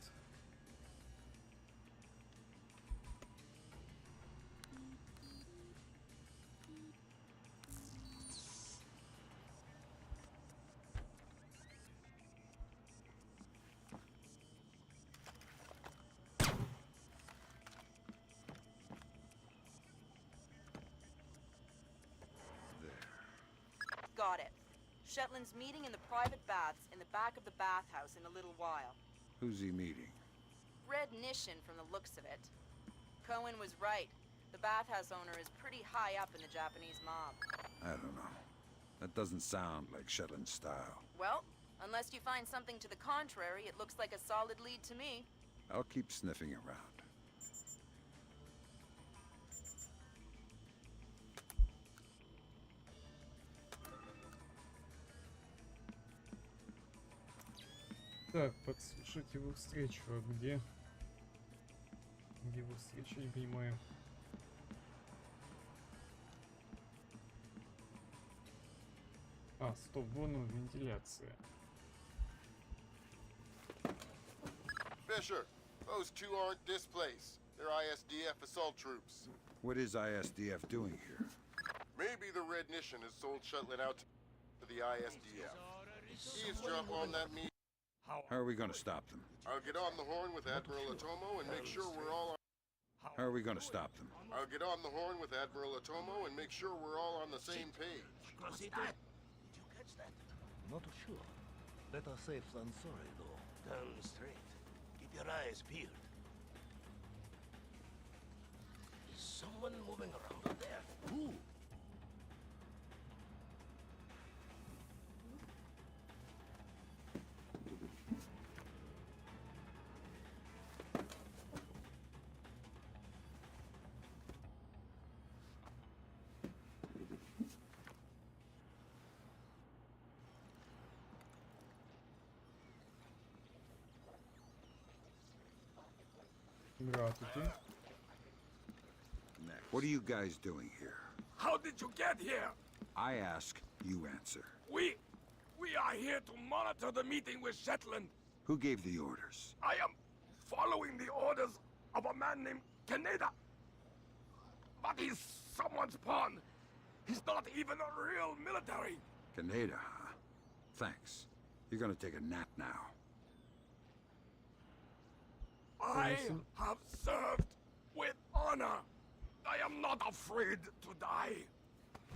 Got it. Shetland's meeting in the private baths in the back of the bathhouse in a little while. Who's he meeting? Red Nishin from the looks of it. Cohen was right. The bathhouse owner is pretty high up in the Japanese mob. I don't know. That doesn't sound like Shetland style. Well, unless you find something to the contrary, it looks like a solid lead to me. I'll keep sniffing around. Так, подслушать его встречу. А где? Где его встреча, не понимаю. А, стоп, вон он, вентиляция. Fisher, those two aren't displaced. They're ISDF assault troops. What is ISDF doing here? Maybe the Red Nishin has sold Shetland out to the ISDF. Eavesdrop on that meeting. How are we going to stop them? I'll get on the horn with Admiral Otomo and make sure we're all on... How are we going to stop them? I'll get on the horn with Admiral Otomo and make sure we're all on the same page. Did you catch that? Not sure. Better safe than sorry, though. Turn straight. Keep your eyes peeled. Is someone moving around up there? Who? Здравствуйте. What are you guys doing here? How did you get here? I ask, you answer. We are here to monitor the meeting with Shetland. Who gave the orders? I am following the orders of a man named Kaneda. But he's someone's pawn. He's not even a real military. Kaneda, huh? Thanks. You're gonna take a nap now. I have served with honor. I am not afraid to die.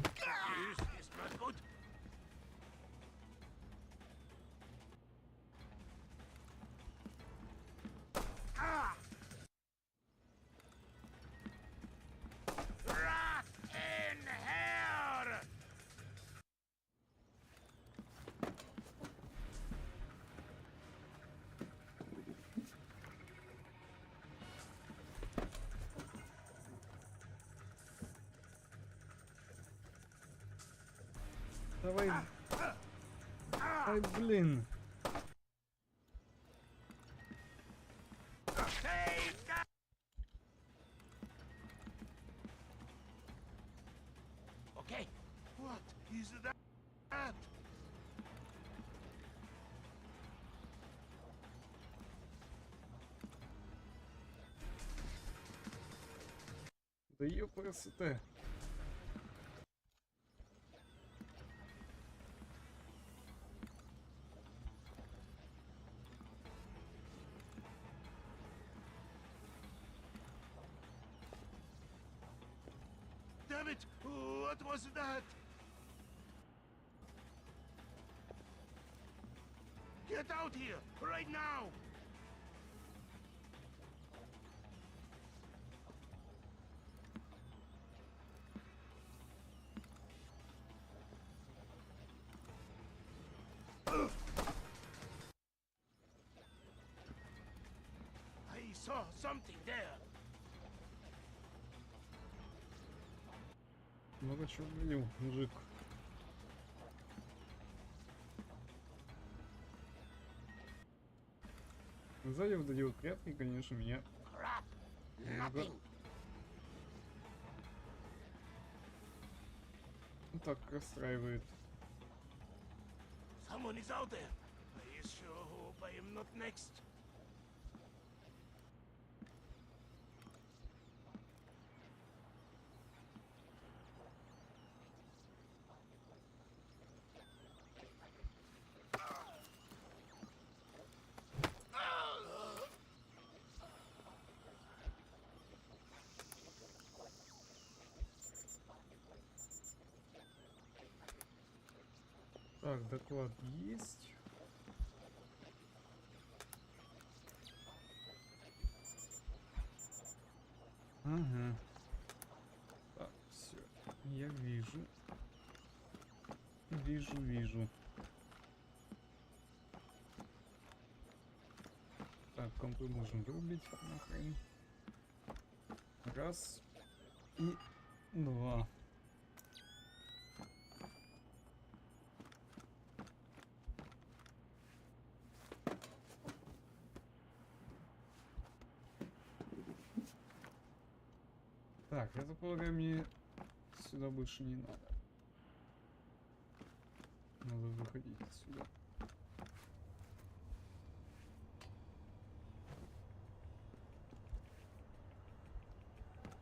This is not good. Ah! Rat in here! Давай. Ай, блин. Okay. What is that? Да ёпрст. Damn it! What was that? Get out here, right now! I saw something there. Много чего видел, мужик. Сзади вот эти вот прятки, конечно, меня немного так расстраивает. Someone is out there. I sure hope I am not next. Так, доклад есть. Ага. Так, все. Я вижу. Вижу. Так, компы можем вырубить нахрен. Раз. И два. Так, я так полагаю, мне сюда больше не надо. Надо выходить отсюда.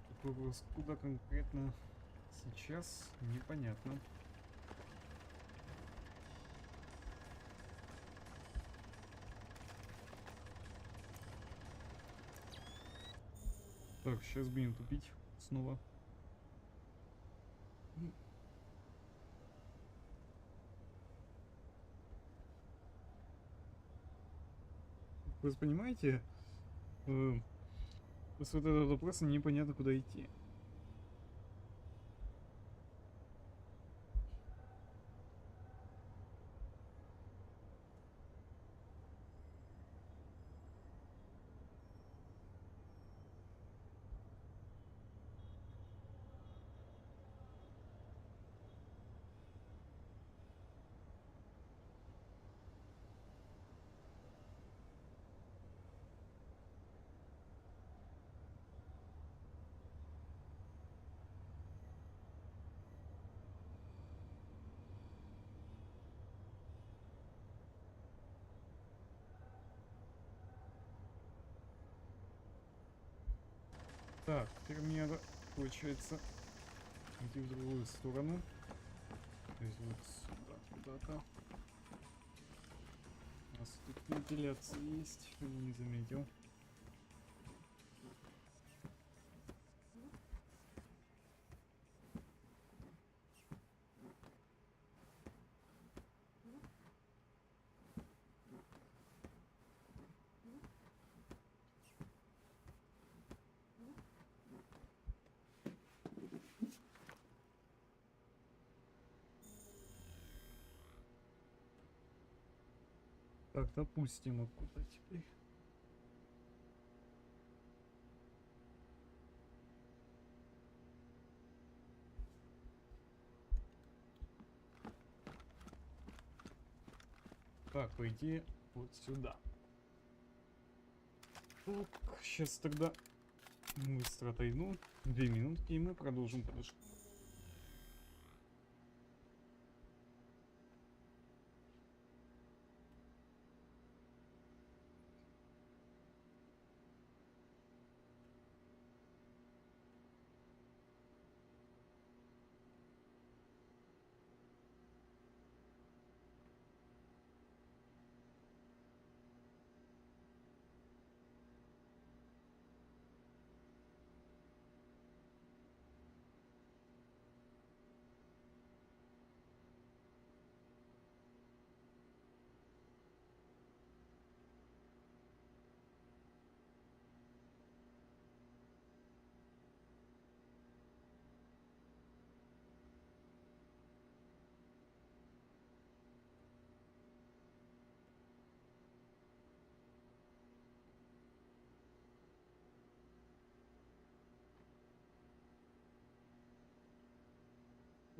Такой вопрос, куда конкретно сейчас, непонятно. Так, сейчас будем тупить снова. Вы понимаете, с вот этого вопроса непонятно, куда идти. Так, теперь мне надо, получается, идти в другую сторону. То есть вот сюда, куда-то. У нас тут вентиляция есть, не заметил. Так, допустим, откуда теперь? Так, по идее, вот сюда. Так, сейчас тогда быстро отойду. 2 минутки, и мы продолжим подожди.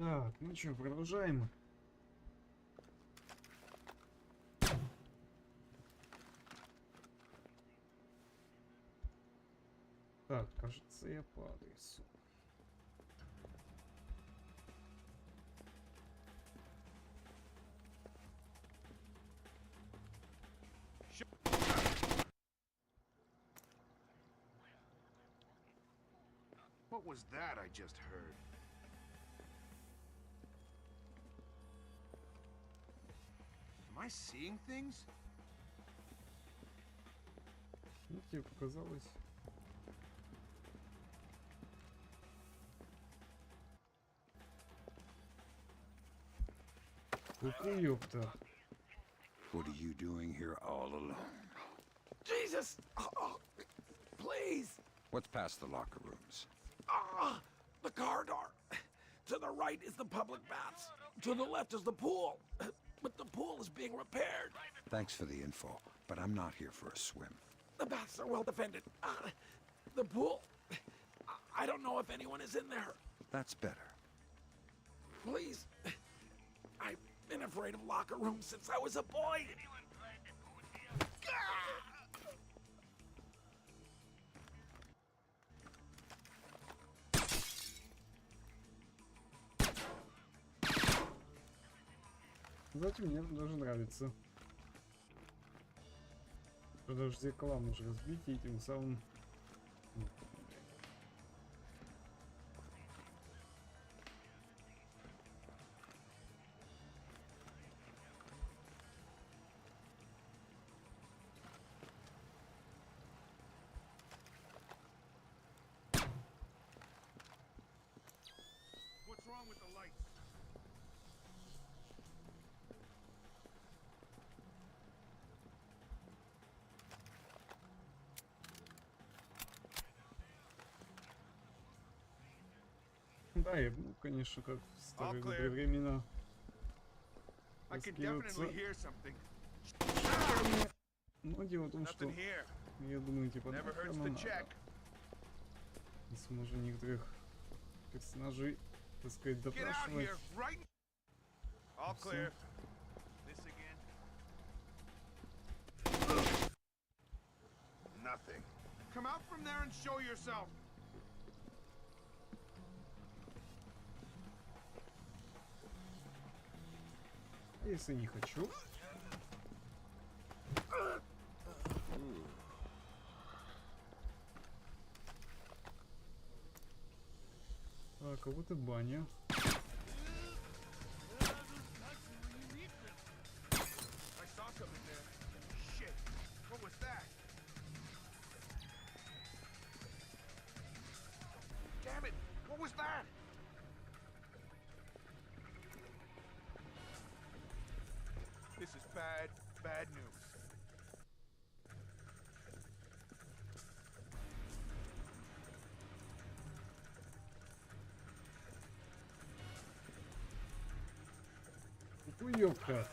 Так, ну что, продолжаем. Так, кажется, я по адресу. What was that I just heard? Am I seeing things? Ну, тебе показалось. Ёпта. What are you doing here all alone? Jesus! Please! What's past the locker rooms? The corridor. To the right is the public baths. To the left is the pool. But the pool is being repaired. Thanks for the info, but I'm not here for a swim. The baths are well defended. The pool. I don't know if anyone is in there. That's better. Please. I've been afraid of locker rooms since I was a boy. Кстати, мне даже нравится. Даже зеркала можно разбить и тем самым... What's wrong with the lights? Да, я был, конечно, как в старые добрые времена. I can definitely hear something. Но дело в том, что я думаю, типа, Never hurts оно to надо. check. Если можно некоторых персонажей, так сказать, Get out допрашивать. here, right? All clear. This again. Nothing. Come out from there and show yourself. Если не хочу. Так, а вот и баня. I saw something there. Shit. What was that? Damn it. What was that? This is bad, bad news. Уёбка.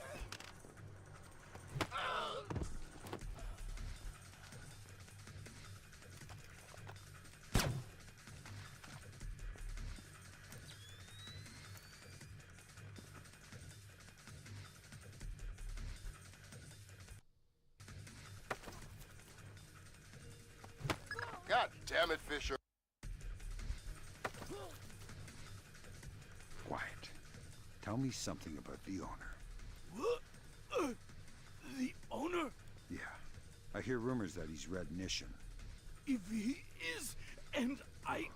God damn it, Fisher. Quiet. Tell me something about the owner. What? The owner? Yeah. I hear rumors that he's Red Nation. If he is, and I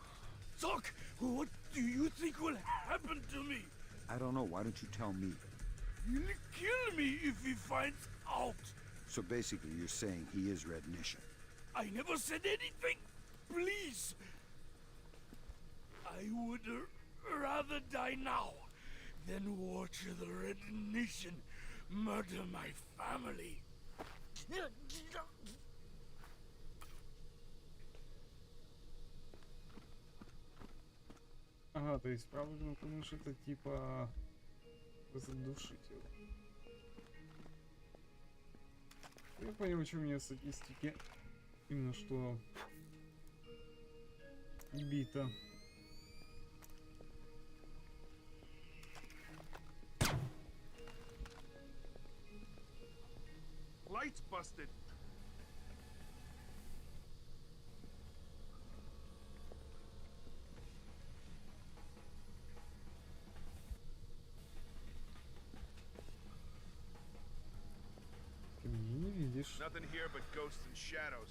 talk, what do you think will happen to me? I don't know. Why don't you tell me? He'll kill me if he finds out. So basically, you're saying he is Red Nation. I never said anything. Please. I would rather die now than watch the Red Nation murder my family. Ага, то есть правильно думаешь, это типа задушить его. Я понял, что у меня статистики именно что бита. Light's busted. Ты меня не видишь. Nothing here but ghosts and shadows.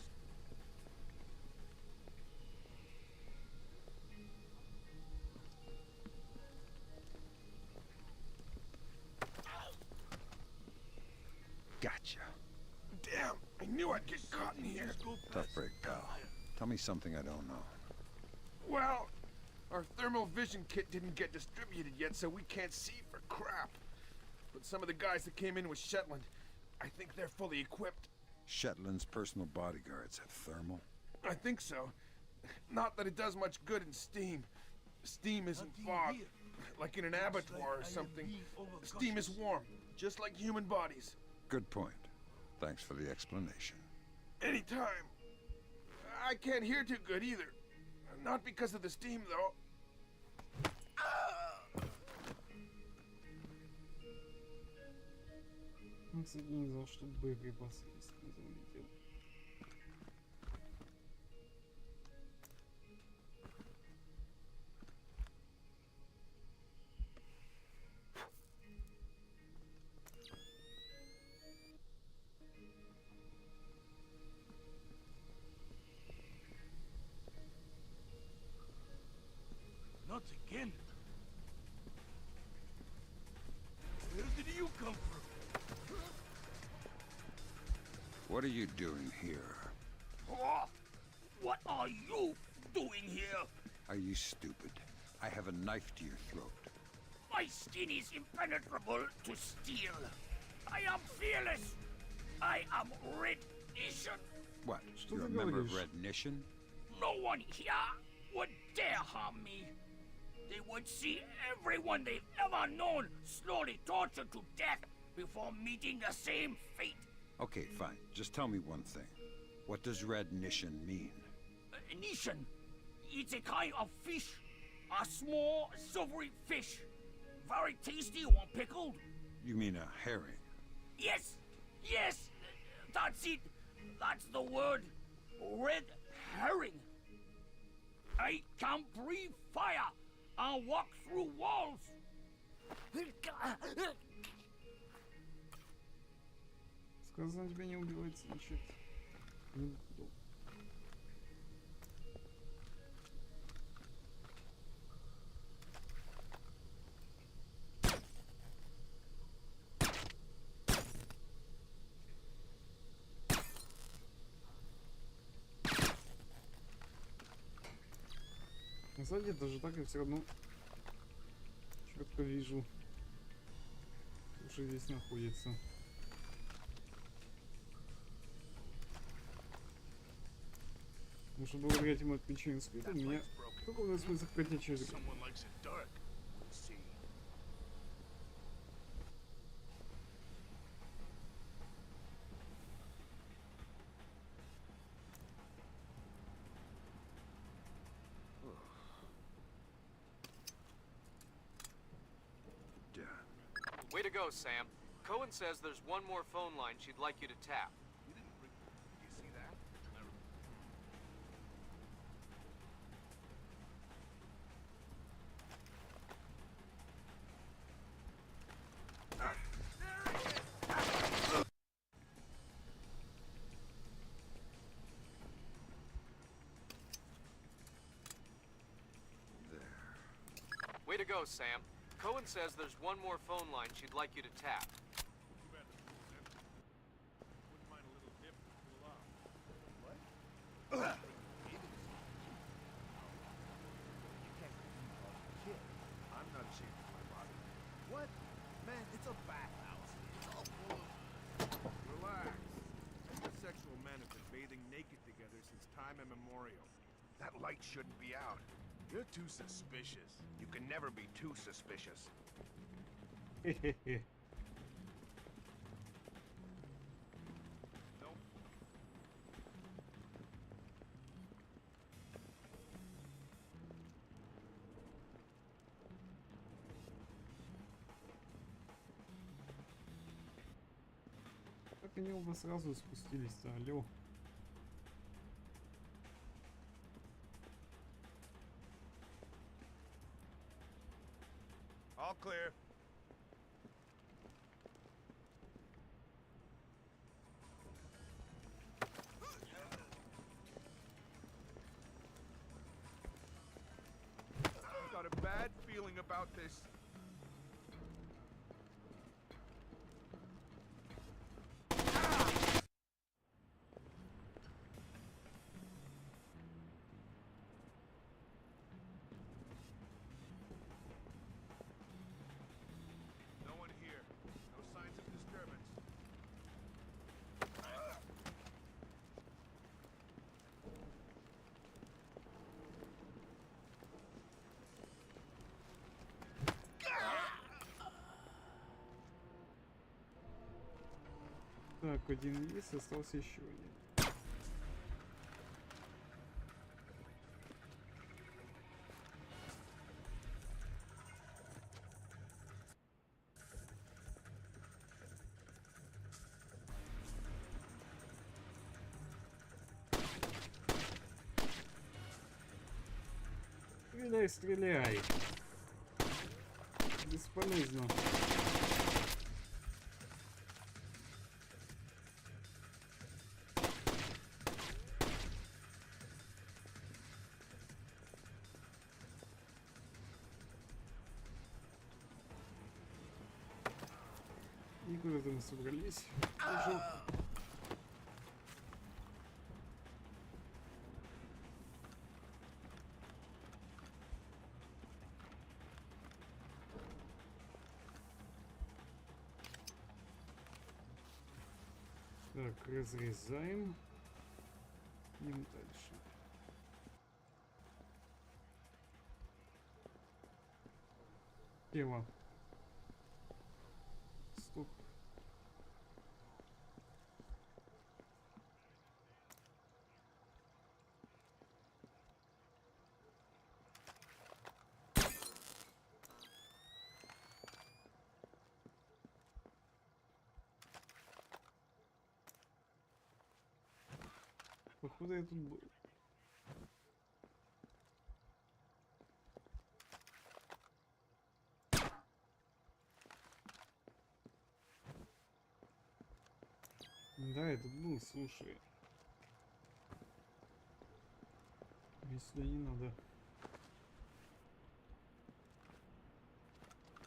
Gotcha. Damn, I knew I'd get caught in here. Tough break, pal. Tell me something I don't know. Well, our thermal vision kit didn't get distributed yet, so we can't see for crap. But some of the guys that came in with Shetland, I think they're fully equipped. Shetland's personal bodyguards have thermal? I think so. Not that it does much good in steam. Steam isn't fog, like in an abattoir or something. Steam is warm, just like human bodies. Good point. Thanks for the explanation. Anytime. I can't hear too good either. Not because of the steam, though. Кстати, не знал, что боеприпасы есть. Не заметил. Not again. Where did you come from? What are you doing here? Oh, what are you doing here? Are you stupid? I have a knife to your throat. My skin is impenetrable to steel. I am fearless. I am Red Nation. What? Что You're a ты member of говоришь? Red Nation? No one here would dare harm me. They would see everyone they've ever known slowly tortured to death before meeting the same fate. Okay, fine. Just tell me one thing. What does Red Nation mean? Nation. It's a kind of fish. A small, silvery fish. Very tasty when pickled. You mean a herring? Yes, yes, that's it. That's the word. Red herring. I can breathe fire and walk through walls. Сказано, тебя не убивает, значит, не буду. На самом деле, даже так я все равно четко вижу, что здесь находится. Потому что благодаря этим отключениям света у меня какой смысл хотеть через игру. Way to go, Sam. Cohen says there's one more phone line she'd like you to tap. You see that? Way to go, Sam. Cohen says there's one more phone line she'd like you to tap. I'm not ashamed of my body. What? Man, it's a bathhouse. It's all full of... Relax. Homosexual men have been bathing naked together since time immemorial. That light shouldn't be out. You're too suspicious. You can never be too suspicious. Хе-хе-хе. Как они оба сразу спустились-то, алло? All clear. I've got a bad feeling about this. No one here. No signs of disturbance. Так, один есть, остался еще один. Стреляй, стреляй. Бесполезно. И куда-то мы собрались. Уже. Так, разрезаем. Идем дальше. Тело. Стоп. Походу я тут был. Да, это был, слушай. Если не надо.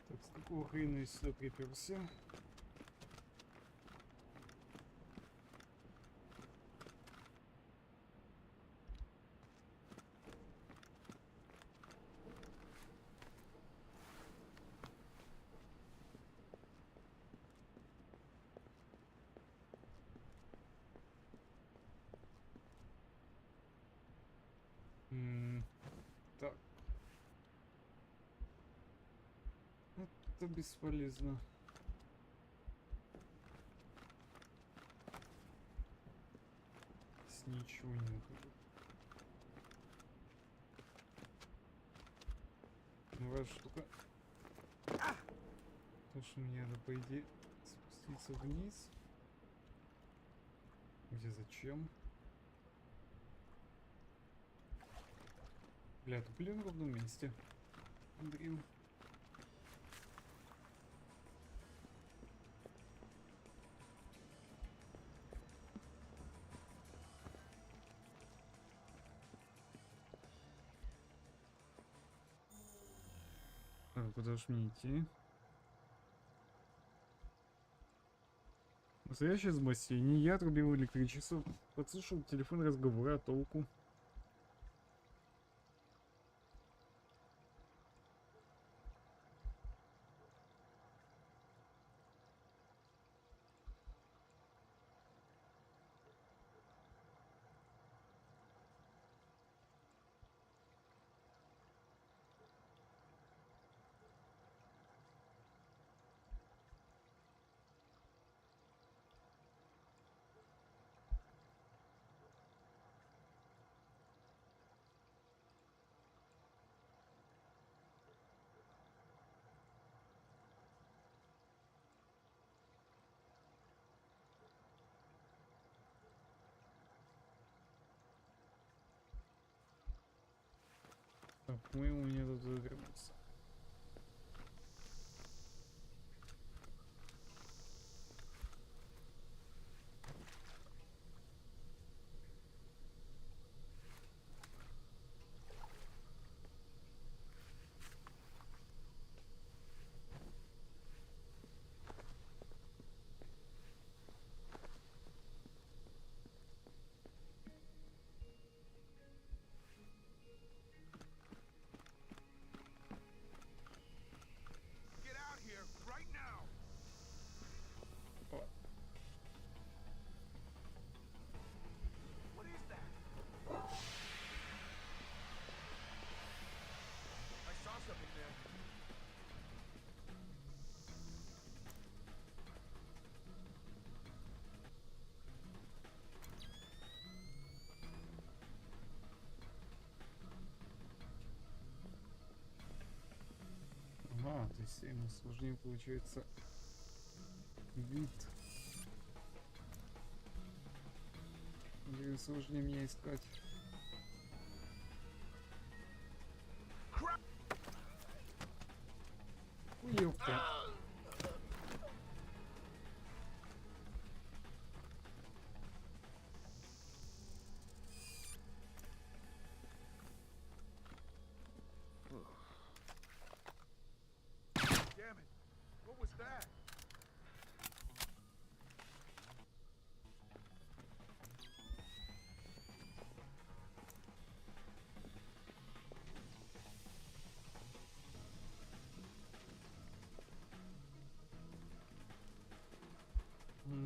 Так, с какого хрена я сюда приперся? Так. Это бесполезно. С ничего не нахожу. Новая штука. То, что мне надо, по идее, спуститься вниз. Где зачем? Бля, туплю в ровном месте. Андрю. Так, куда ж мне идти? Настоящее в бассейне. Я отрубил электричество. Подслушал телефон разговора, а толку? Так, мы у меня тут вернулся. Get out here right now. What is that? I saw something there. Ага, то есть ему сложнее получается вид. Или сложнее меня искать. Уёпта. Damn it. What was that?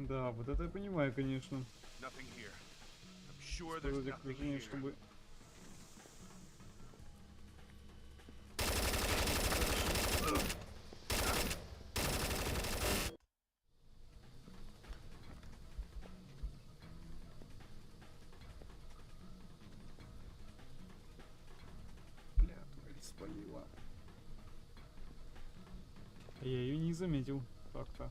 Да, вот это я понимаю, конечно. Nothing here. I'm sure Стоит there's nothing окружение, here. чтобы... Бля, тварь спалила. Я ее не заметил. Так-то.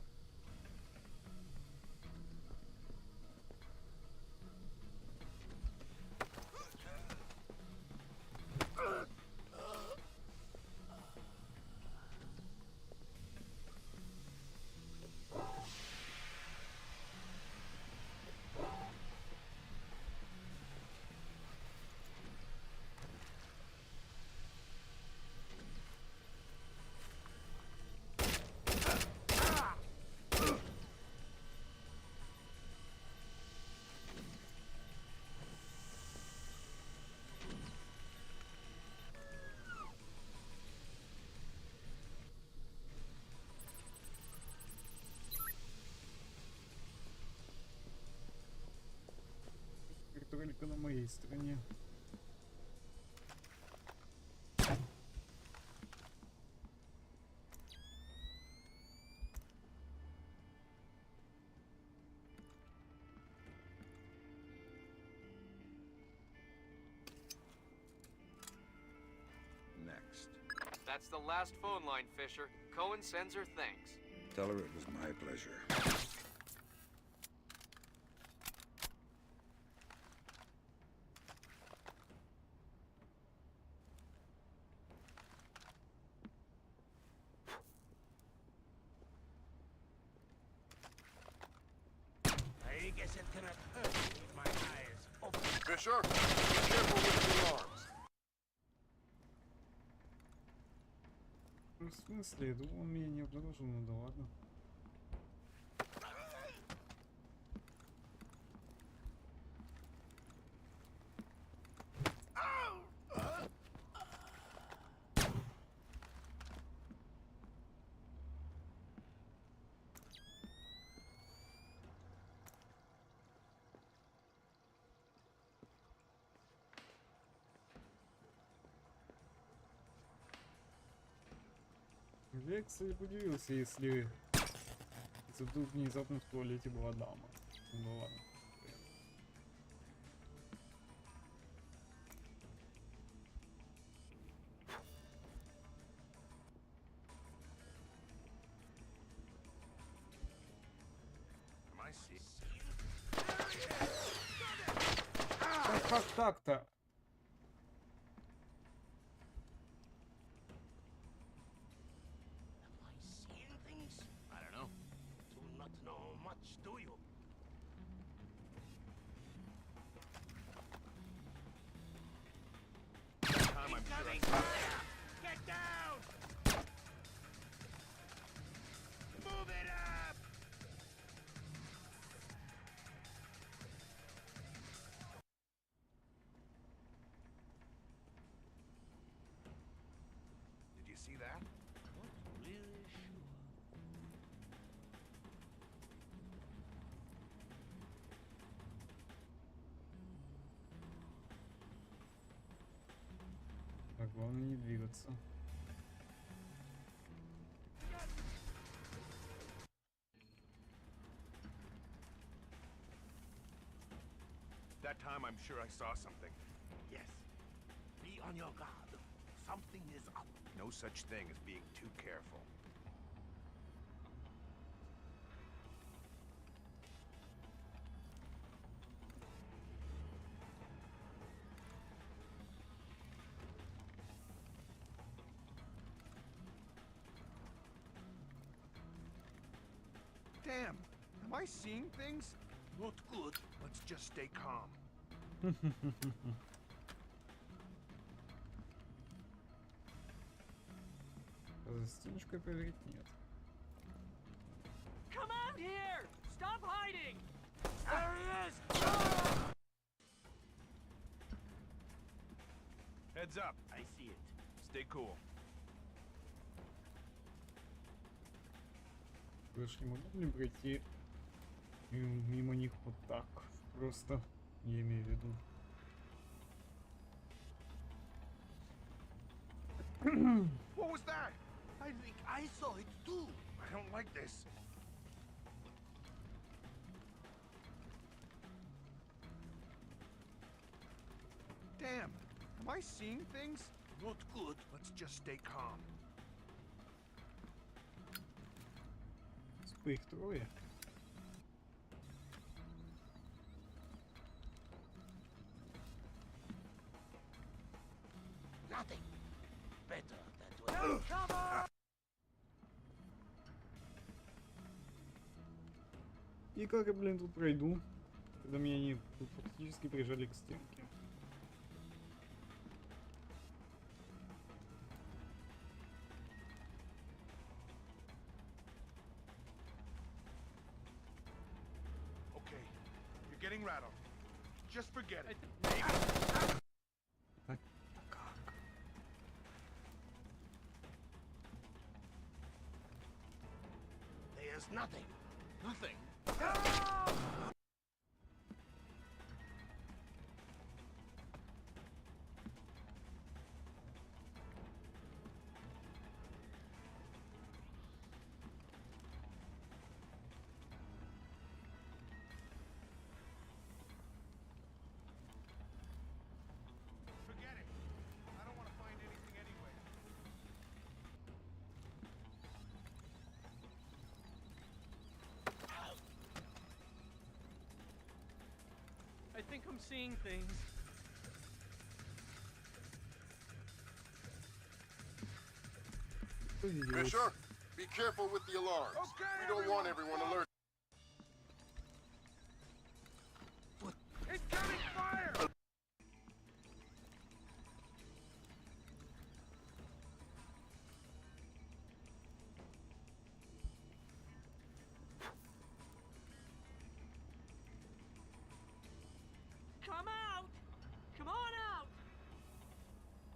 Только на моей стороне. Next. That's the last phone line, Fisher. Cohen sends her thanks. Tell her it was my pleasure. I guess it cannot hurt to keep my eyes open. Fisher, be careful with the arms. Ну, в смысле? Я думал, он меня не обнаружил, ну да ладно. Я, кстати, удивился, если вдруг внезапно в туалете была дама. Ну ладно. Как так-то? Главное не двигаться. That time I'm sure I saw something. Yes. Be on your guard. Something is up. No such thing as being too careful. Damn, am I seeing things? Not good. Let's just stay calm. За стеночкой проверить нет. Come out here! Stop hiding! There he is! Heads up. I see it. Stay cool. Вы ж не могли бы пройти мимо них вот так. Просто, я имею в виду. What was that? I think I saw it too. I don't like this. Damn, am I seeing things? Not good. Let's just stay calm. Их трое. Nothing better than to cover. И как я, блин, тут пройду, когда меня они тут фактически прижали к стенке. Okay, you're getting rattled. Just forget it. There's nothing. Nothing. Forget it. I don't want to find anything anyway. I think I'm seeing things. Fisher, be careful with the alarms. We don't want everyone alert. Incoming fire! Come out! Come on out!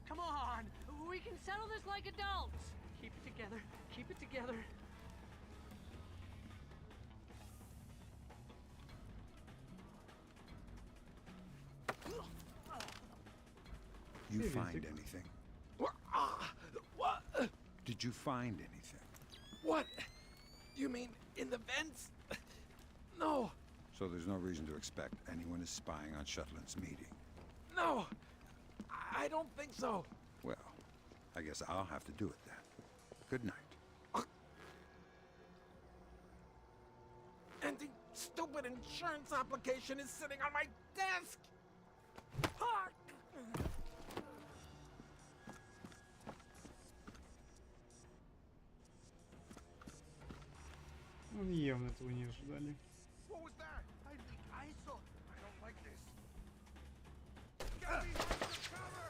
Come on! We can settle this like adults! Keep it together. Keep it together. You find anything? What? Did you find anything? What? You mean in the vents? No, So there's no reason to expect anyone is spying on Shetland's meeting. no. I don't think so. Well, I guess I'll have to do it then. Good night. And the stupid insurance application is sitting on my desk. Fuck! Ну, явно этого не ожидали. What was that? I think I saw. I don't like this. Get behind the cover!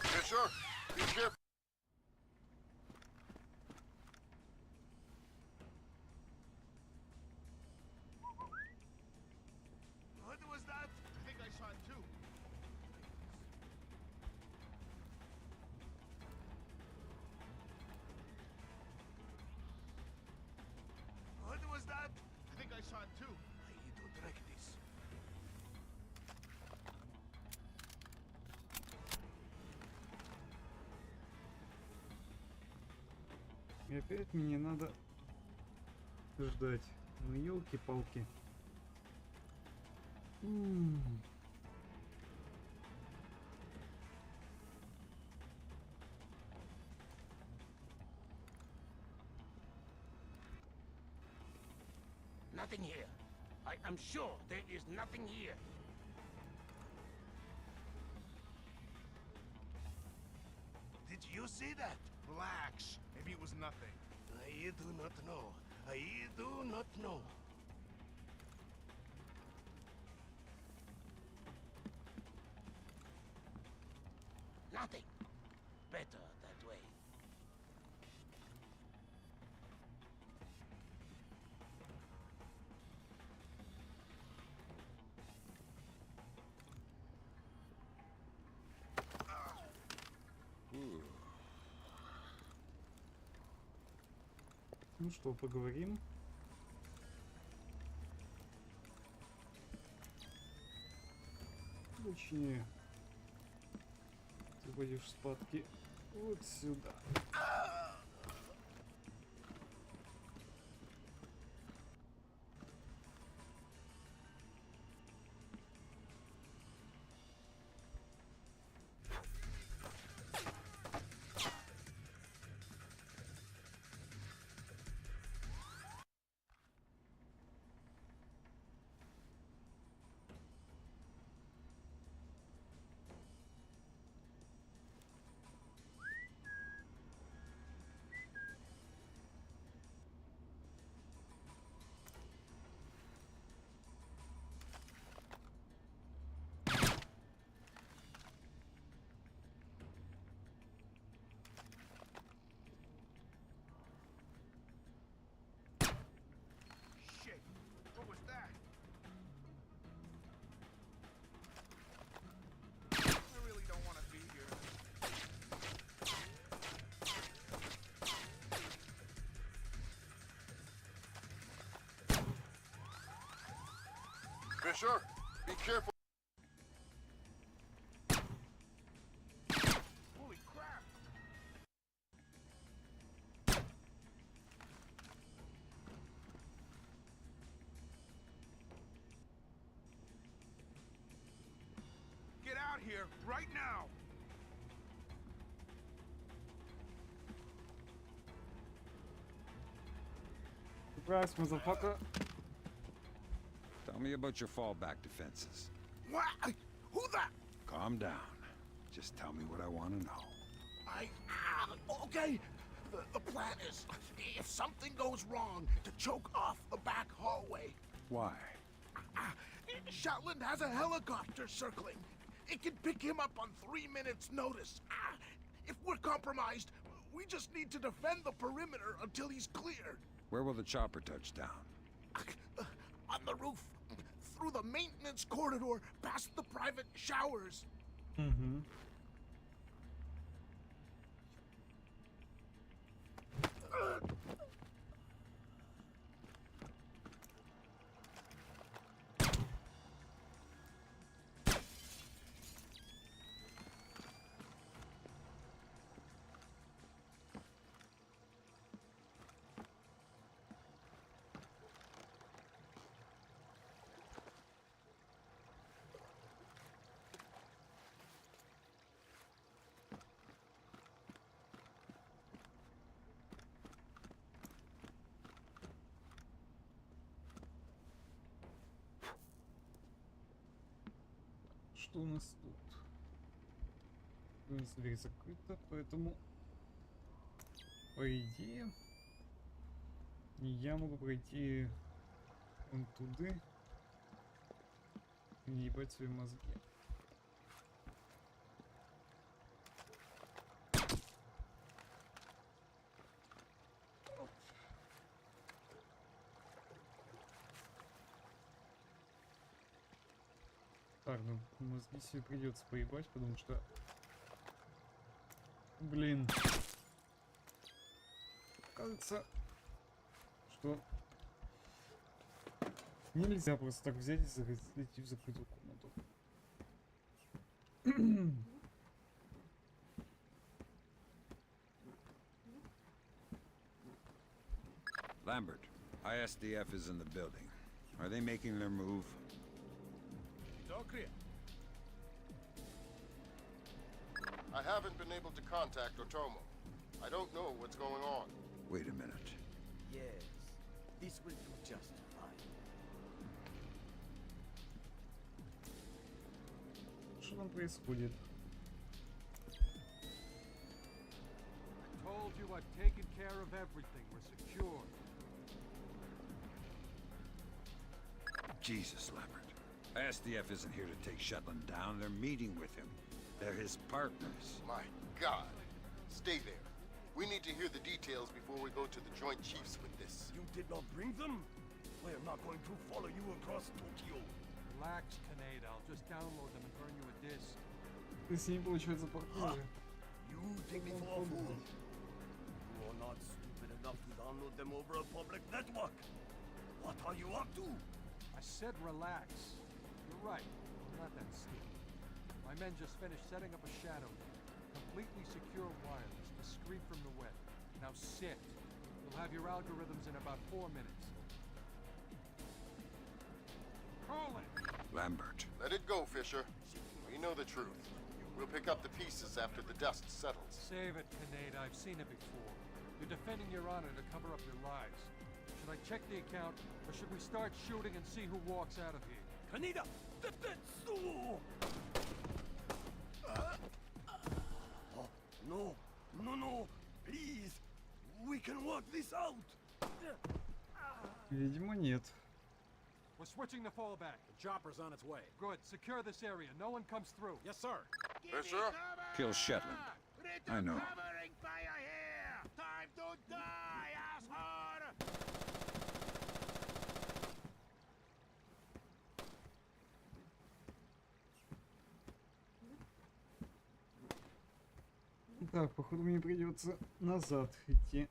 Fisher, be careful. What was that? I think I saw it too. What? И опять мне надо ждать. Ну елки-палки. Nothing here. I am sure there is nothing here. Did you see that? Relax. Maybe it was nothing. I do not know. I do not know. Nothing. Better that way. Ну что, поговорим. Точнее, ты пойдешь спадки вот сюда. Shit. What was that? I really don't want to be here. Fisher, be careful. Holy crap! Get out here right now! Surprise, motherfucker. Tell me about your fallback defenses. What? Who the? Calm down. Just tell me what I want to know. Okay. The plan is, if something goes wrong, to choke off the back hallway. Why? Shetland has a helicopter circling. It can pick him up on 3 minutes' notice. If we're compromised, we just need to defend the perimeter until he's cleared. Where will the chopper touch down? On the roof, through the maintenance corridor, past the private showers. Mm-hmm. Что у нас тут? У нас дверь закрыта, поэтому по идее я могу пройти вон туда и не ебать свои мозги. Так, ну мозги себе придется поебать, потому что... Блин. Кажется, что нельзя просто так взять и зайти в закрытую комнату. Lambert, ISDF is in the building. Are they making their move? It's all clear. I haven't been able to contact Otomo. I don't know what's going on. Wait a minute. Yes, this will do just fine. Что там происходит? I told you I've taken care of everything. We're secure. Jesus, Lambert. ISDF isn't here to take Shetland down. They're meeting with him. They're his partners. My God. Stay there. We need to hear the details before we go to the Joint Chiefs with this. You did not bring them? We're not going to follow you across Tokyo. Relax, Kaneda. I'll just download them and burn you a disc. То есть они, получается, партнеры. You take me for a fool. You are not stupid enough to download them over a public network. What are you up to? I said relax. You're right. I'm not that stupid. My men just finished setting up a shadow. Completely secure wireless, discreet from the web. Now sit. You'll have your algorithms in about 4 minutes. Call it! Lambert. Let it go, Fisher. We know the truth. We'll pick up the pieces after the dust settles. Save it, Kaneda. I've seen it before. You're defending your honor to cover up your lies. Should I check the account, or should we start shooting and see who walks out of here? Kaneda! No, no, no, please. We can work this out. Видимо, нет. We're switching the fallback. The chopper's on its way. Good. Secure this area. No one comes through. Yes, sir. Fisher? Kill Shetland. I know. Covering fire here! Time to die, asshole! Так, походу мне придется назад идти.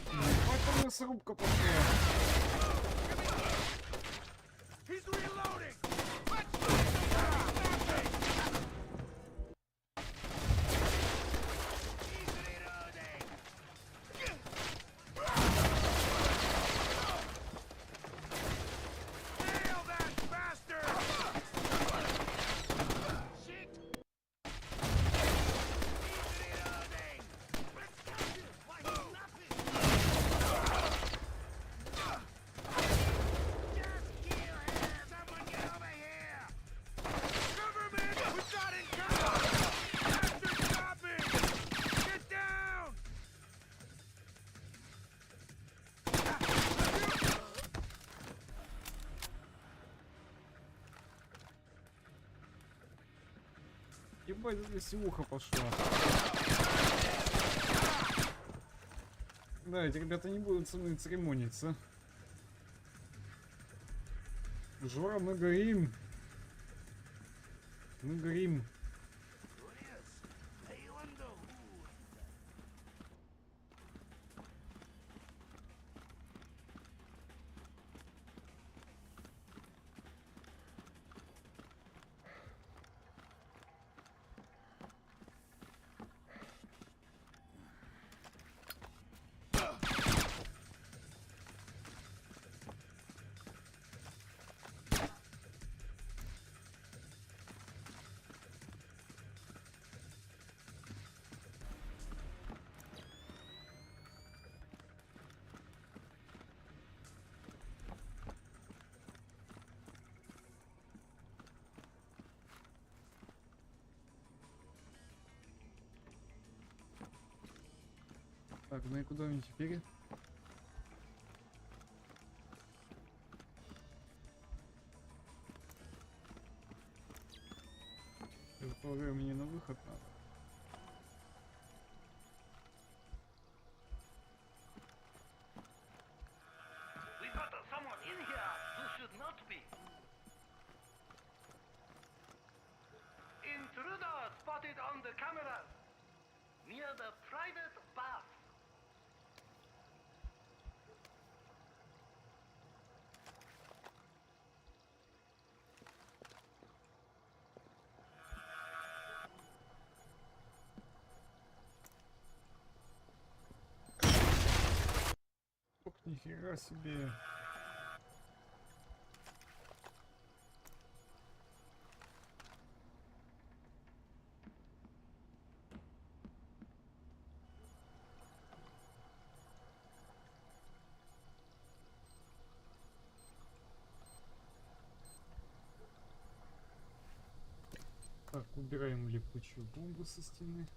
Потом мясорубка пошла. He's reloading! Ебать, здесь ухо пошло. Да, эти ребята не будут со мной церемониться. Жора, мы горим. Мы горим. Так, ну и куда мне теперь? Я полагаю, мне на выход надо. We got someone in here who should not be. Intruder spotted on the cameras near the private bath. Нифига себе. Так, убираем липучую бомбу со стены.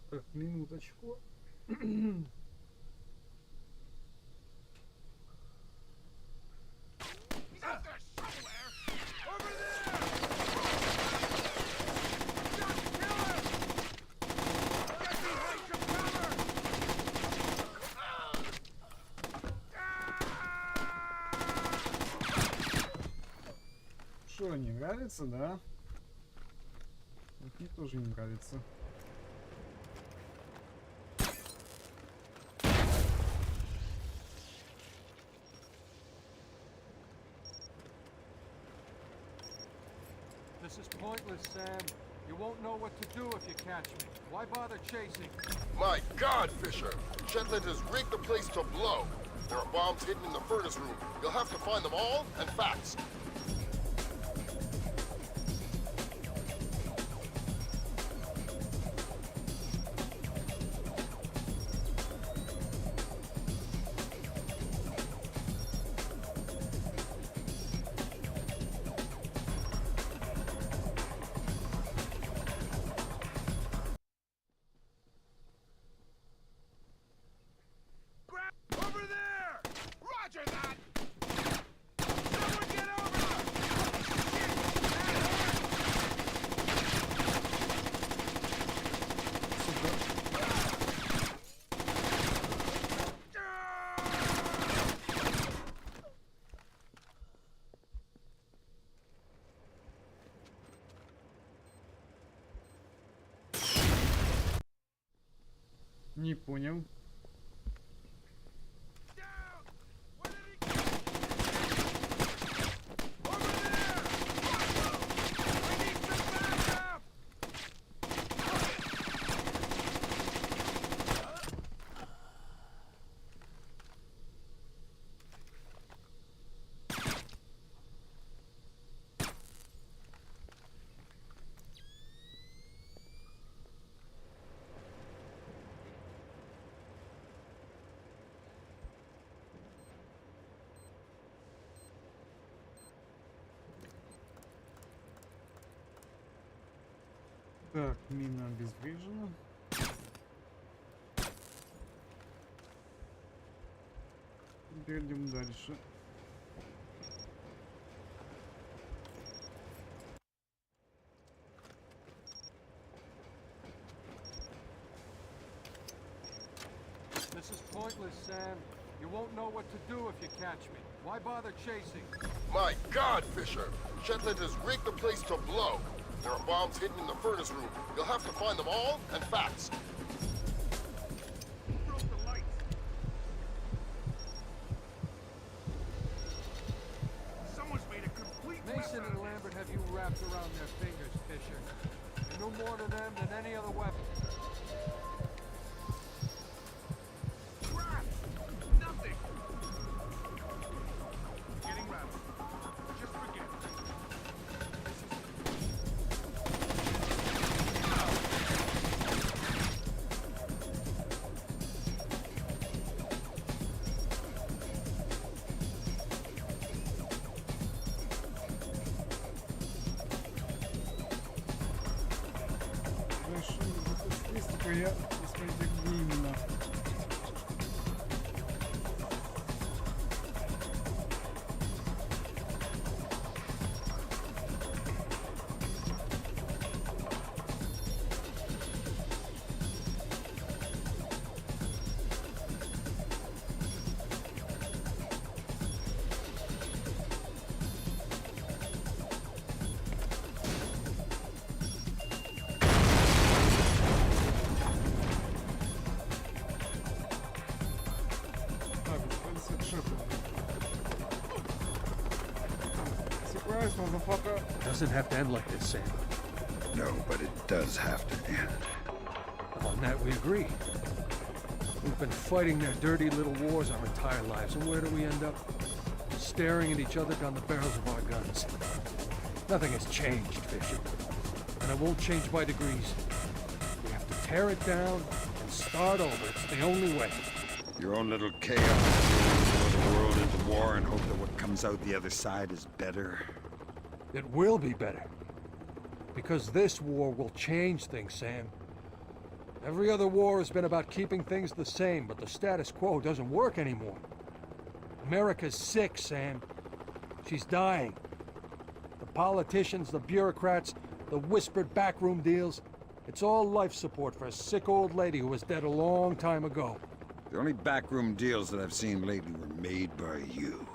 Так, минуточку. Что, не нравится, да? Вот мне тоже не нравится. This is pointless, Sam. You won't know what to do if you catch me. Why bother chasing? My God, Fisher! Shetland has rigged the place to blow. There are bombs hidden in the furnace room. You'll have to find them all, and fast. Over there! Roger that! Someone get over! Не понял. Так, мина обезврежена. Идем дальше. This is pointless, Sam. You won't know what to do if you catch me. Why bother chasing? My God, Fisher! Shetland has rigged the place to blow. There are bombs hidden in the furnace room. You'll have to find them all, and fast. Someone's made a complete Mason and Lambert have you wrapped around their fingers, Fisher. You're no more to them than any other weapon. решили запустить, только я посмотрите, где именно. Surprise, motherfucker. Doesn't have to end like this, Sam. No, but it does have to end. On that we agree. We've been fighting their dirty little wars our entire lives, and where do we end up? Staring at each other down the barrels of our guns. Nothing has changed, Bishop. And it won't change by degrees. We have to tear it down and start over. It's the only way. Your own little chaos. Throw the world into war and hope that what comes out the other side is better. It will be better. Because this war will change things, Sam. Every other war has been about keeping things the same, but the status quo doesn't work anymore. America's sick, Sam. She's dying. The politicians, the bureaucrats, the whispered backroom deals, it's all life support for a sick old lady who was dead a long time ago. The only backroom deals that I've seen lately were made by you.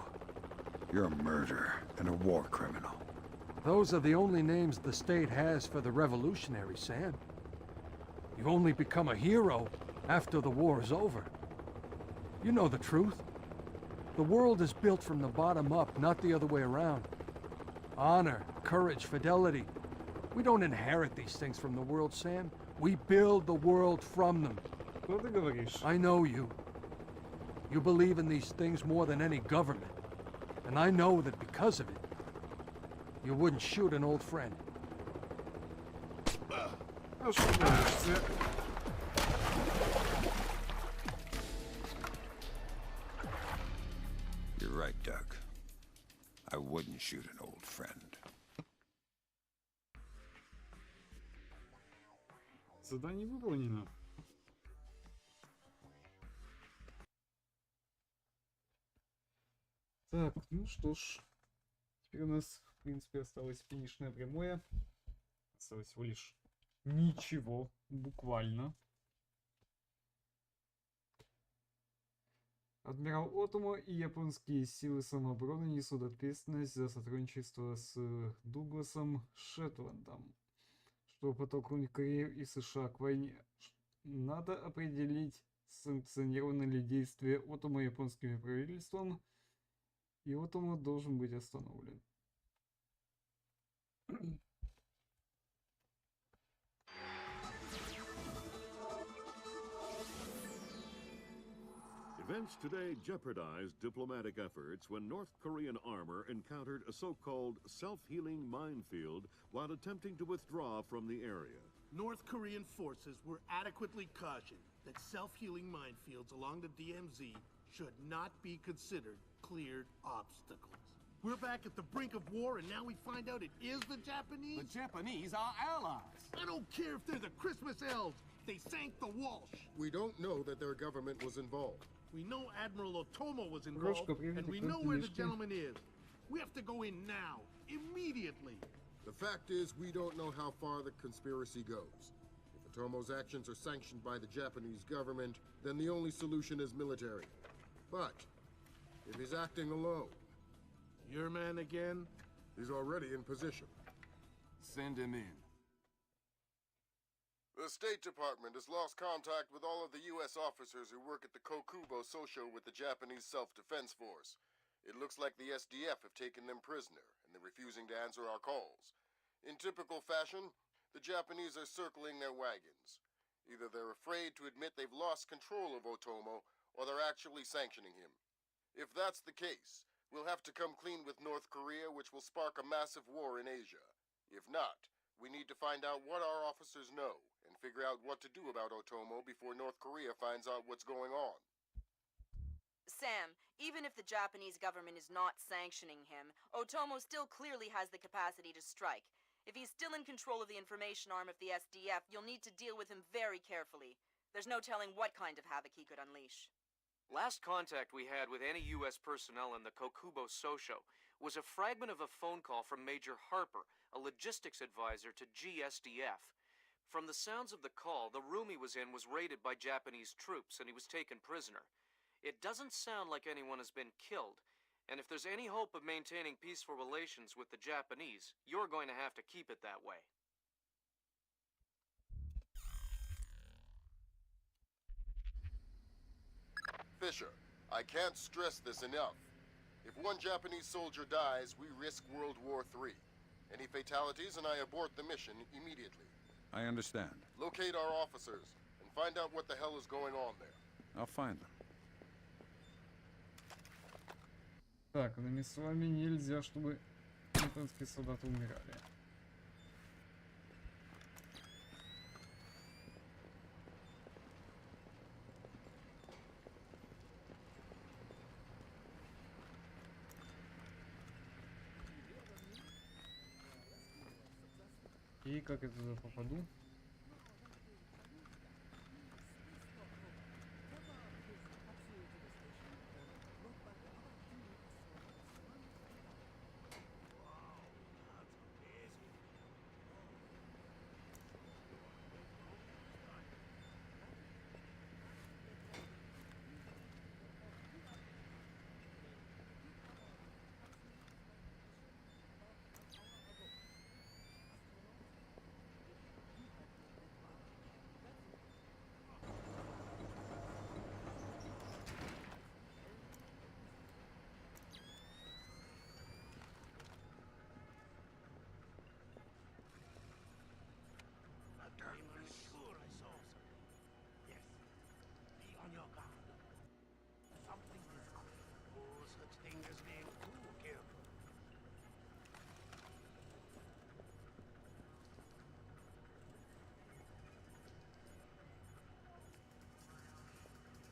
You're a murderer and a war criminal. Those are the only names the state has for the revolutionaries, Sam. You only become a hero after the war is over. You know the truth. The world is built from the bottom up, not the other way around. Honor, courage, fidelity. We don't inherit these things from the world, Sam. We build the world from them. I know you. You believe in these things more than any government. And I know that because of it, you wouldn't shoot an old friend. You're right, Doug. I wouldn't shoot an old friend. Задание выполнено. Так, ну что ж. Теперь у нас, в принципе, осталось финишное прямое. Осталось всего лишь ничего, буквально. Адмирал Отомо и японские силы самообороны несут ответственность за сотрудничество с Дугласом Шетландом, чтобы подтолкнуть Корею и США к войне. Надо определить, санкционированы ли действия Отомо японским правительством, и Отомо должен быть остановлен. Events today jeopardized diplomatic efforts when North Korean armor encountered a so-called self-healing minefield while attempting to withdraw from the area. North Korean forces were adequately cautioned that self-healing minefields along the DMZ should not be considered cleared obstacles. We're back at the brink of war, and now we find out it is the Japanese? The Japanese are allies. I don't care if they're the Christmas elves. They sank the Walsh. We don't know that their government was involved. We know Admiral Otomo was involved, and we know where the gentleman is. We have to go in now, immediately. The fact is, we don't know how far the conspiracy goes. If Otomo's actions are sanctioned by the Japanese government, then the only solution is military. But if he's acting alone... Your man again? He's already in position. Send him in. The State Department has lost contact with all of the U.S. officers who work at the Kokubo Sosho with the Japanese Self-Defense Force. It looks like the SDF have taken them prisoner, and they're refusing to answer our calls. In typical fashion, the Japanese are circling their wagons. Either they're afraid to admit they've lost control of Otomo, or they're actually sanctioning him. If that's the case, we'll have to come clean with North Korea, which will spark a massive war in Asia. If not, we need to find out what our officers know, and figure out what to do about Otomo before North Korea finds out what's going on. Sam, even if the Japanese government is not sanctioning him, Otomo still clearly has the capacity to strike. If he's still in control of the information arm of the SDF, you'll need to deal with him very carefully. There's no telling what kind of havoc he could unleash. Last contact we had with any U.S. personnel in the Kokubo Sosho was a fragment of a phone call from Major Harper, a logistics advisor to GSDF. From the sounds of the call, the room he was in was raided by Japanese troops and he was taken prisoner. It doesn't sound like anyone has been killed, and if there's any hope of maintaining peaceful relations with the Japanese, you're going to have to keep it that way. Fisher, I can't stress this enough. If one Japanese soldier dies, we risk World War III. Any fatalities and I abort the mission immediately. I understand. Locate our officers and find out what the hell is going on there. I'll find them. Так, нами с вами нельзя, чтобы японские солдаты умирали. И как я туда попаду?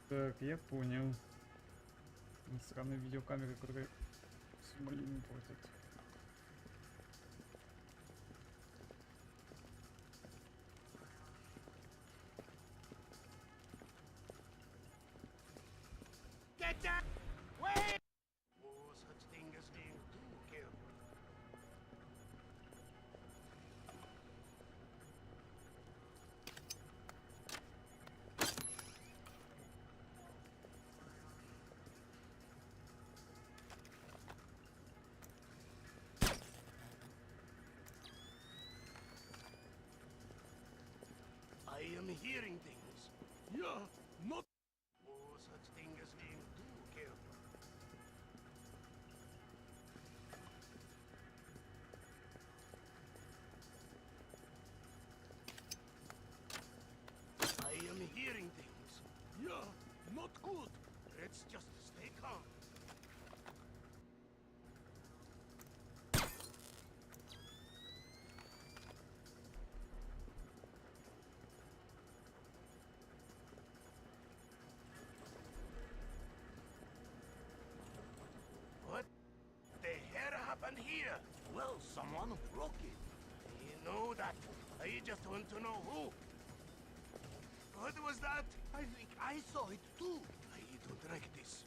Так, я понял. Сраные видеокамеры, которые всю малину портят. Get down! Wait! No such thing as being too careful. I am hearing things. Yeah, not. No such thing as being too careful. I am hearing things. Yeah, not good. Let's just stay calm. What the hell happened here? Well, someone broke it. You know that. I just want to know who. What was that? I think I saw it too. I don't like this.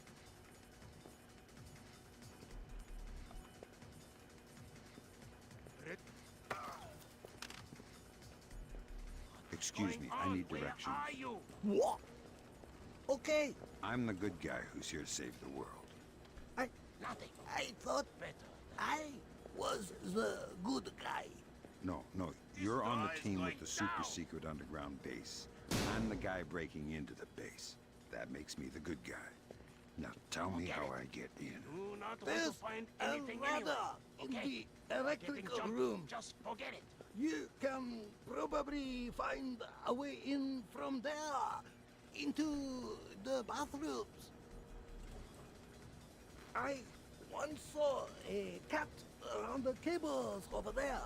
Excuse me, I need directions. Where are you? What? Okay. I'm the good guy who's here to save the world. Nothing. I thought better. I was the good guy. No, you're on the team with the super secret underground base. I'm the guy breaking into the base. That makes me the good guy. Now tell me how I get in. Do not want to find anything anywhere. Okay? the electrical room. Just forget it. You can probably find a way in from there into the bathrooms. I once saw a cat around the cables over there.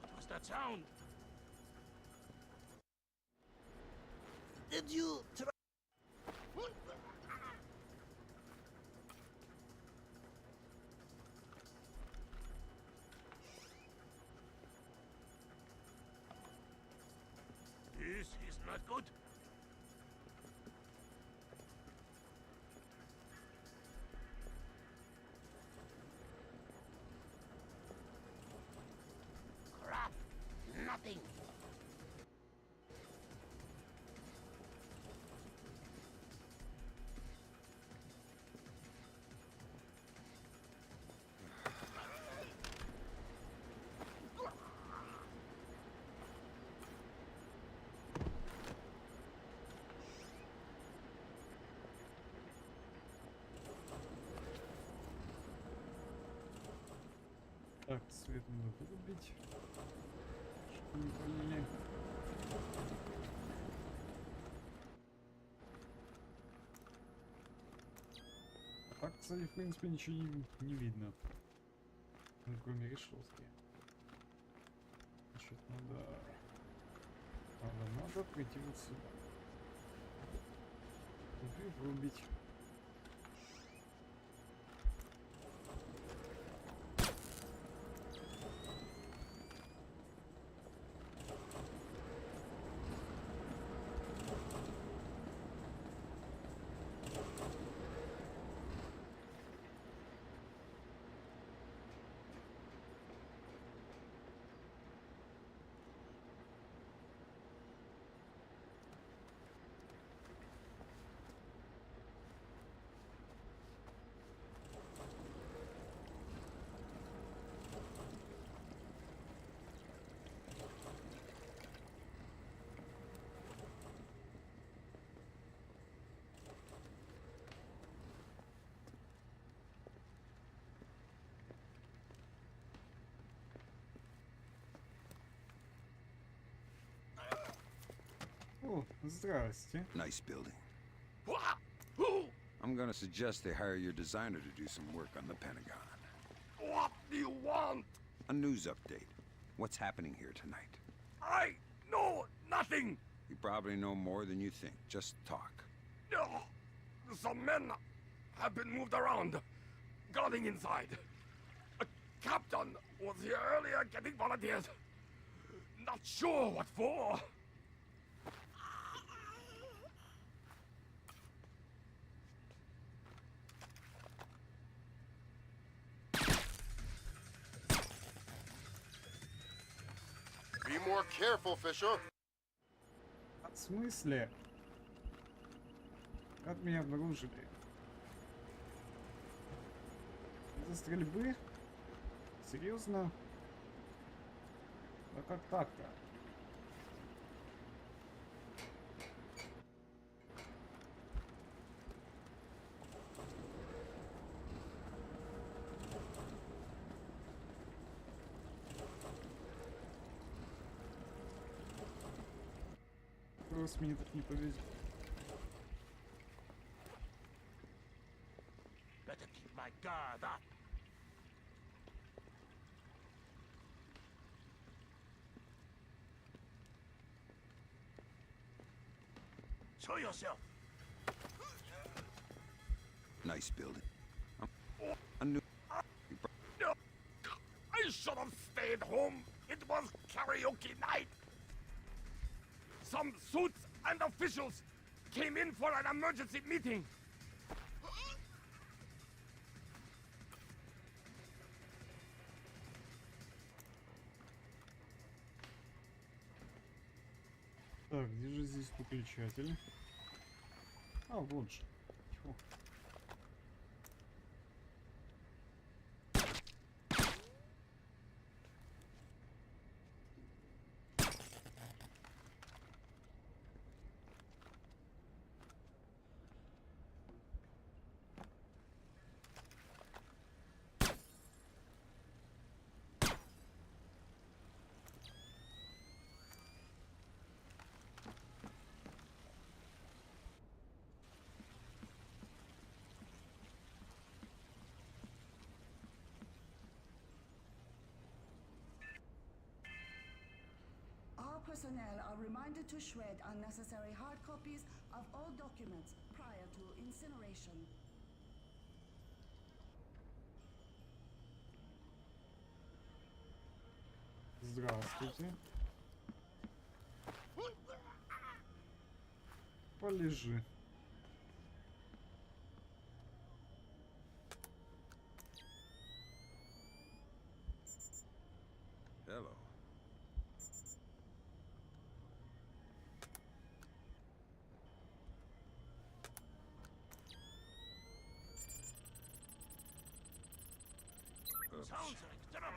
What was that sound? Так, свет надо вырубить, чтобы не палили. А так, кстати, в принципе, ничего не видно. Ну, кроме решетки. Значит, надо прийти вот сюда. И врубить. О, здрасте. Nice building. I'm gonna suggest they hire your designer to do some work on the Pentagon. What do you want? A news update. What's happening here tonight? I know nothing. You probably know more than you think. Just talk. Some men have been moved around, guarding inside. A captain was here earlier getting volunteers. Not sure what for. Be more careful, Fisher. В смысле? Как меня обнаружили? Из-за стрельбы? Серьезно? А как так-то? Просто мне так не повезет. Better keep my guard up. Show yourself. Nice building. A new... I should have stayed home. It was karaoke night. Some suits and officials came in for an emergency meeting. Так, где же здесь выключатель? А, вот же. Тьфу. Personnel are reminded to shred unnecessary hard copies of all documents prior to incineration. Здравствуйте. Полежи. Hello. Sounds like trouble.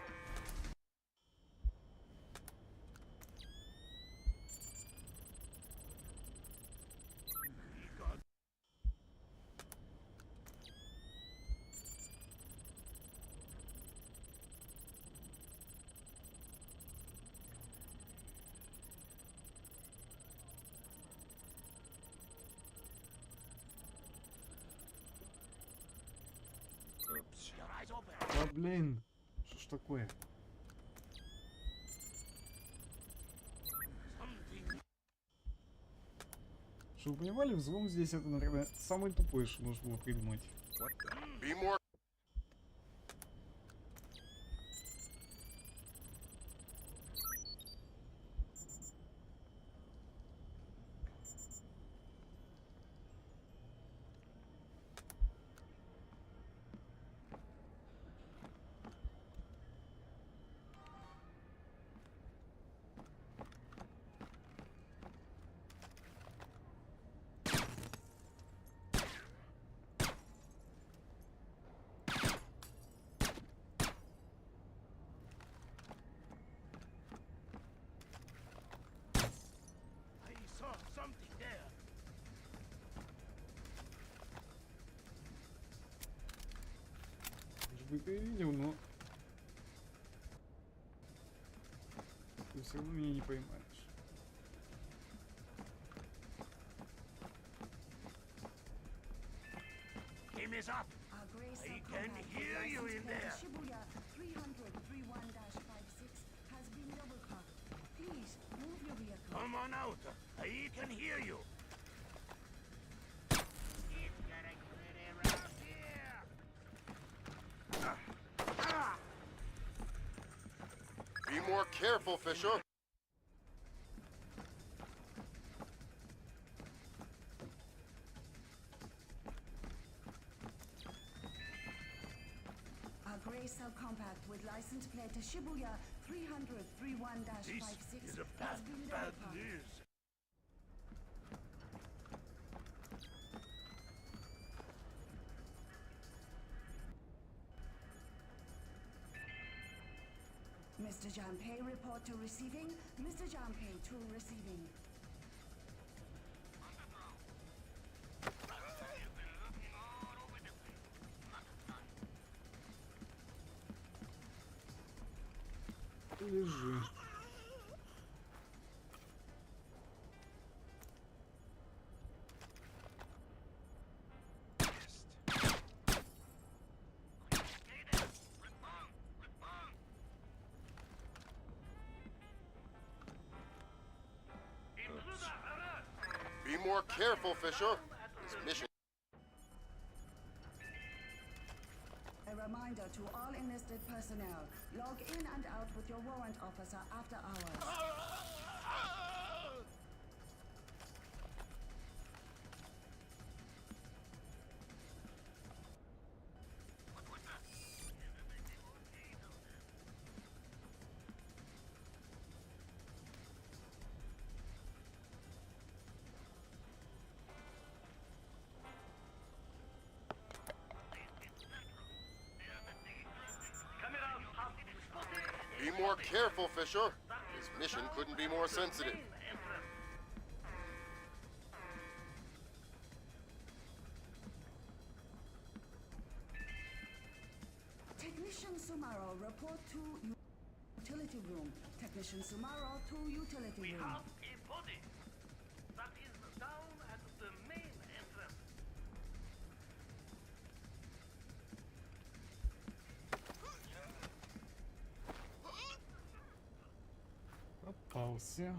Да блин, что ж такое? Чтобы вы понимали, взлом здесь это, наверное, самый тупой, что можно было придумать. Be more. I saw something there. Может быть, ты видел, но... Ты все равно меня не поймаешь. Game is up. I can hear you in there. Shibuya 300-31-56 has been double parked. Please move your vehicle. Come on out. I can hear you. Be more careful, Fisher. A gray subcompact with license plate to Shibuya 300-31-56 This is a has been double bad parked. news. Mr. Janpei, report to receiving. Mr. Janpei to receiving. Лежи. Be more careful, Fisher. This mission. A reminder to all enlisted personnel, log in and out with your warrant officer after hours. Be more careful, Fisher. This mission couldn't be more sensitive. Technician Sumaro, report to utility room. Technician Sumaro to utility room. a body that is down at the main entrance. Попался.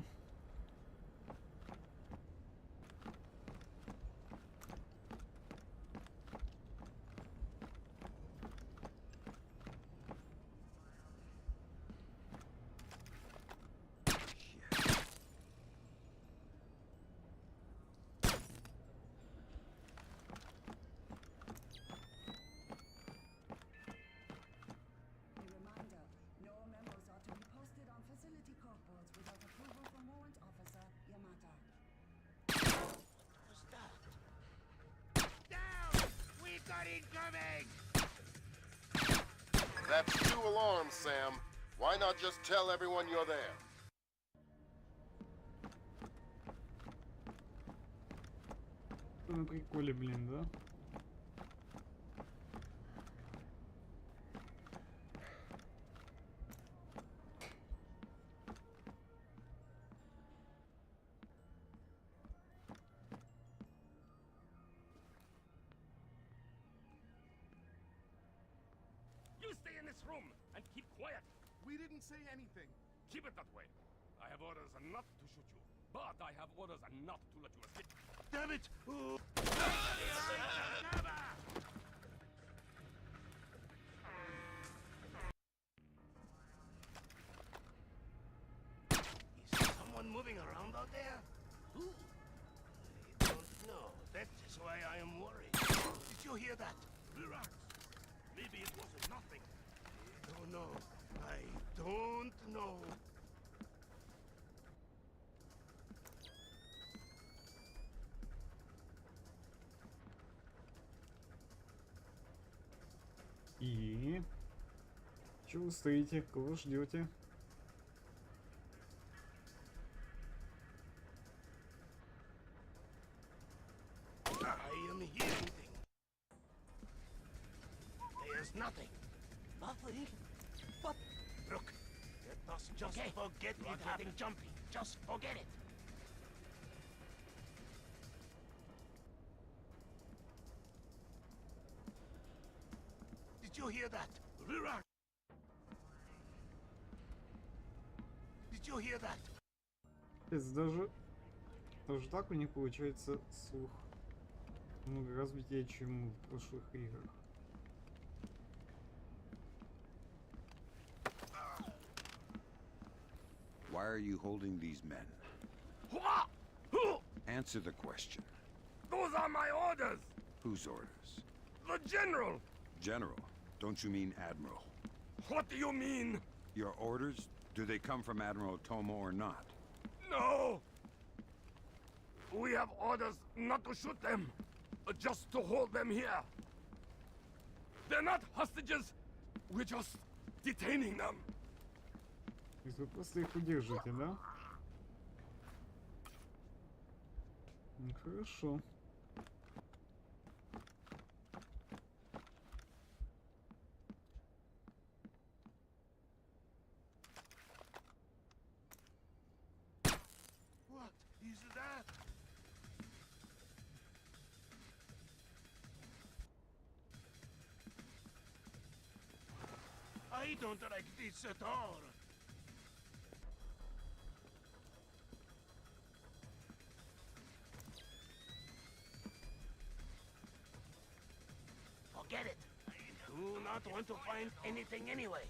A reminder, no memos are to be posted on facility corkboards without approval from warrant officer Yamata. Down! We got incoming! That's 2 alarms, Sam. Why not just tell everyone you're there? На приколе, блин, да? this room and keep quiet. We didn't say anything. Keep it that way. I have orders not to shoot you, but I have orders not to let you escape. Damn it! Oh. Is someone moving around out there? Who? I don't know. That is why I am worried. Did you hear that? Relax. Maybe it wasn't nothing. I don't know. I don't know. И... Чего вы стоите? Кого ждете? I am hearing things. There's nothing. Nothing? What? Look, let us just forget it happened. Jumpy. Just forget it. Did you hear that? Relax. Did you hear that? Даже так у них получается слух много развития, чем в прошлых играх. Why are you holding these men? Answer the question. Those are my orders! Whose orders? The general! General? Don't you mean Admiral? What do you mean? Your orders? Do they come from Admiral Tomo or not? No! We have orders not to shoot them, just to hold them here. They're not hostages. We're just detaining them. То есть вы просто их удержите, да? Ну, хорошо. What is that? I don't like this at all. Forget it. I do not want to find anything anyway.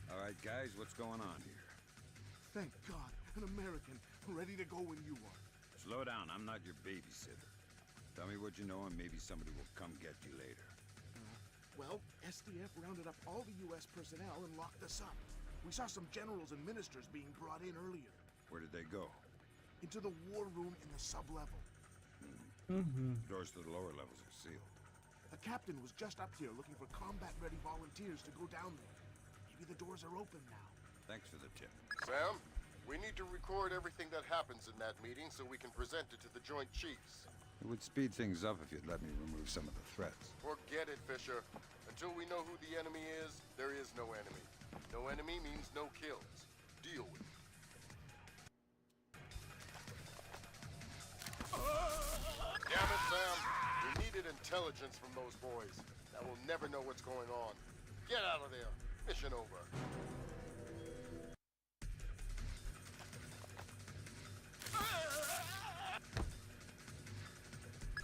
All right, guys, what's going on here? Thank God, an American, ready to go when you are. Slow down, I'm not your babysitter. Tell me what you know and maybe somebody will come get you later. Well, SDF rounded up all the U.S. personnel and locked us up. We saw some generals and ministers being brought in earlier. Where did they go? Into the war room in the sub-level. Doors to the lower levels are sealed. A captain was just up here looking for combat-ready volunteers to go down there. Maybe the doors are open now. Thanks for the tip. Sam, we need to record everything that happens in that meeting so we can present it to the Joint Chiefs. It would speed things up if you'd let me remove some of the threats. Forget it, Fisher. Until we know who the enemy is, there is no enemy. No enemy means no kills. Deal with it. Damn it, Sam. We needed intelligence from those boys. That will never know what's going on. Get out of there. Mission over.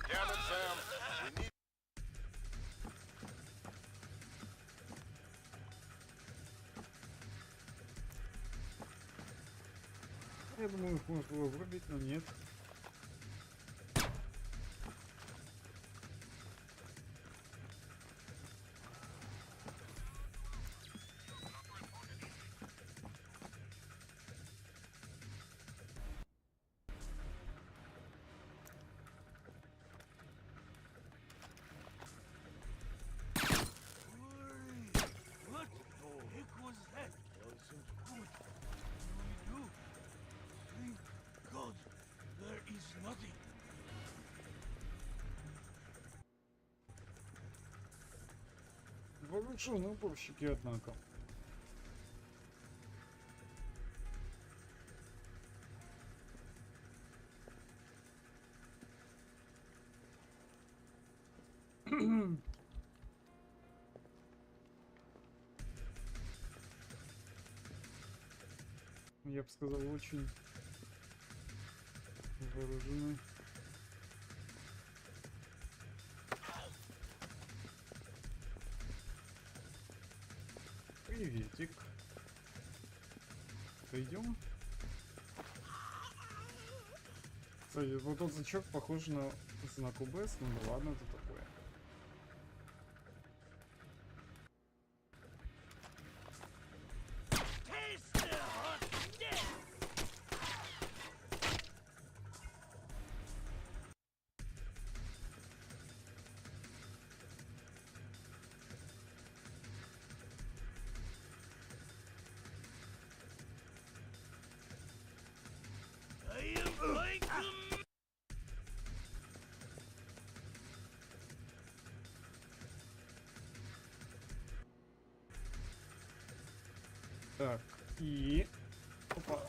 Damn it, Sam. We need... Я думаю, их можно было врубить, но нет. Вооруженные уборщики, однако. Я бы сказал, очень вооружены. Приветик. Пойдем. Кстати, вот тот значок похож на знак УБС, ну да ладно, это такое. Так, и... Опа.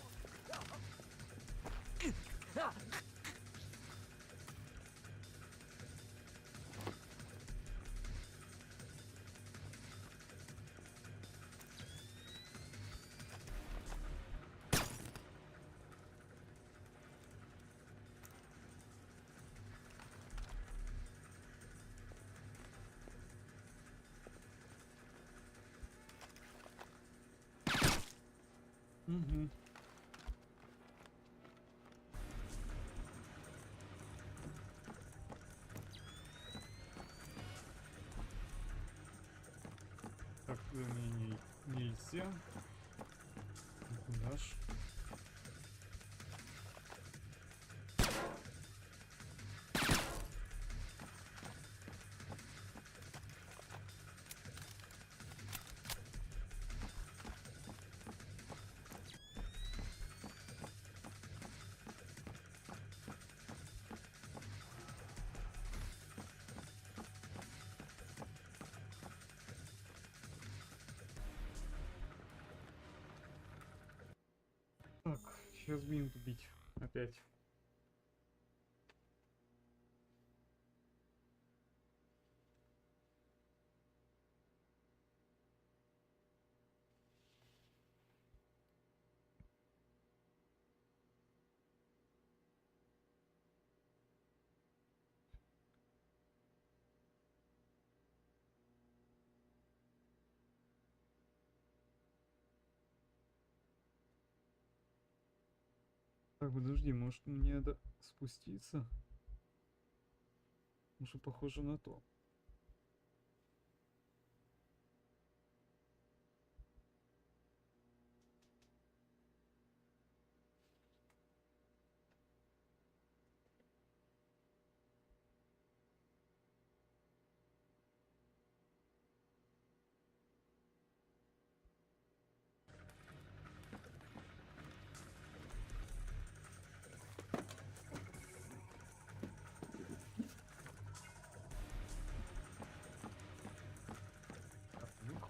Угу. Так, нельзя. Куда ж? Так, сейчас будем тупить опять. Так, подожди, может мне надо спуститься? Уже похоже на то.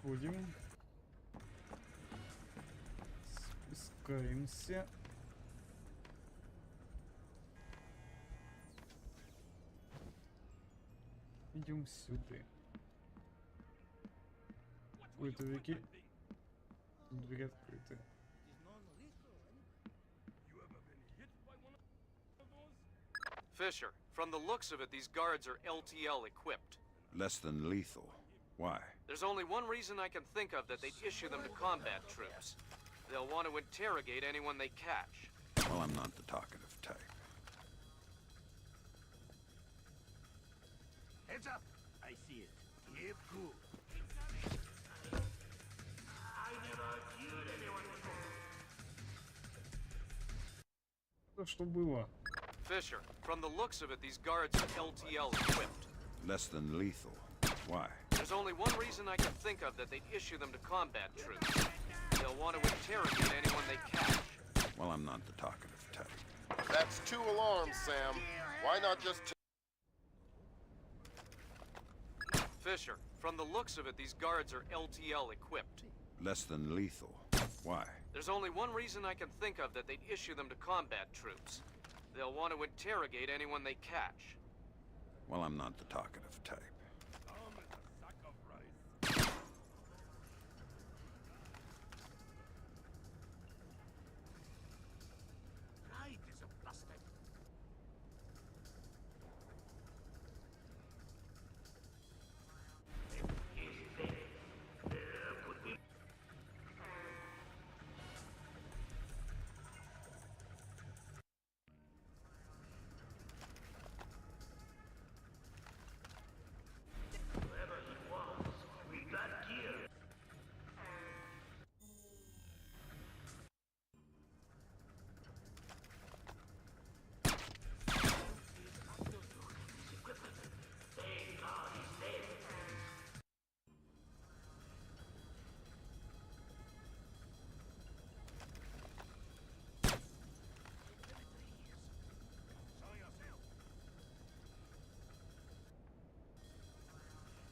Выходим. Спускаемся. Идем сюда. Ультовики. Дверь открыты. Fisher, from the looks of it, these guards are LTL equipped. Less than lethal. Why? There's only one reason I can think of that they'd issue them to combat troops. They'll want to interrogate anyone they catch. Well, I'm not the talkative type. Heads up! I see it. Yep, cool. I never killed anyone before. Что было? Fisher, from the looks of it, these guards are LTL equipped. Less than lethal. Why? There's only one reason I can think of that they'd issue them to combat troops. They'll want to interrogate anyone they catch. Well, I'm not the talkative type. That's 2 alarms, Sam. Why not just... Fisher, From the looks of it, these guards are LTL equipped. Less than lethal. Why? There's only one reason I can think of that they'd issue them to combat troops. They'll want to interrogate anyone they catch. Well, I'm not the talkative type.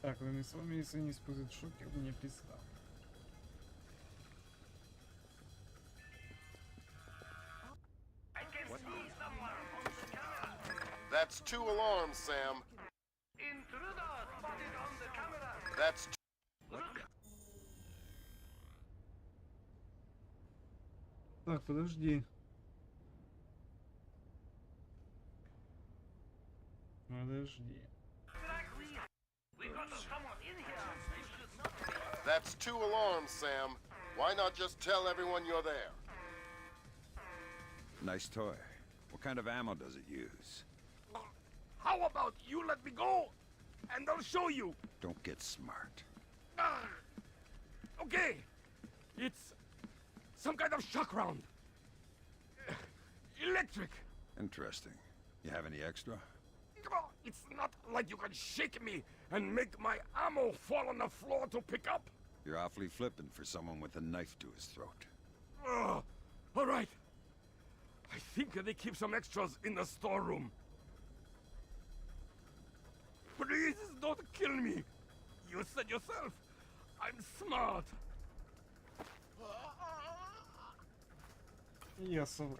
Так, мы с вами, если не использует шокер, мне пизда. That's 2 alarms, Sam. That's Так, подожди. Подожди. That's 2 alarms, Sam. Why not just tell everyone you're there? Nice toy. What kind of ammo does it use? How about you let me go, and I'll show you? Don't get smart. Okay. It's some kind of shock round. Electric. Interesting. You have any extra? It's not like you can shake me and make my ammo fall on the floor to pick up. You're awfully flippant for someone with a knife to his throat. All right. I think they keep some extras in the storeroom. Please don't kill me. You said yourself, I'm smart. Я соврал.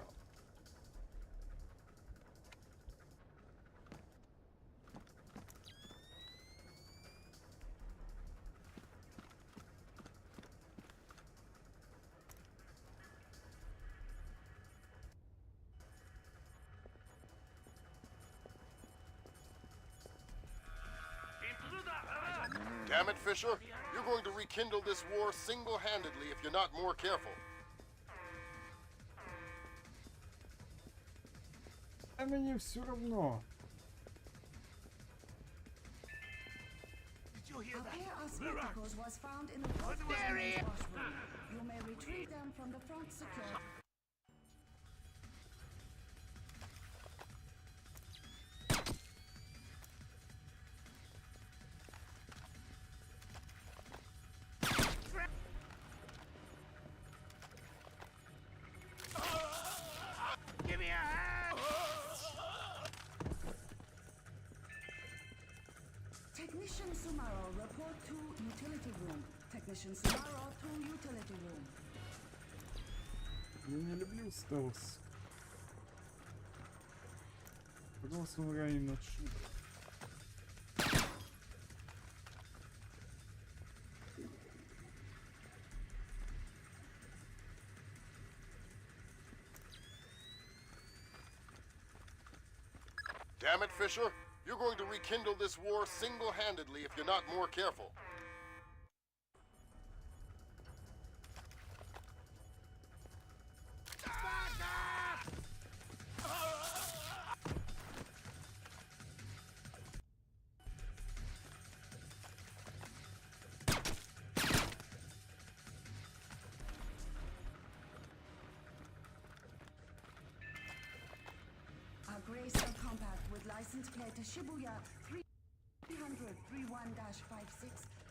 Damn it, Fisher. You're going to rekindle this war single-handedly if you're not more careful. А мне все равно. A pair of spectacles was found in the washroom. You may retrieve them from the front secure. Give me a hand! Technician Sumaro, report to utility room. Technician Sumaro to utility room. Я не люблю стелс. Просто умираем над шуткой. Damn it, Fisher. You're going to rekindle this war single-handedly if you're not more careful. A gray cell compact with license plate to Shibuya 300-31-56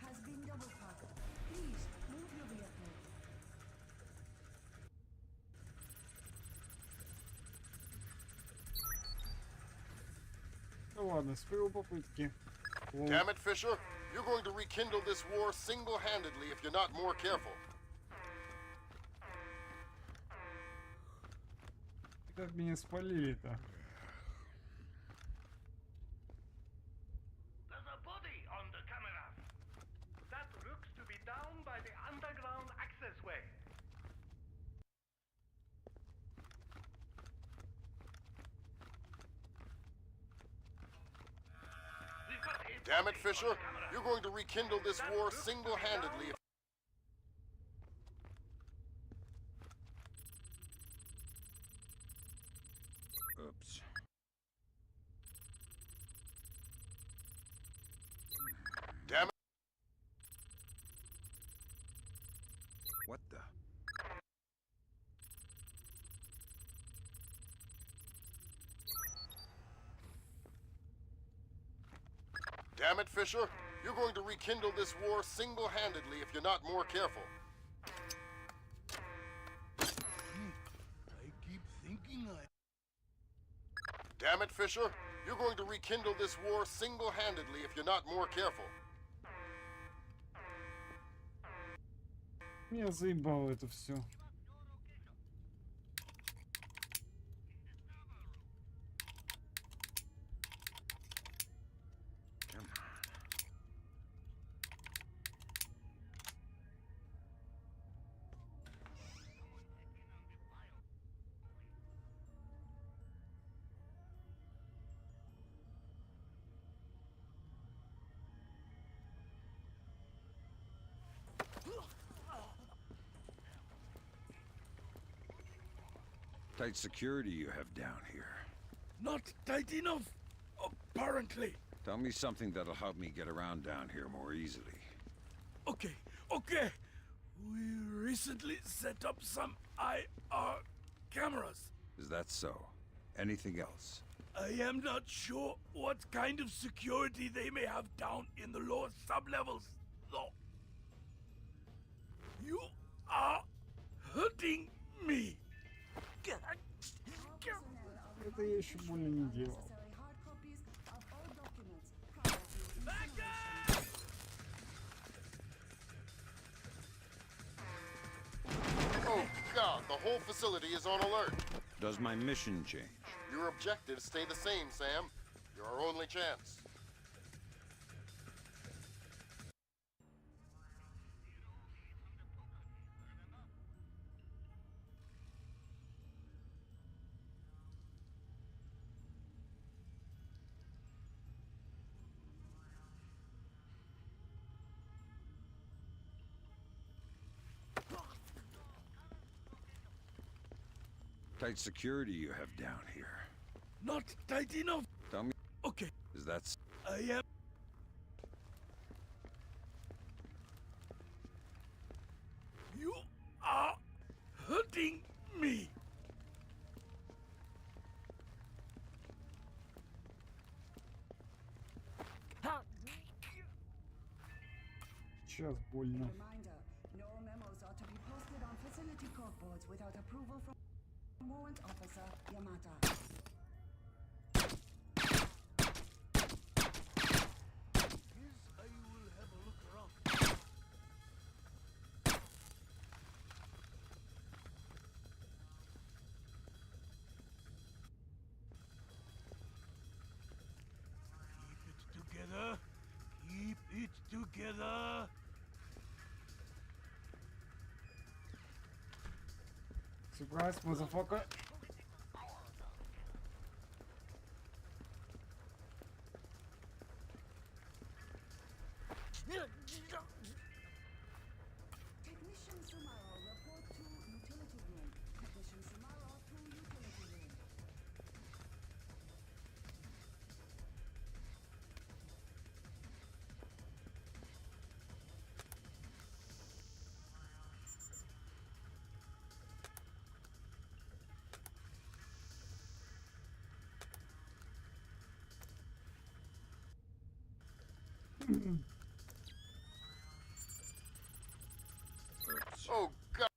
has been double parked. Please move your vehicle. Ну ладно, с первой попытки. Damn it, Fisher. You're going to rekindle this war single-handedly if you're not more careful. Как меня спалили-то? There's a body on the camera. That looks to be down by the underground accessway. Damn it, Fisher. You're going to rekindle this war single-handedly if... Oops. Damn it. What the? Damn it, Fisher. You're going to rekindle this war single-handedly if you're not more careful. I keep thinking Damn it, Fisher. You're going to rekindle this war single-handedly if you're not more careful. Меня заебало это все. Tight security you have down here. Not tight enough, apparently. Tell me something that'll help me get around down here more easily. Okay. We recently set up some IR cameras. Is that so? Anything else? I am not sure what kind of security they may have down in the lower sublevels, though. You are hurting me. Это я еще больно не делал. Oh, God, the whole facility is on alert. Does my mission change? Your objectives stay the same, Sam. You're our only chance. Tight security you have down here. Not tight enough. Tell me. Okay. Is that... I am... You are hurting me. Сейчас больно. Reminder, no memos are to be posted on facility corkboards without approval from Warrant Officer Yamata. I will have a look around. Keep it together. Surprise, motherfucker. Technician Sumaro, report to utility room. Technician Sumaro to utility room. Oh, God.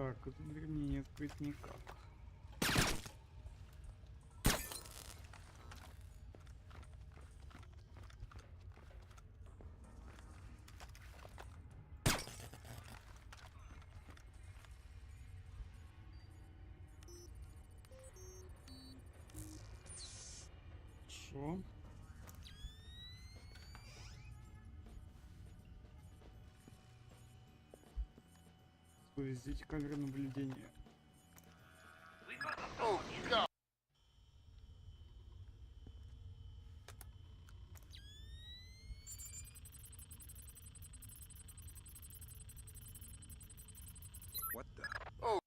Так, эту дверь мне не открыть никак. Шо? Повезите камеры наблюдения. Oh, God. What the? Oh.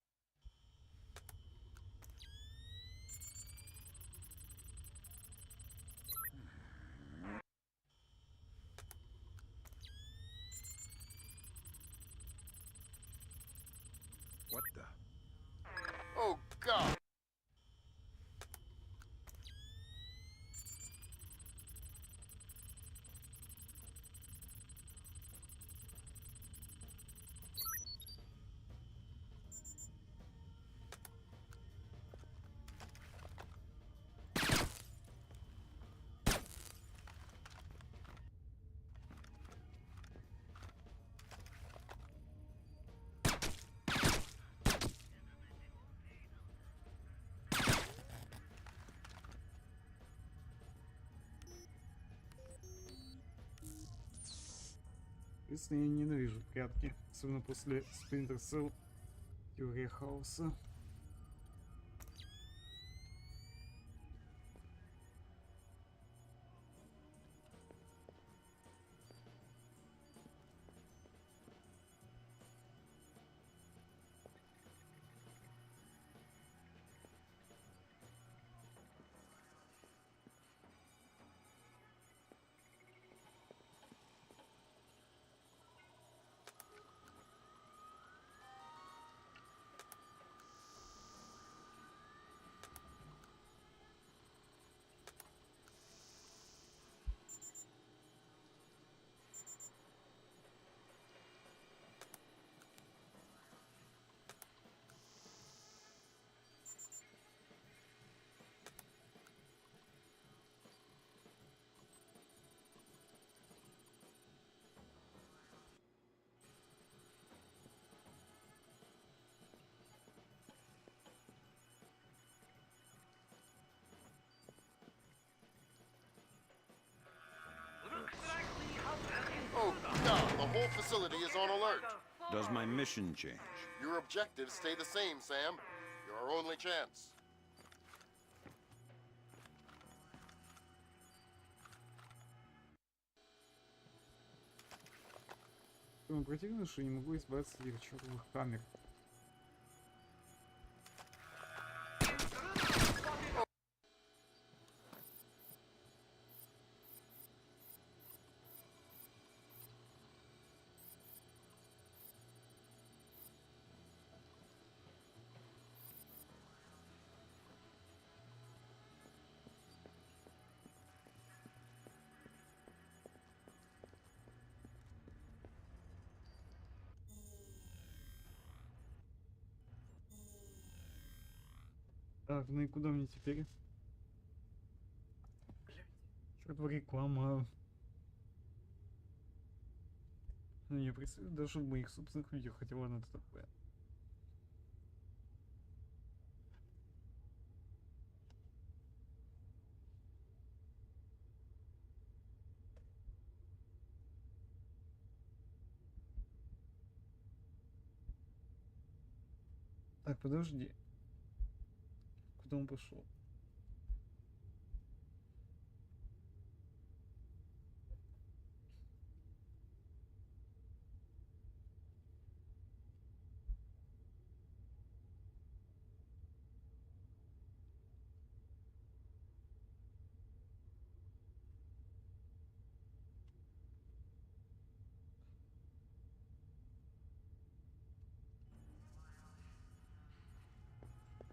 What the? Oh, God. Если я ненавижу прятки, особенно после Splinter теория хаоса. Oh, God. The whole facility is on alert. Does my mission change? Your objectives stay the same, Sam. You're our only chance. Самое противное, что я не могу избавиться от этих чертовых камер. Так, ну и куда мне теперь? Чёртова реклама. Ну, не представляю, даже в моих собственных видео, хотя ладно, это такое. Так, подожди. Куда он пошел?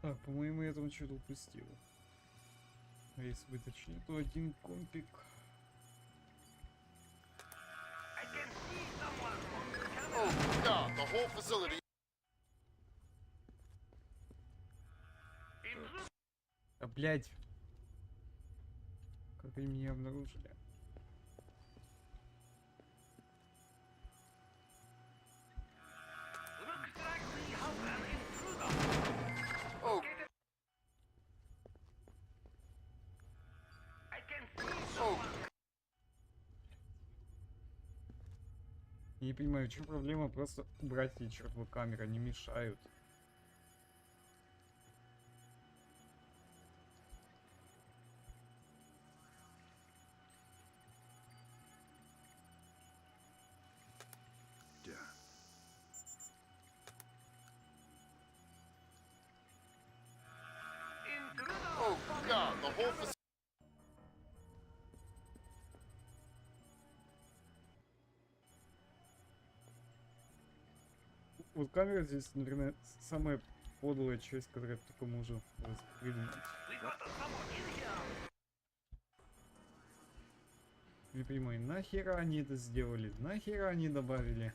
Так, по-моему, я там что-то упустил. А если быть точнее, то один компик. Oh, God. The whole facility. блядь. Как они меня обнаружили? Oh. Oh. Я не понимаю, в чем проблема, просто убрать эти чертовы камеры, они мешают. Oh God, the whole facility. Вот камера здесь, наверное, самая подлая часть, которую я только можу придумать. Не понимаю, нахера они это сделали? Нахера они добавили?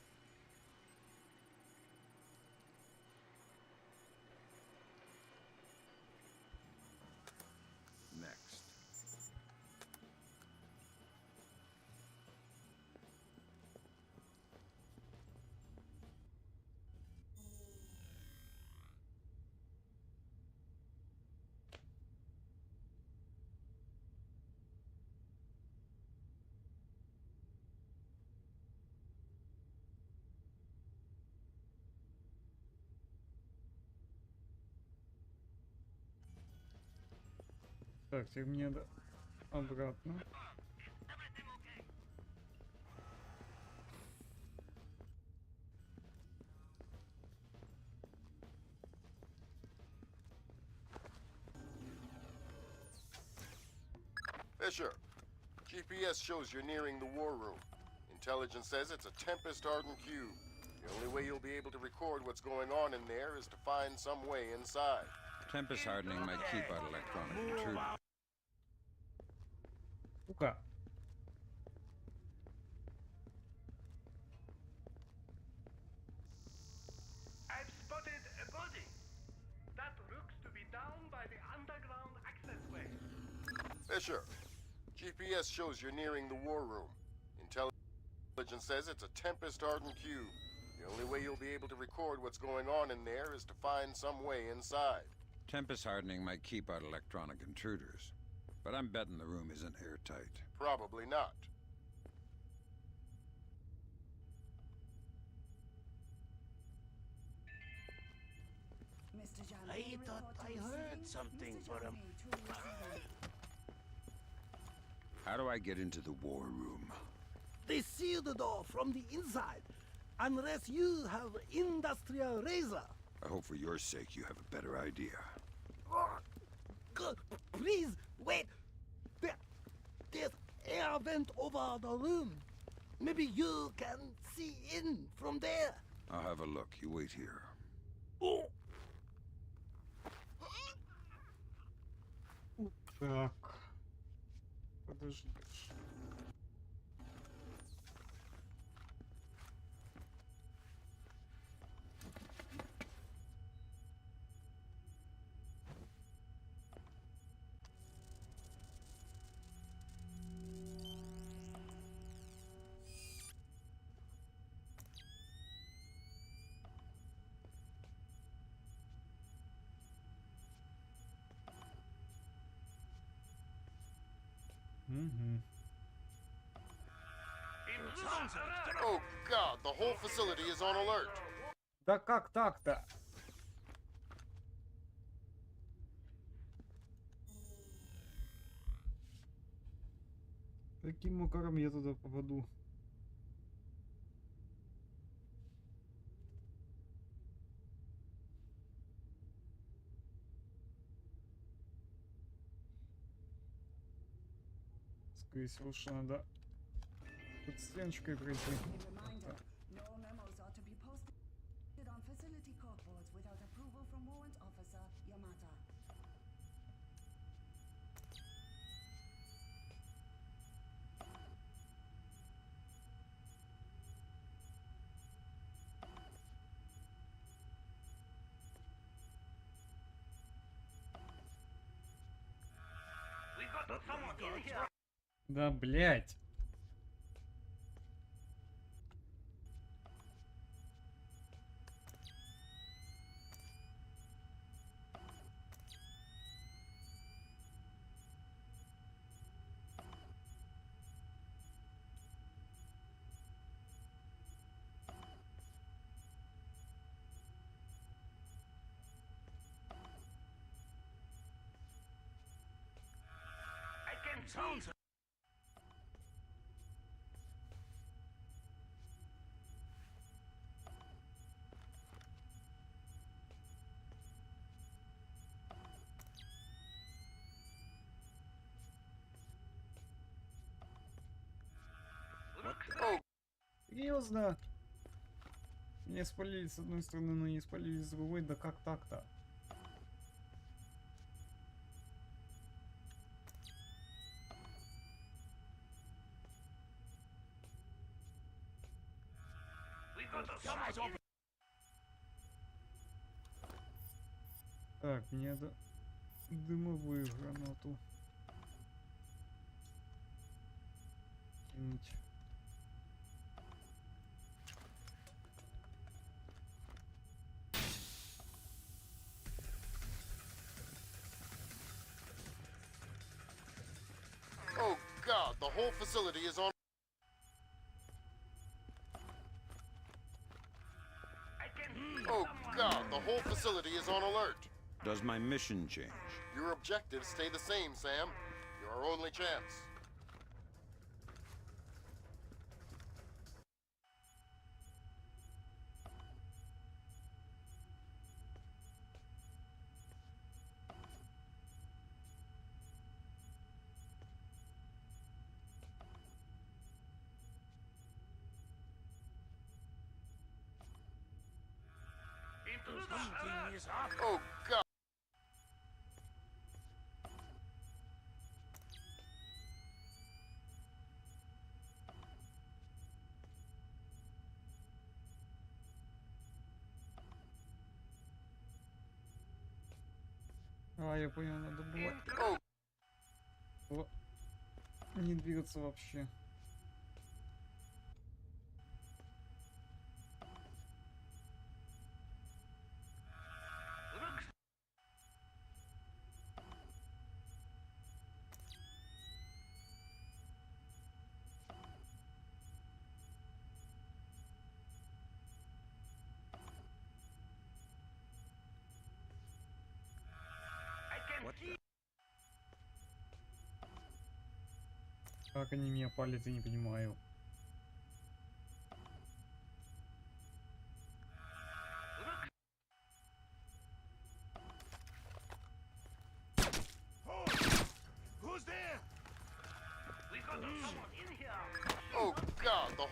Next. Так, теперь мне надо обратно. Fisher, GPS shows you're nearing the war room. Intelligence says it's a tempest-hardened cube. The only way you'll be able to record what's going on in there is to find some way inside. Tempest hardening might keep out electronic intruders. Сука. I've spotted a body. That looks to be down by the underground accessway. Fisher, GPS shows you're nearing the war room. Intelligence says it's a tempest-hardened cube. The only way you'll be able to record what's going on in there is to find some way inside. Tempest hardening might keep out electronic intruders, but I'm betting the room isn't airtight. Probably not. Mr. Jan, I thought I heard something for him. How do I get into the war room? They seal the door from the inside, unless you have industrial razor. I hope for your sake you have a better idea. Please, wait. There's air vent over the room. Maybe you can see in from there. I'll have a look. You wait here. Oh. Так. Подождешь. Угу. Oh God, the whole facility is on alert. Да как так-то? Каким макаром я туда попаду? Скорее всего, что надо под стеночкой пройти. Reminder, no memos are to be posted on facility code boards without approval from Warrant Officer Yamata. Да, блять. Sounds. Серьезно? Меня спалили с одной стороны, но не спалили с другой. Да как так-то? Так, мне надо дымовую гранату кинуть. Oh God, the whole facility is on. Oh God, the whole facility is on alert. Does my mission change? Your objectives stay the same, Sam. You're our only chance. Oh God. А, я понял, надо было не двигаться вообще. Как они меня палят, я не понимаю. Who's there? We got someone in here. Oh God, the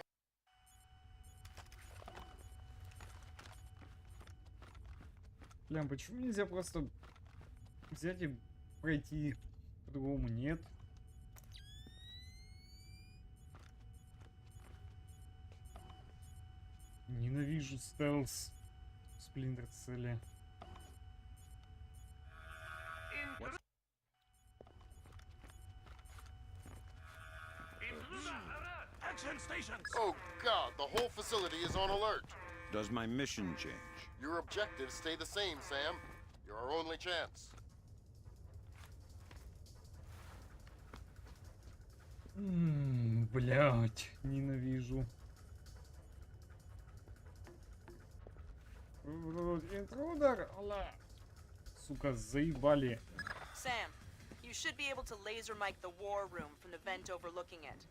Блин, почему нельзя просто взять и пройти? По-другому нет. Ненавижу стелс Сплинтер цели. Oh God, the whole facility is on alert. Does my mission change? Your objectives stay the same, Sam. You're our only chance. Блять, ненавижу. Интрудер, алла. Сука, заебали. Sam, you should be able to laser mic the war room from the vent overlooking it.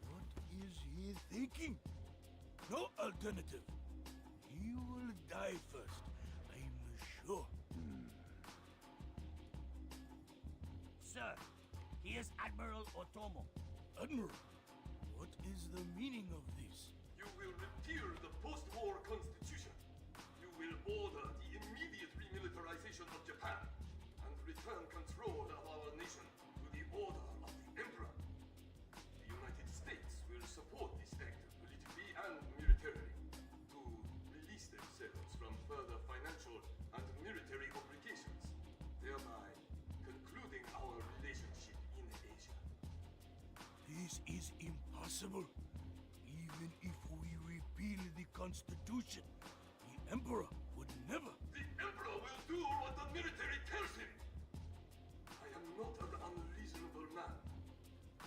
What is he thinking? No alternative. He will die first, I'm sure. Sir, he is Admiral Otomo. Admiral? What is the meaning of this? You will repeal the post-war constitution. You will order the immediate remilitarization of Japan and return control of our nation to the order of the Emperor. The United States will support This is impossible. Even if we repeal the Constitution, the Emperor would never. The Emperor will do what the military tells him. I am not an unreasonable man.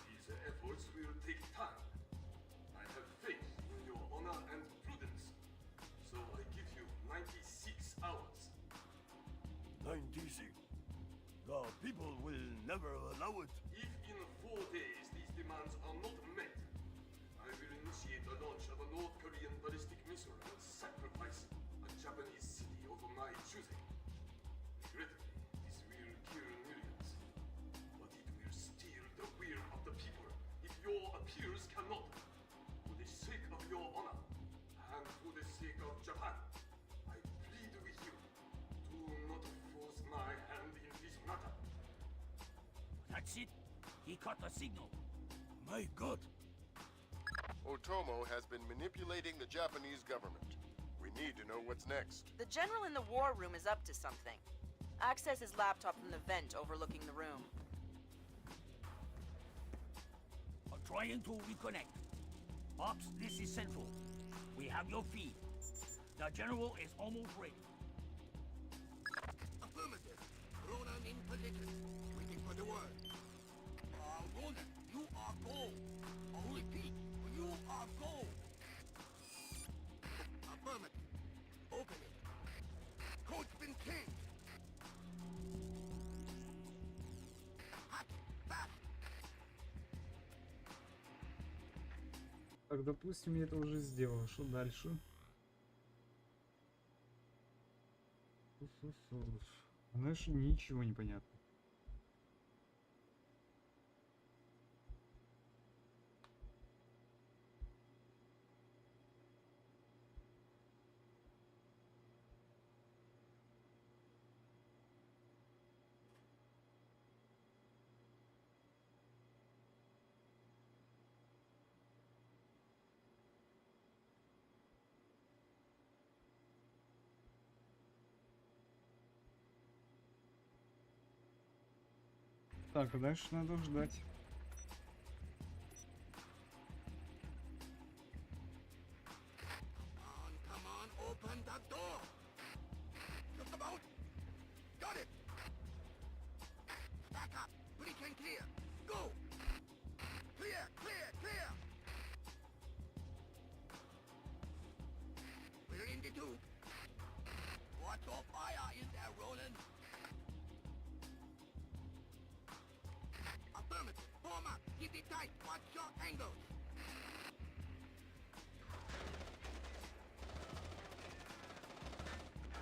These efforts will take time. I have faith in your honor and prudence. So I give you 96 hours. 96? The people will never allow it. If in 4 days these demands are not met, I will initiate the launch of a North Korean ballistic missile and sacrifice a Japanese city of my choosing. Regrettably, this will kill millions, but it will steal the will of the people if your appeals cannot. For the sake of your honor, and for the sake of Japan, I plead with you, do not force my hand in this matter. That's it. He caught the signal. My God. Otomo has been manipulating the Japanese government. We need to know what's next. The general in the war room is up to something. Access his laptop from the vent overlooking the room. I'm trying to reconnect. Ops, this is Central. We have your feed. The general is almost ready. Affirmative. Ronan in position. Waiting for the word. Ronan, you are gold. I'll repeat. You are gold. Affirmative. Open it. Code's been changed. Hot, fast. Так, допустим, я это уже сделал. Что дальше? Знаешь, ничего не понятно. Так, а дальше надо ждать. Come on, open the door. Just about. Got it. Back up. We can clear. Go. Clear, clear, clear. We're in the tube. Watch your fire in there, Roland. Affirmative. Form up. Keep it tight. Watch your angles.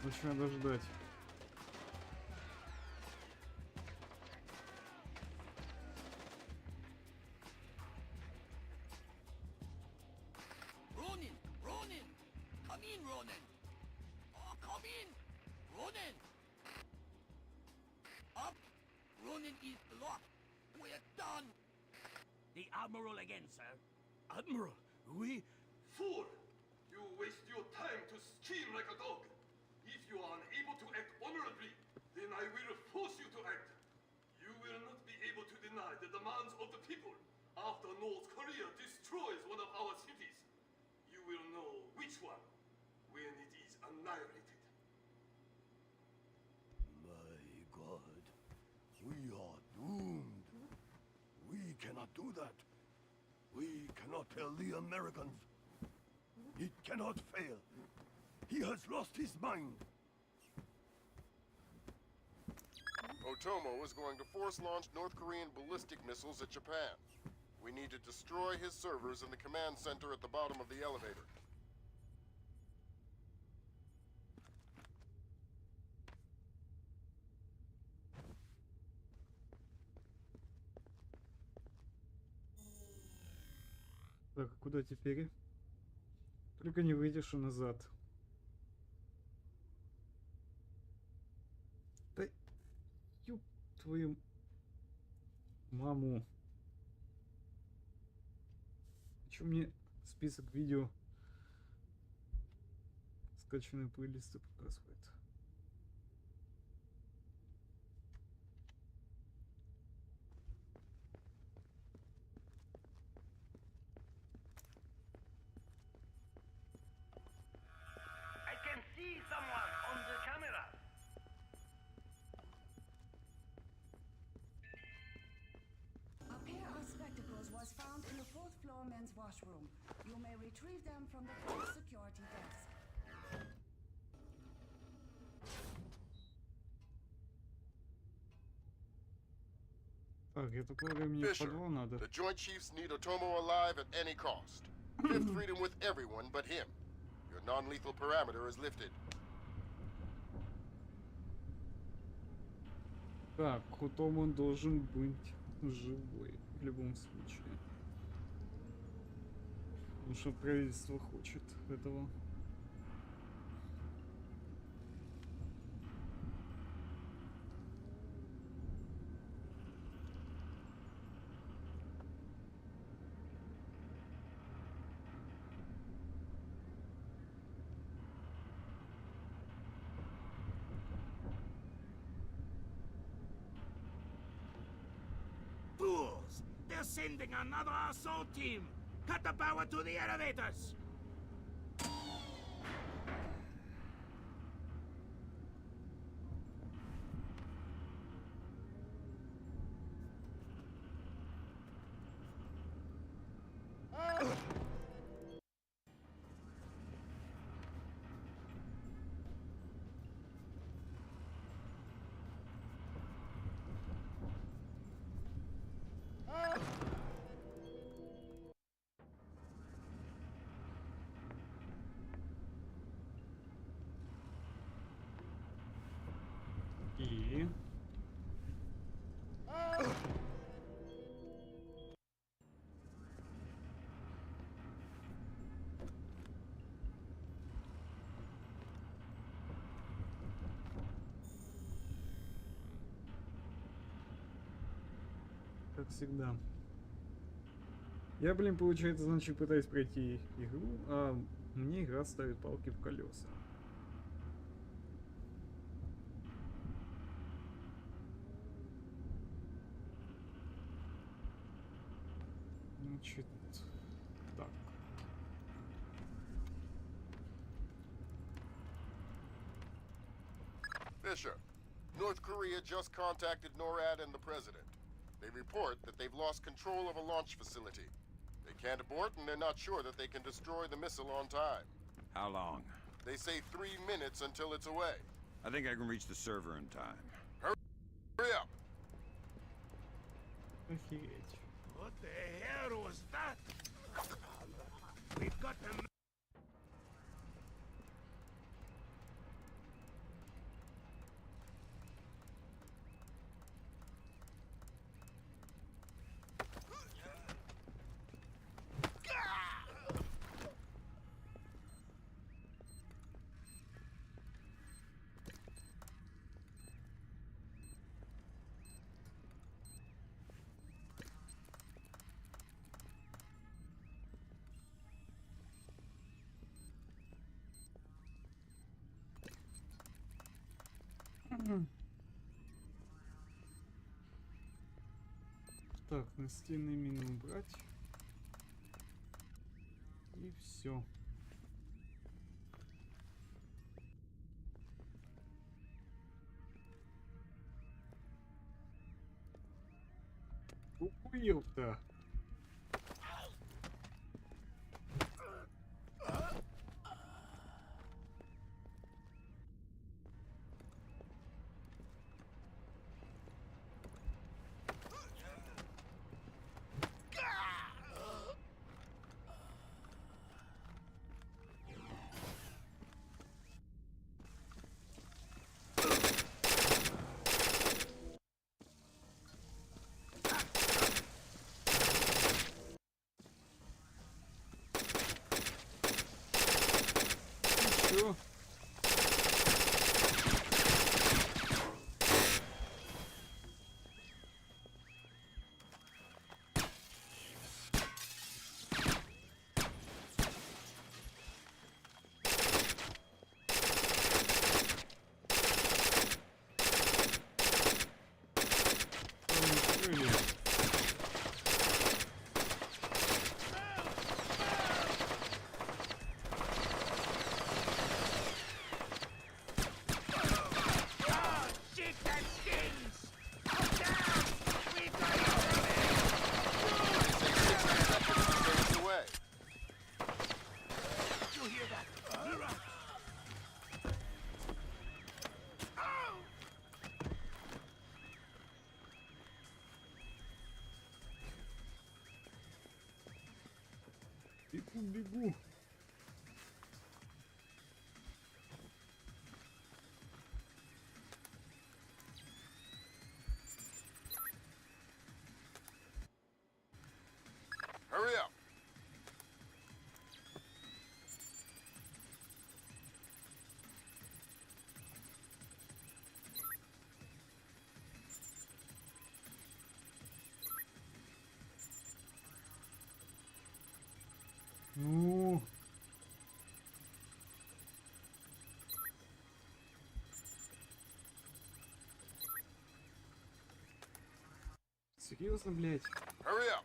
Значит, надо ждать. Ronin! Ronin! Come in, Ronin! Oh, come in! Ronin! Up! Ronin is locked. We're done! The Admiral again, sir. Admiral, we... Fool! You waste your time to scheme like a dog. If you are unable to act honorably, then I will force you to act. You will not be able to deny the demands of the people after North Korea destroys one of our cities. You will know which one when it is annihilated. My God, we are doomed. We cannot do that. We cannot tell the Americans. It cannot fail. He has lost his mind. Otomo is going to force launch North Korean ballistic missiles at Japan. We need to destroy his servers in the command center at the bottom of the elevator. Так, а куда теперь? Только не выйдешь и назад. Да ёб твою маму. Чё мне список видео скачанные плейлисты показывает? doorman's washroom. You may retrieve them from the front security desk. Так, я так полагаю, мне в Fisher, подвал надо. the Joint Chiefs need Otomo alive at any cost. Fifth freedom with everyone but him. Your non-lethal parameter is lifted. Так, Хотом он должен быть живой в любом случае. Потому что правительство хочет этого. Fools! They're sending another assault team! Cut the power to the elevators! И... Как всегда. Я, блин, получается, значит, пытаюсь пройти игру, а мне игра ставит палки в колеса. Значит, так. Fisher, North Korea just contacted NORAD and the president. They report that they've lost control of a launch facility. They can't abort and they're not sure that they can destroy the missile on time. How long? They say 3 minutes until it's away. I think I can reach the server in time. Hurry up! Охереть. What the hell was that? We've got them. Так, настенные мины убрать. И все. Ёпта. Hurry up. Ну. Серьезно, блядь? Hurry up.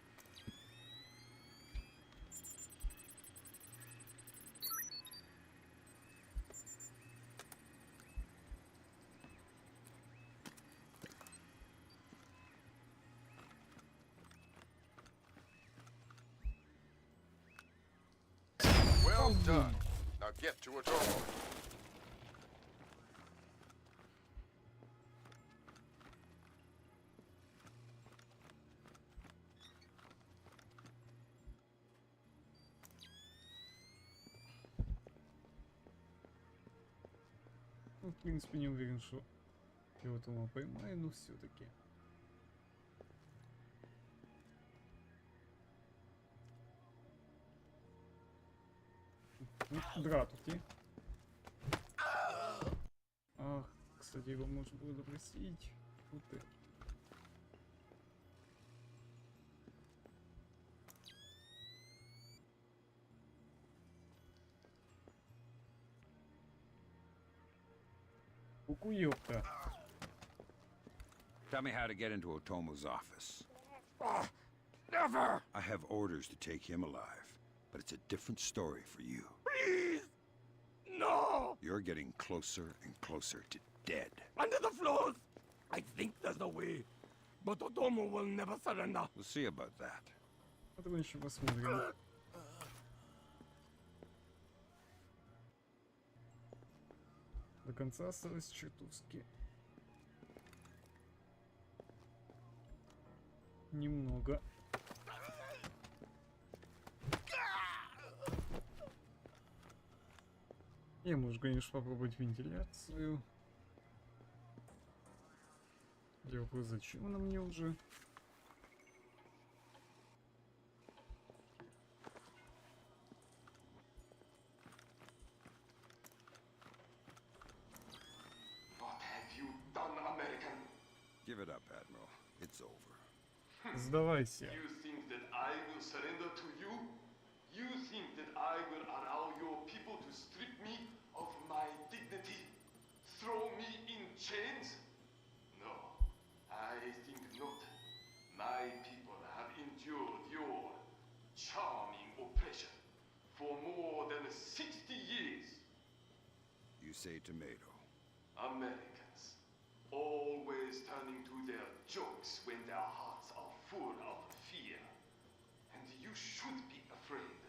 Well done. Now get to a turbo. Ну, в принципе, не уверен, что я вот его поймаю, но все-таки. Здравствуйте. Ах, кстати, его можно было допросить. Вот это. Кукуёпта. Tell me how to get into Otomo's office. Never! I have orders to take him alive, but it's a different story for you. Please! No! You're getting closer and closer to dead. Under the floors! I think there's a way, but Otomo will never surrender. We'll see about that. Потом еще посмотрим. До конца осталось чертовски немного. Я могу, конечно, попробовать вентиляцию. Я вопрос, зачем она мне уже? Give it up, Admiral. It's over. Сдавайся. You think that I will surrender to you? You think that I will allow your people to strip me of my dignity? Throw me in chains? No, I think not. My people have endured your charming oppression for more than 60 years. You say tomato. Americans, always turning to their jokes when their hearts are full of fear. And you should be afraid.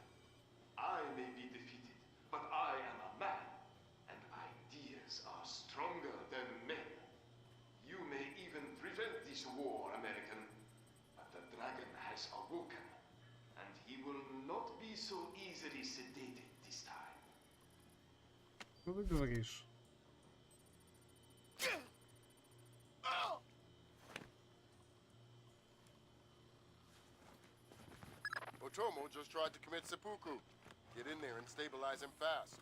I may be defeated, but I am a man, and ideas are stronger than men. You may even prevent this war, American, but the dragon has awoken, and he will not be so easily sedated this time. Что ты говоришь? Otomo just tried to commit seppuku. Get in there and stabilize him fast.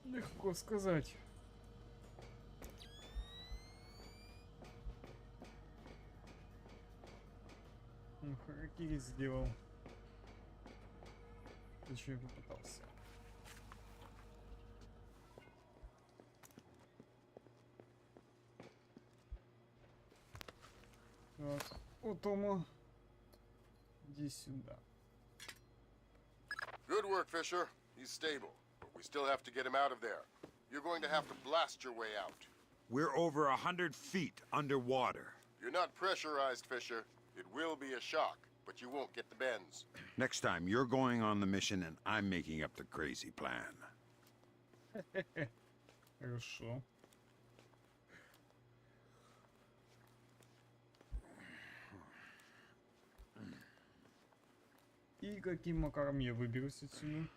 Легко сказать. Ну, харакири сделал. Зачем я попытался? Так, Отомо. Иди сюда. Good work, Fisher. He's stable, but we still have to get him out of there. You're going to have to blast your way out. We're over 100 feet underwater. You're not pressurized, Fisher. It will be a shock, but you won't get the bends. Next time, you're going on the mission and I'm making up the crazy plan. Хорошо. И каким макаром я выберусь отсюда?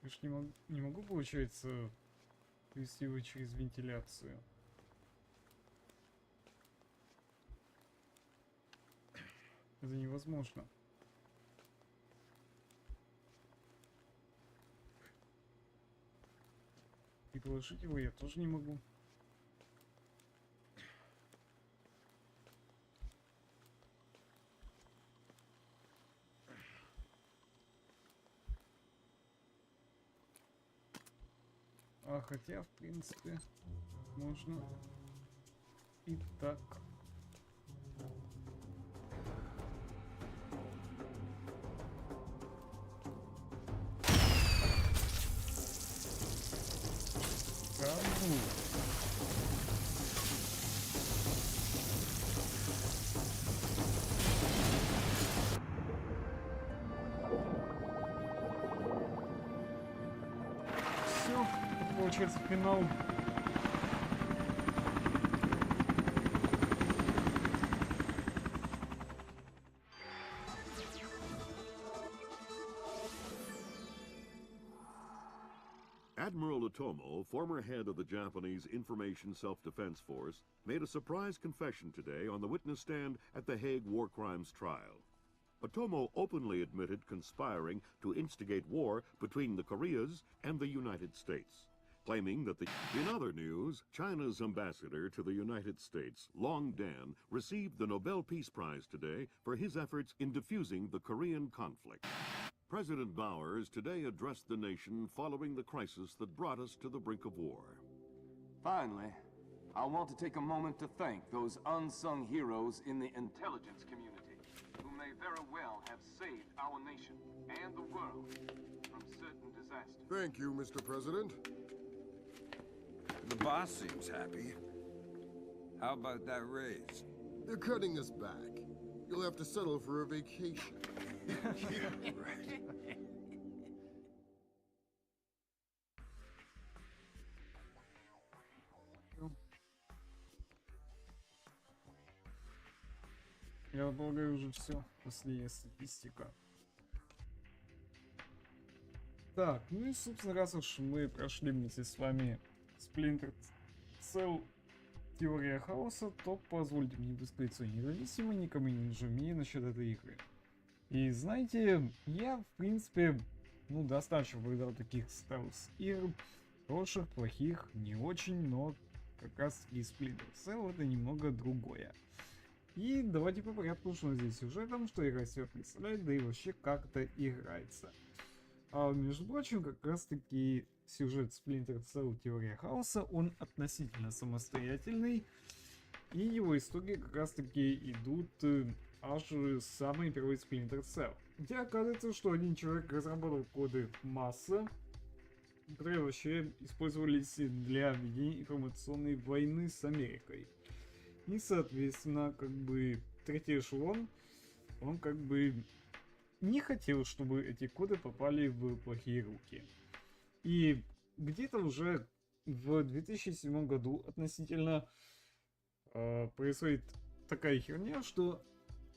Я ж не могу, получается, вести его через вентиляцию. Это невозможно. И положить его я тоже не могу. А хотя, в принципе, можно и так. Кабу. Все, получается финал. Admiral Otomo, former head of the Japanese Information Self-Defense Force, made a surprise confession today on the witness stand at the Hague War Crimes trial. Otomo openly admitted conspiring to instigate war between the Koreas and the United States, claiming that In other news, China's ambassador to the United States, Long Dan, received the Nobel Peace Prize today for his efforts in diffusing the Korean conflict. President Bowers today addressed the nation following the crisis that brought us to the brink of war. Finally, I want to take a moment to thank those unsung heroes in the intelligence community who may very well have saved our nation and the world from certain disasters. Thank you, Mr. President. The boss seems happy. How about that raise? They're cutting us back. You'll have to settle for a vacation. Yeah, right. Я полагаю, уже все. Последняя статистика. Так, ну и, собственно, раз уж мы прошли вместе с вами Splinter Cell Теория Хаоса, то позвольте мне высказать свое независимое, никому не нужно мнение насчет этой игры. И знаете, я, в принципе, ну, достаточно повидал таких стелс-игр, хороших, плохих, не очень, но как раз таки Splinter Cell это немного другое. И давайте по порядку, что здесь сюжетом, что игра себя представляет, да и вообще как это играется. А между прочим, как раз таки сюжет Splinter Cell Теория Хаоса, он относительно самостоятельный, и его истории как раз таки идут аж с самой первой Splinter Cell. Где оказывается, что один человек разработал коды масса, которые вообще использовались для ведения информационной войны с Америкой. И, соответственно, как бы третий эшелон, он как бы не хотел, чтобы эти коды попали в плохие руки. И где-то уже в 2007 году относительно происходит такая херня, что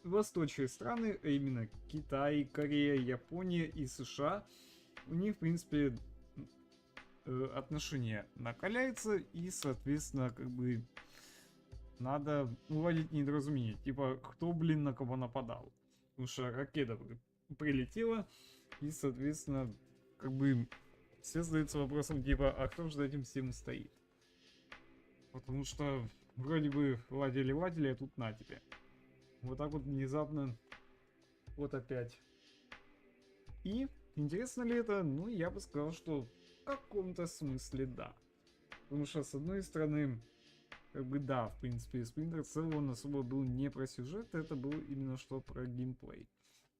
восточные страны, а именно Китай, Корея, Япония и США, у них, в принципе, отношения накаляются, и, соответственно, как бы надо уладить недоразумение. Типа, кто, блин, на кого нападал? Потому что ракета прилетела, и, соответственно, как бы все задаются вопросом, типа, а кто же за этим всем стоит? Потому что вроде бы ладили, а тут на тебе. Вот так вот внезапно, вот опять. И интересно ли это? Ну, я бы сказал, что в каком-то смысле да. Потому что, с одной стороны, как бы да, в принципе, Splinter Cell он особо был не про сюжет, это было именно что про геймплей.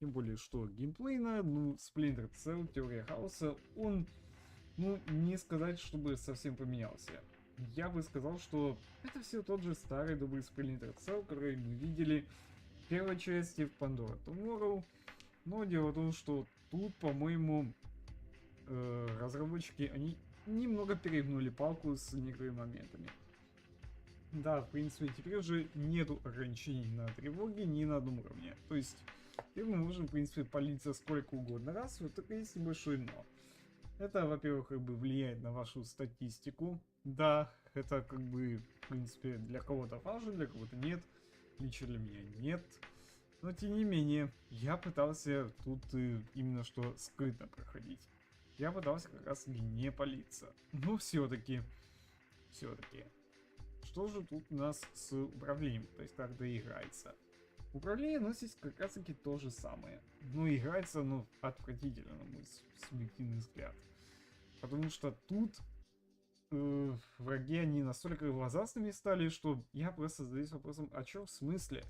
Тем более, что геймплейно, ну, Splinter Cell, Теория Хаоса, он, ну, не сказать, чтобы совсем поменялся. Я бы сказал, что это все тот же старый добрый Splinter Cell, который мы видели в первой части в Pandora Tomorrow. Но дело в том, что тут, по-моему, разработчики, они немного перегнули палку с некоторыми моментами. Да, в принципе, теперь уже нету ограничений на тревоги ни на одном уровне. То есть, теперь мы можем, в принципе, палиться сколько угодно раз, вот только есть небольшое но. Это, во-первых, как бы влияет на вашу статистику. Да, это как бы, в принципе, для кого-то важно, для кого-то нет. Лично для меня нет. Но, тем не менее, я пытался тут именно что скрытно проходить. Я пытался как раз не палиться. Но все-таки, что же тут у нас с управлением, то есть как доиграется? Управление носит как раз таки то же самое. Но играется оно отвратительно, на мой субъективный взгляд. Потому что тут враги, они настолько глазастыми стали, что я просто задаюсь вопросом, а чё в смысле?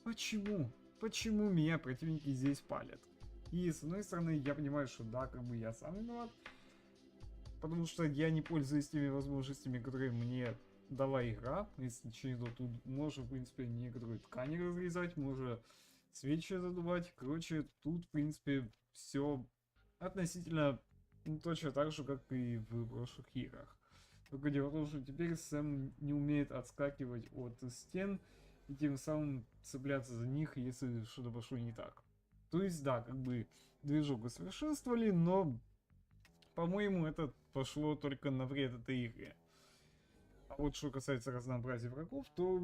Почему? Почему меня противники здесь палят? И с одной стороны, я понимаю, что да, как бы я сам виноват. Потому что я не пользуюсь теми возможностями, которые мне дала игра. Если что, тут можно, в принципе, некоторые ткани разрезать, можно свечи задувать. Короче, тут, в принципе, все относительно точно так же, как и в прошлых играх. Только дело в том, что теперь Сэм не умеет отскакивать от стен и тем самым цепляться за них, если что-то пошло не так. То есть, да, как бы движок усовершенствовали, но, по-моему, это пошло только на вред этой игре. А вот что касается разнообразия врагов, то,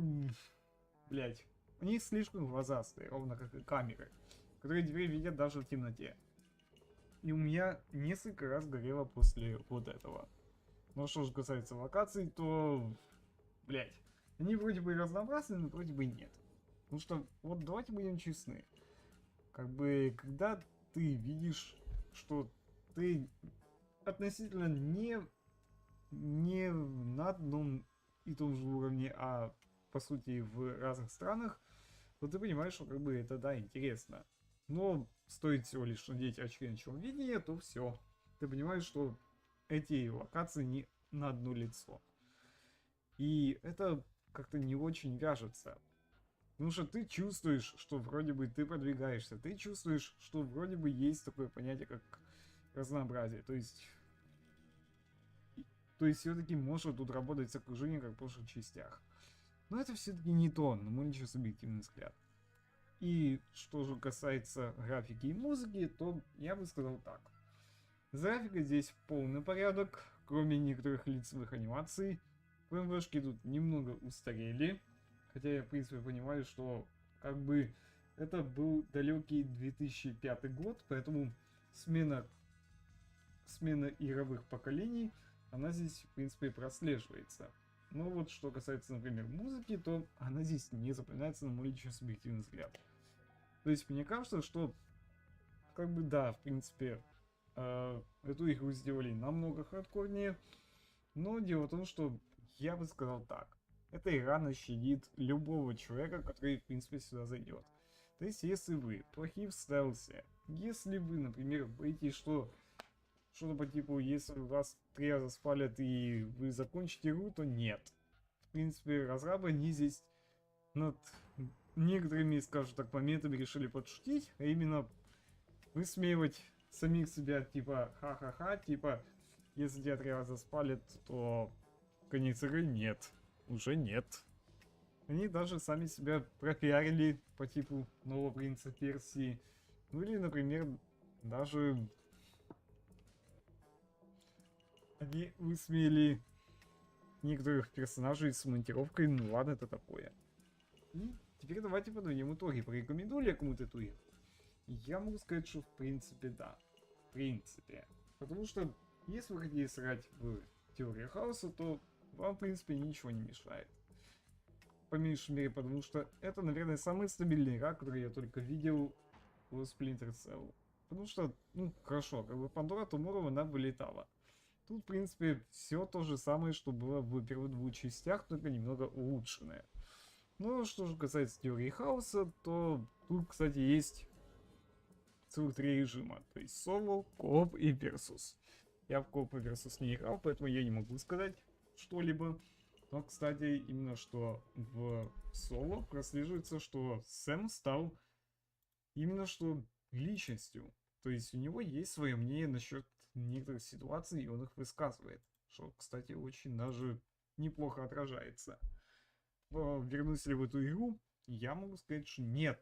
блять, они слишком глазастые, ровно как и камеры, которые теперь видят даже в темноте. И у меня несколько раз горело после вот этого. Но что же касается локаций, то, блять, они вроде бы и разнообразны, но вроде бы и нет. Потому что, вот давайте будем честны. Как бы, когда ты видишь, что ты относительно не на одном и том же уровне, а по сути в разных странах, то ты понимаешь, что как бы это, да, интересно. Но стоит всего лишь надеть очки ночного видения, то все. Ты понимаешь, что эти локации не на одно лицо. И это как-то не очень вяжется. Потому что ты чувствуешь, что вроде бы ты продвигаешься. Ты чувствуешь, что вроде бы есть такое понятие, как разнообразие. То есть все-таки может тут работать с окружением, как в прошлых частях. Но это все-таки не то, на мой лично субъективный взгляд. И что же касается графики и музыки, то я бы сказал так. С графикой здесь полный порядок, кроме некоторых лицевых анимаций. ПМВшки тут немного устарели. Хотя я, в принципе, понимаю, что как бы это был далекий 2005 год, поэтому смена игровых поколений, она здесь, в принципе, прослеживается. Но вот что касается, например, музыки, то она здесь не запоминается, на мой личный субъективный взгляд. То есть мне кажется, что, как бы, да, в принципе, эту игру сделали намного хардкорнее. Но дело в том, что я бы сказал так. Эта игра нащадит любого человека, который, в принципе, сюда зайдет. То есть, если вы плохие в стелсе, если вы, например, боитесь, что что-то по типу, если вас 3 раза спалят и вы закончите игру, то нет. В принципе, разрабы, они здесь над некоторыми, скажем так, моментами решили подшутить, а именно высмеивать самих себя, типа, ха-ха-ха, типа, если тебя 3 раза спалят, то конец игры нет. Уже нет. Они даже сами себя пропиарили по типу нового принца Персии. Ну или, например, даже они высмеяли некоторых персонажей с монтировкой. Ну ладно, это такое. И теперь давайте подведем итоги. Порекомендую ли я кому-то эту игру? Я могу сказать, что в принципе да. В принципе. Потому что если вы хотите сыграть в теорию хаоса, то вам в принципе ничего не мешает. По меньшей мере, потому что это, наверное, самая стабильная игра, которую я только видел в Splinter Cell. Потому что, ну, хорошо, как бы Pandora Tomorrow, она вылетала. Тут, в принципе, все то же самое, что было в первых 2 частях, только немного улучшенное. Но что же касается теории хаоса, то тут, кстати, есть целых 3 режима. То есть соло, кооп и версус. Я в кооп и версус не играл, поэтому я не могу сказать что-либо. Но, кстати, именно что в соло прослеживается, что Сэм стал именно что личностью. То есть у него есть свое мнение насчет некоторых ситуаций, и он их высказывает. что, кстати, очень даже неплохо отражается. Вернусь ли в эту игру? Я могу сказать, что нет.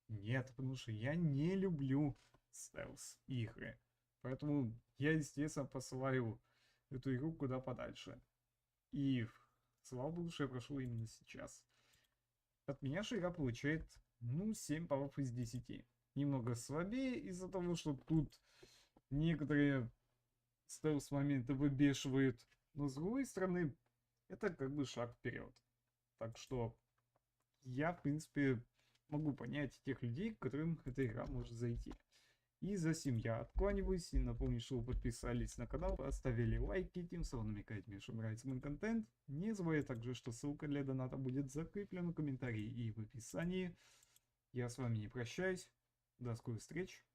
Нет, потому что я не люблю стелс-игры. Поэтому я, естественно, посылаю эту игру куда подальше. И слава богу, что я прошел именно сейчас. От меня же игра получает, 7 баллов из 10. Немного слабее из-за того, что тут некоторые стелс-моменты выбешивают. Но с другой стороны, это как бы шаг вперед. Так что я, в принципе, могу понять тех людей, к которым эта игра может зайти. И за сим я откланиваюсь. И напомню, что вы подписались на канал, оставили лайки, тем самым намекаете мне, что нравится мой контент. Не забывайте также, что ссылка для доната будет закреплена в комментарии и в описании. Я с вами не прощаюсь. До скорых встреч.